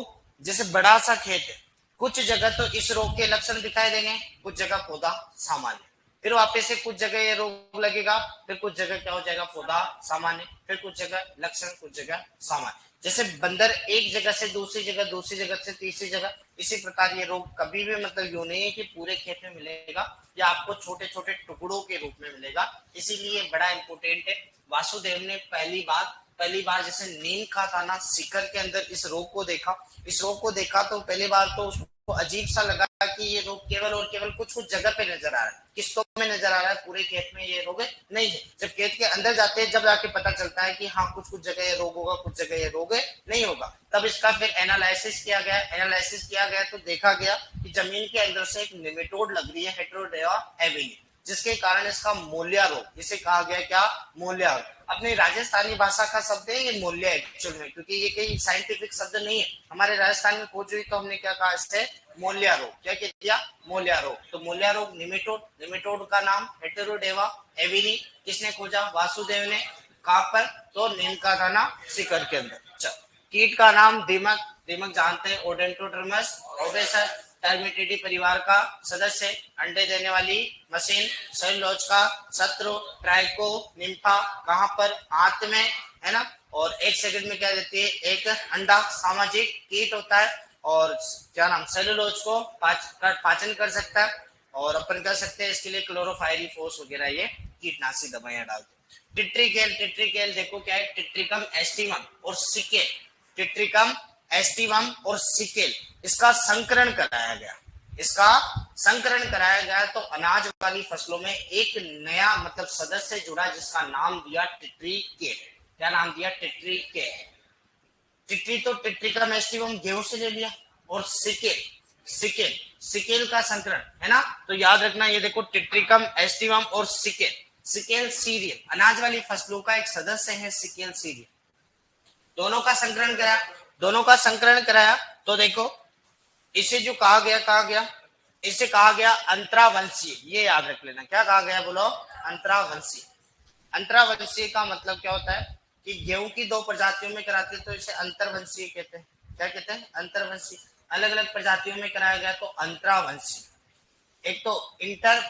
जैसे बड़ा सा खेत है, कुछ जगह तो इस रोग के लक्षण दिखाई देंगे, कुछ जगह पौधा सामान्य, फिर वापस से कुछ जगह ये रोग लगेगा, फिर कुछ जगह क्या हो जाएगा? पौधा सामान्य, फिर कुछ जगह लक्षण, कुछ जगह सामान्य। जैसे बंदर एक जगह से दूसरी जगह, दूसरी जगह से तीसरी जगह, इसी प्रकार ये रोग कभी भी मतलब यूं नहीं है कि पूरे खेत में मिलेगा, या आपको छोटे छोटे टुकड़ों के रूप में मिलेगा। इसीलिए बड़ा इंपोर्टेंट है। वासुदेव ने पहली बार जैसे नीम का दाना शिकर के अंदर इस रोग को देखा, इस रोग को देखा तो पहली बार तो उसको अजीब सा लगा कि ये रोग केवल और केवल कुछ कुछ जगह पे नजर आ रहा है, किस्तों में नजर आ रहा है, पूरे खेत में ये रोग नहीं है। जब खेत के अंदर जाते हैं जब जाके पता चलता है कि हाँ कुछ कुछ जगह ये रोग होगा, कुछ जगह ये रोग नहीं होगा। तब इसका फिर एनालिसिस किया गया। एनालिसिस किया गया तो देखा गया कि जमीन के अंदर से एक नेमेटोड लग रही है, हेटेरोडेवा एविनी, जिसके कारण इसका मोलिया रोग, जिसे कहा गया क्या? मोलिया रोग। अपनी राजस्थानी भाषा का शब्द है ये मोलिया एक्चुअल में, क्योंकि ये कई साइंटिफिक शब्द नहीं है। हमारे राजस्थान में खोज हुई तो हमने क्या कहा इससे? मोलिया रोग। क्या कह दिया? मोलिया रोग। तो मोलिया रोग नेमेटोड। नेमेटोड का नाम हेटेरोडेवा एविनी। किसने खोजा? वासुदेव ने। कहां पर? तो नीम का दाना शिकर के अंदर। चल कीट का नाम दीमक। दीमक जानते हैं, ओडेंटोड्रमस ओबेसस। टर्मिटिडी परिवार का सदस्य, अंडे देने वाली मशीन, सेलुलोज का शत्रु, ट्राइको निम्फा कहाँ पर, आंत में, है ना। और 1 सेकंड में क्या देती है, एक अंडा, सामाजिक कीट होता है, और क्या नाम, सेलुलोज को पाचन कर सकता है, और अपन कर सकते हैं इसके लिए क्लोरोफायरिफोस वगैरह ये कीटनाशी दवाइयां डालते हैं। टिट्रिकेल, टिट्रिकेल देखो क्या है, टिट्रिकम एस्टिवम और सिकेल, टिट्रिकम एस्टिवम और सिकेल, इसका संकरण कराया गया, इसका संकरण कराया गया तो अनाज वाली फसलों में एक नया मतलब सदस्य जुड़ा जिसका नाम दिया टिट्रिकेल। क्या नाम दिया, टिट्रिकेल। टिट्री तो टिट्रिकम एस्टिवम गेहूं से ले लिया, और सिकेल, सिकेल, सिकेल का संकरण है ना, तो याद रखना ये देखो टिट्रिकम एस्टिवम और सिकेल, सिकेल सीरियल, अनाज वाली फसलों का एक सदस्य है सिकेल सीरियल। दोनों का संकरण कराया, दोनों का संकरण कराया तो देखो इसे जो कहा गया, इसे कहा गया अंतरावंशीय, ये याद रख लेना, क्या कहा गया बोलो, अंतरावंशीय। अंतरावंशीय का मतलब क्या होता है कि गेहूं की 2 प्रजातियों में कराते हैं तो इसे अंतरवंशीय कहते हैं। क्या कहते हैं, अंतरवंशीय। अलग अलग प्रजातियों में कराया गया तो अंतरावंशीय। एक तो इंटर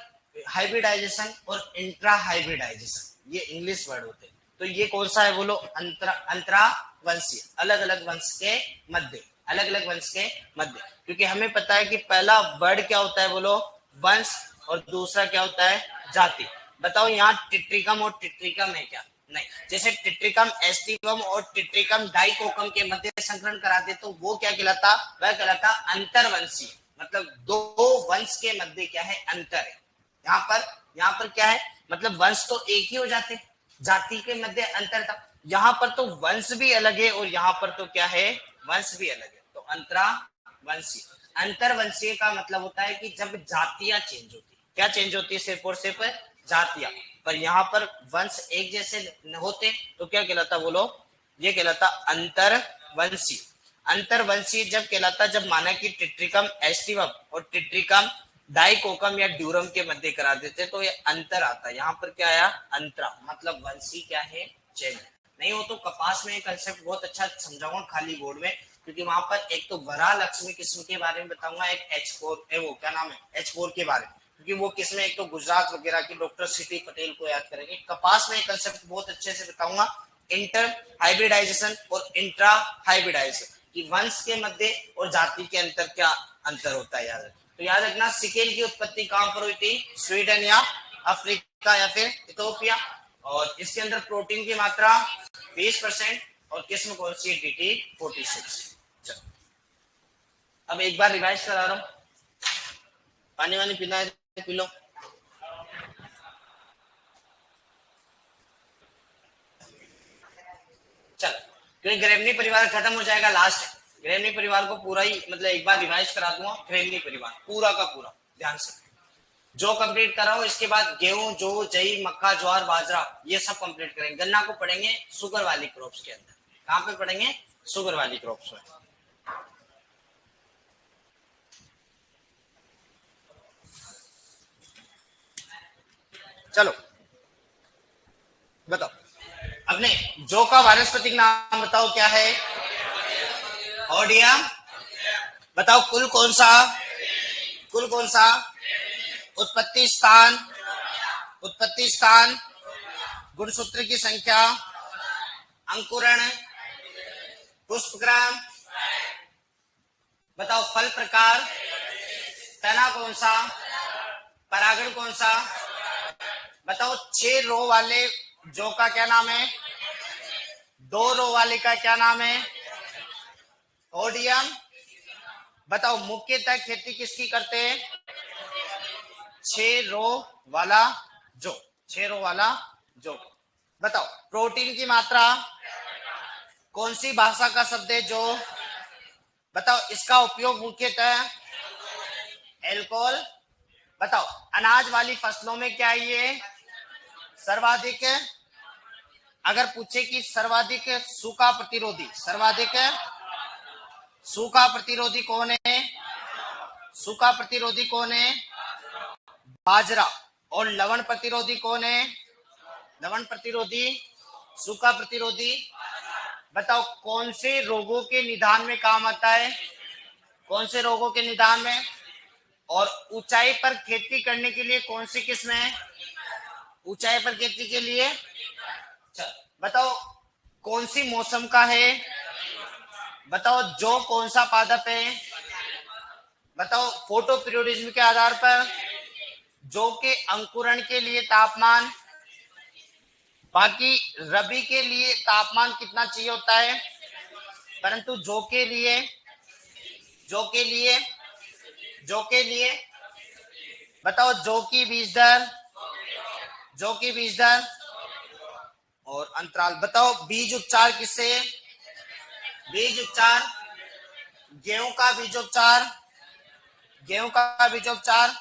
हाइब्रिडाइजेशन और इंट्रा हाइब्रिडाइजेशन, ये इंग्लिश वर्ड होते हैं, तो ये कौन सा है बोलो, अंतरावंशीय, अलग अलग वंश के मध्य, अलग अलग वंश के मध्य, क्योंकि हमें पता है कि पहला वर्ड क्या होता है बोलो, वंश, और दूसरा क्या होता है, जाति। बताओ यहाँ टिट्रिकम और टिट्रिकम है क्या, नहीं। जैसे टिट्रिकम एस्टिवम और टिट्रिकम डाइकोकम के मध्य संकरण कराते तो वो क्या कहलाता, वह कहलाता अंतरवंशीय, मतलब 2 वंश के मध्य क्या है, अंतर है। यहाँ पर क्या है, मतलब वंश तो एक ही हो जाते, जाति के मध्य अंतर था, यहाँ पर तो वंश भी अलग है और यहाँ पर तो क्या है, वंश भी अलग है, तो अंतरावंशीय। अंतरवंशीय का मतलब होता है कि जब जातियां चेंज होती, क्या चेंज होती है, सिर्फ और सिर्फ जातियां, पर यहाँ पर वंश एक जैसे होते तो क्या कहलाता बोलो, ये कहलाता अंतरवंशीय। अंतरवंशीय जब कहलाता जब माना कि टिट्रिकम एस्टिवम और टिट्रिकम डाइकोकम या ड्यूरम के मध्य करा देते तो ये अंतर आता, यहाँ पर क्या आया, अंतरा, मतलब वंशी क्या है, चेंज। नहीं हो तो कपास में कंसेप्ट बहुत अच्छा समझाऊंगा खाली बोर्ड में, क्योंकि वहां पर एक तो वरा लक्ष्मी किस्म के बारे में बताऊंगा, एक H4 वो क्या नाम है, H4 के बारे में, क्योंकि वो किसमें एक तो गुजरात वगैरह की डॉक्टर सिटी पटेल को याद करेंगे। कपास में कंसेप्ट बहुत अच्छे से बताऊंगा, इंटर हाइब्रिडाइजेशन और इंट्रा हाइब्रिडाइजेशन, कि वंश के मध्य और जाति के अंतर क्या अंतर होता है, याद रखना। तो याद रखना सिकेल की उत्पत्ति कहां पर हुई थी, स्वीडन या अफ्रीका या फिर इथोपिया, और इसके अंदर प्रोटीन की मात्रा 20% और किस्म कौन सी, DT46। अब एक बार रिवाइज करा रहा हूं, पानी वानी पीना है तो पी लो। चल, क्योंकि ग्रेवनी परिवार खत्म हो जाएगा लास्ट, ग्रेवनी परिवार को पूरा ही मतलब एक बार रिवाइज करा दूंगा, ग्रेवनी परिवार पूरा का पूरा ध्यान से जो कंप्लीट कराओ, इसके बाद गेहूं, जौ, जई, मक्का, ज्वार, बाजरा, ये सब कंप्लीट करेंगे। गन्ना को पढ़ेंगे शुगर वाली क्रॉप्स के अंदर, कहां पे पढ़ेंगे, शुगर वाली क्रॉप्स में। चलो बताओ, अपने जौ का वानस्पतिक नाम बताओ क्या है, ओडियम। बताओ कुल कौन सा, कुल कौन सा, उत्पत्ति स्थान, उत्पत्ति स्थान, गुणसूत्र की संख्या, अंकुरण, पुष्पक्रम, बताओ फल प्रकार, तना कौन सा, परागण कौन सा, बताओ 6 रो वाले जौ का क्या नाम है, 2 रो वाले का क्या नाम है, ओडियम। बताओ मुख्यतः खेती किसकी करते हैं, 6 रो वाला जौ, 6 रो वाला जौ। बताओ प्रोटीन की मात्रा, कौन सी भाषा का शब्द है जो, बताओ इसका उपयोग मुख्यतः एल्कोहल। बताओ अनाज वाली फसलों में क्या ये सर्वाधिक, अगर पूछे कि सर्वाधिक सूखा प्रतिरोधी, सर्वाधिक सूखा प्रतिरोधी कौन है, सूखा प्रतिरोधी कौन है, बाजरा। और लवण प्रतिरोधी कौन है, लवण प्रतिरोधी, सूखा प्रतिरोधी। बताओ कौन से रोगों के निदान में काम आता है, कौन से रोगों के निदान में, और ऊंचाई पर खेती करने के लिए कौन सी किस्म है? ऊंचाई पर खेती के लिए, अच्छा बताओ कौन सी मौसम का है? बताओ जौ कौन सा पादप है? बताओ फोटो पीरियोडिज्म के आधार पर जौ के अंकुरण के लिए तापमान, बाकी रबी के लिए तापमान कितना चाहिए होता है, परंतु जौ के लिए, जौ के लिए, जौ के लिए बताओ जौ की बीज दर, जौ की बीज दर और अंतराल। बताओ बीज उपचार किससे? बीज उपचार, गेहूं का बीजोपचार, गेहूं का बीजोपचार,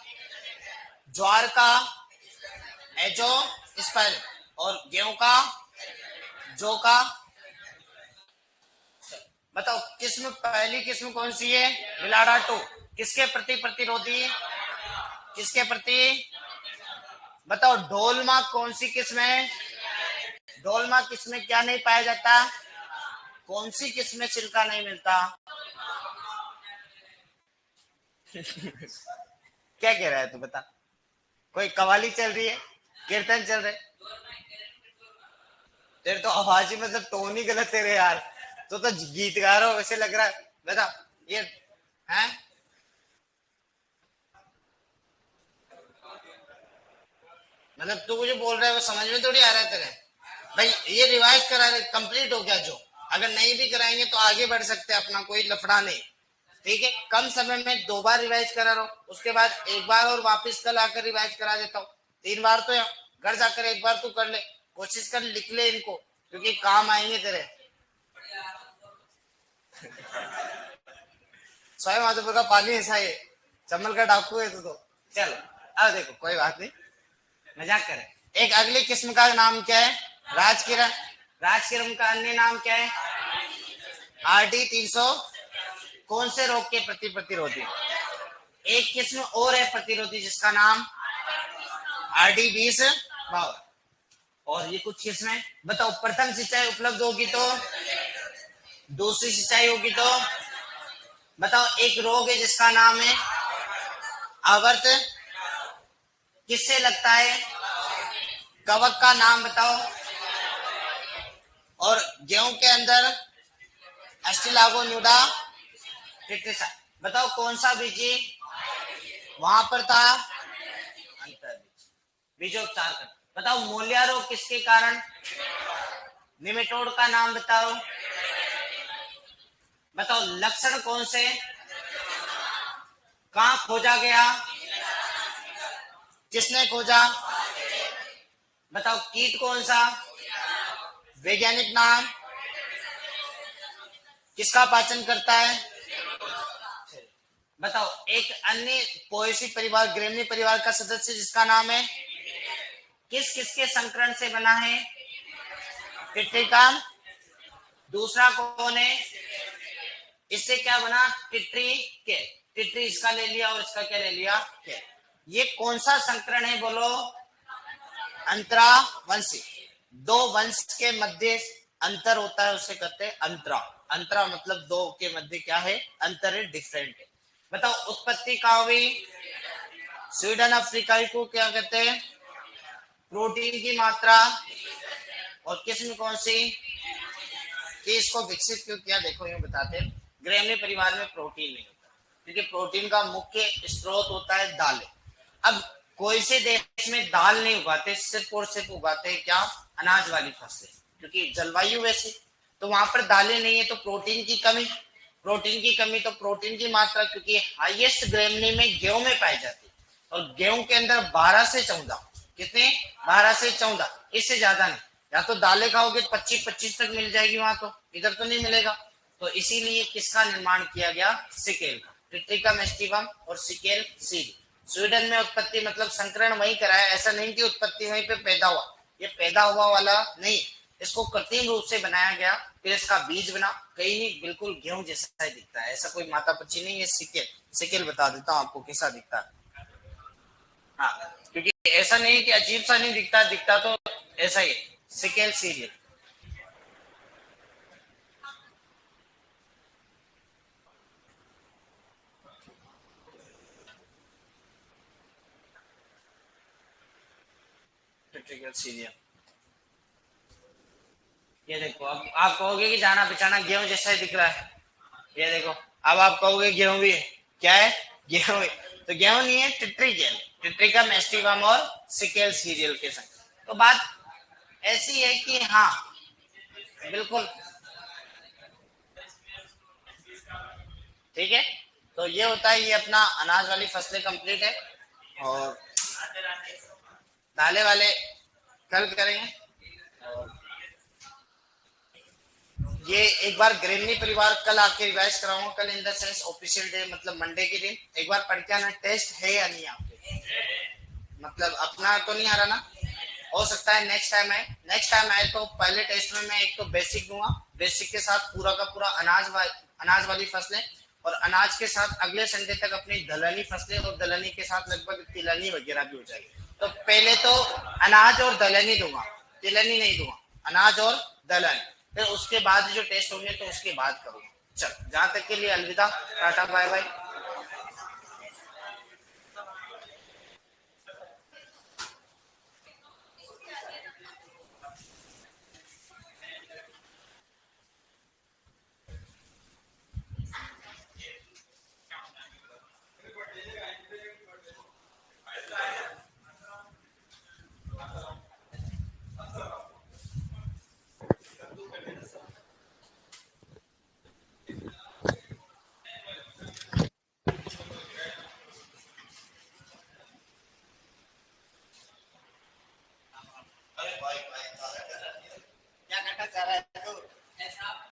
ज्वार का एजोस्पर्म और गेहूं का, जौ का। बताओ किस्म, पहली किस्म कौन सी है? बिलाडा 2। किसके प्रति प्रतिरोधी? किसके प्रति? बताओ ढोलमा कौन सी किस्म है? ढोलमा किस्म में क्या नहीं पाया जाता? कौन सी किस्म में छिलका नहीं मिलता? क्या कह रहा है तू बता? कोई कवाली चल रही है, कीर्तन चल रहे? तेरे तो आवाज ही मतलब टोन ही गलत तेरे यार। तो गीत गा रहा हो वैसे लग रहा है। बता ये है मतलब तू मुझे बोल रहा है वो समझ में थोड़ी आ रहा है तेरे। भाई ये रिवाइज करा रहे, कंप्लीट हो गया जो। अगर नहीं भी कराएंगे तो आगे बढ़ सकते हैं, अपना कोई लफड़ा नहीं। ठीक है, कम समय में 2 बार रिवाइज करा रहा हूँ, उसके बाद 1 बार और वापस कल आकर रिवाइज करा देता हूँ। 3 बार तो घर जाकर 1 बार तू कर ले, कोशिश कर लिख ले इनको, क्योंकि काम आएंगे तेरे। स्वयं माधोपुर का पानी ऐसा है, चमल का डाकू है तो चल। अब देखो कोई बात नहीं, मजाक करें। एक अगली किस्म का नाम क्या है? राजकिरण। राजकिरण का अन्य नाम क्या है? RD 300। कौन से रोग के प्रति प्रतिरोधी? एक किस्म और है प्रतिरोधी जिसका नाम RD 20। और ये कुछ किस्में बताओ। प्रथम सिंचाई उपलब्ध होगी तो, दूसरी सिंचाई होगी तो, बताओ एक रोग है जिसका नाम है आवर्त, किससे लगता है? कवक का नाम बताओ। और गेहूं के अंदर एस्टिलागो न्यूडा टिटिसा। बताओ कौन सा बीजी वहां पर था? अंतर बीज, बीजोपचार कर। बताओ मूल्या रोग किसके कारण? निमेटोड का नाम बताओ। बताओ लक्षण कौन से? कहां खोजा गया? किसने खोजा? बताओ कीट कौन सा? वैज्ञानिक नाम? किसका पाचन करता है? बताओ एक अन्य पोएसी परिवार, ग्रेमनी परिवार का सदस्य जिसका नाम है, किस किसके संकरण से बना है? टिट्रिका। दूसरा कौन है? इससे क्या बना? टिट्री के। टिट्री इसका ले लिया और इसका क्या ले लिया? के। ये कौन सा संकरण है बोलो? अंतरावंशी। 2 वंश के मध्य अंतर होता है उसे कहते हैं अंतरा। अंतरा मतलब 2 के मध्य क्या है? अंतर है, डिफरेंट है। बताओ उत्पत्ति कहाँ हुई? स्वीडन अफ्रीका को क्या कहते हैं? प्रोटीन की मात्रा और किस्म कौन सी कि इसको विकसित क्यों किया? देखो यूं बताते हैं, ग्रेमनी परिवार में प्रोटीन नहीं होता, क्योंकि प्रोटीन का मुख्य स्रोत होता है दालें। अब कोई से देश में दाल नहीं उगाते, सिर्फ और सिर्फ उगाते हैं क्या? अनाज वाली फसलें, क्योंकि जलवायु वैसी। तो वहां पर दालें नहीं है तो प्रोटीन की कमी। प्रोटीन की कमी तो प्रोटीन की मात्रा, क्योंकि हाईएस्ट ग्रेमनी में गेहूं में पाई जाती है, और गेहूं के अंदर 12 से 14, कितने? 12 से 14, इससे ज्यादा नहीं। या तो दालें खाओगे तो 25-25 तक मिल जाएगी वहां, तो इधर तो नहीं मिलेगा। तो इसीलिए किसका निर्माण किया गया? सिकेल का, ट्रिटिकम एस्टिवम और सिकेल सीड। स्वीडन में उत्पत्ति मतलब संकरण वहीं कराया, ऐसा नहीं कि उत्पत्ति वहीं पे पैदा हुआ, ये पैदा हुआ वाला नहीं, इसको कृत्रिम रूप से बनाया गया, फिर इसका बीज बना। कहीं नहीं, बिल्कुल गेहूं जैसा ही दिखता है, ऐसा कोई माता पच्ची नहीं है। सिकेल, सिकेल बता देता हूँ आपको कैसा दिखता है। हाँ, क्योंकि ऐसा नहीं कि अजीब सा नहीं दिखता, दिखता तो ऐसा ही। Secale cereal. Triticale cereal. ये देखो, अब आप कहोगे कि जाना पहचाना गेहूं जैसा ही दिख रहा है। ये देखो, अब आप कहोगे गेहूं भी है, क्या है, गेहूं है। तो गेहूं नहीं है, ट्रिट्रिकल, ट्रिट्रिकम एस्टिवम और सिकेल सीरियल के संग। तो बात ऐसी है कि हाँ बिल्कुल ठीक है। तो ये होता है, ये अपना अनाज वाली फसलें कंप्लीट है, और दालें वाले कल करेंगे। ये एक बार ग्रेमनी परिवार कल आपके रिवाइज कराऊंगा, कल in the sense official day मतलब मंडे के दिन एक बार पढ़ के आना, टेस्ट है या नहीं आपके, मतलब अपना तो नहीं आ रहा ना, हो सकता है नेक्स्ट टाइम आए। नेक्स्ट टाइम आए तो पहले टेस्ट में मैं एक तो बेसिक दूंगा, बेसिक के साथ पूरा का पूरा अनाज वाली फसलें, और अनाज के साथ अगले संडे तक अपनी दलहनी फसलें, और दलहनी के साथ लगभग तिलहनी वगैरह भी हो जाएगी। तो पहले तो अनाज और दलहनी दूंगा, तिलहनी नहीं दूंगा, अनाज और दलहन। फिर उसके बाद जो टेस्ट होंगे तो उसके बाद करूंगा। चल, जहां तक के लिए अलविदा, टाटा बाय बाय।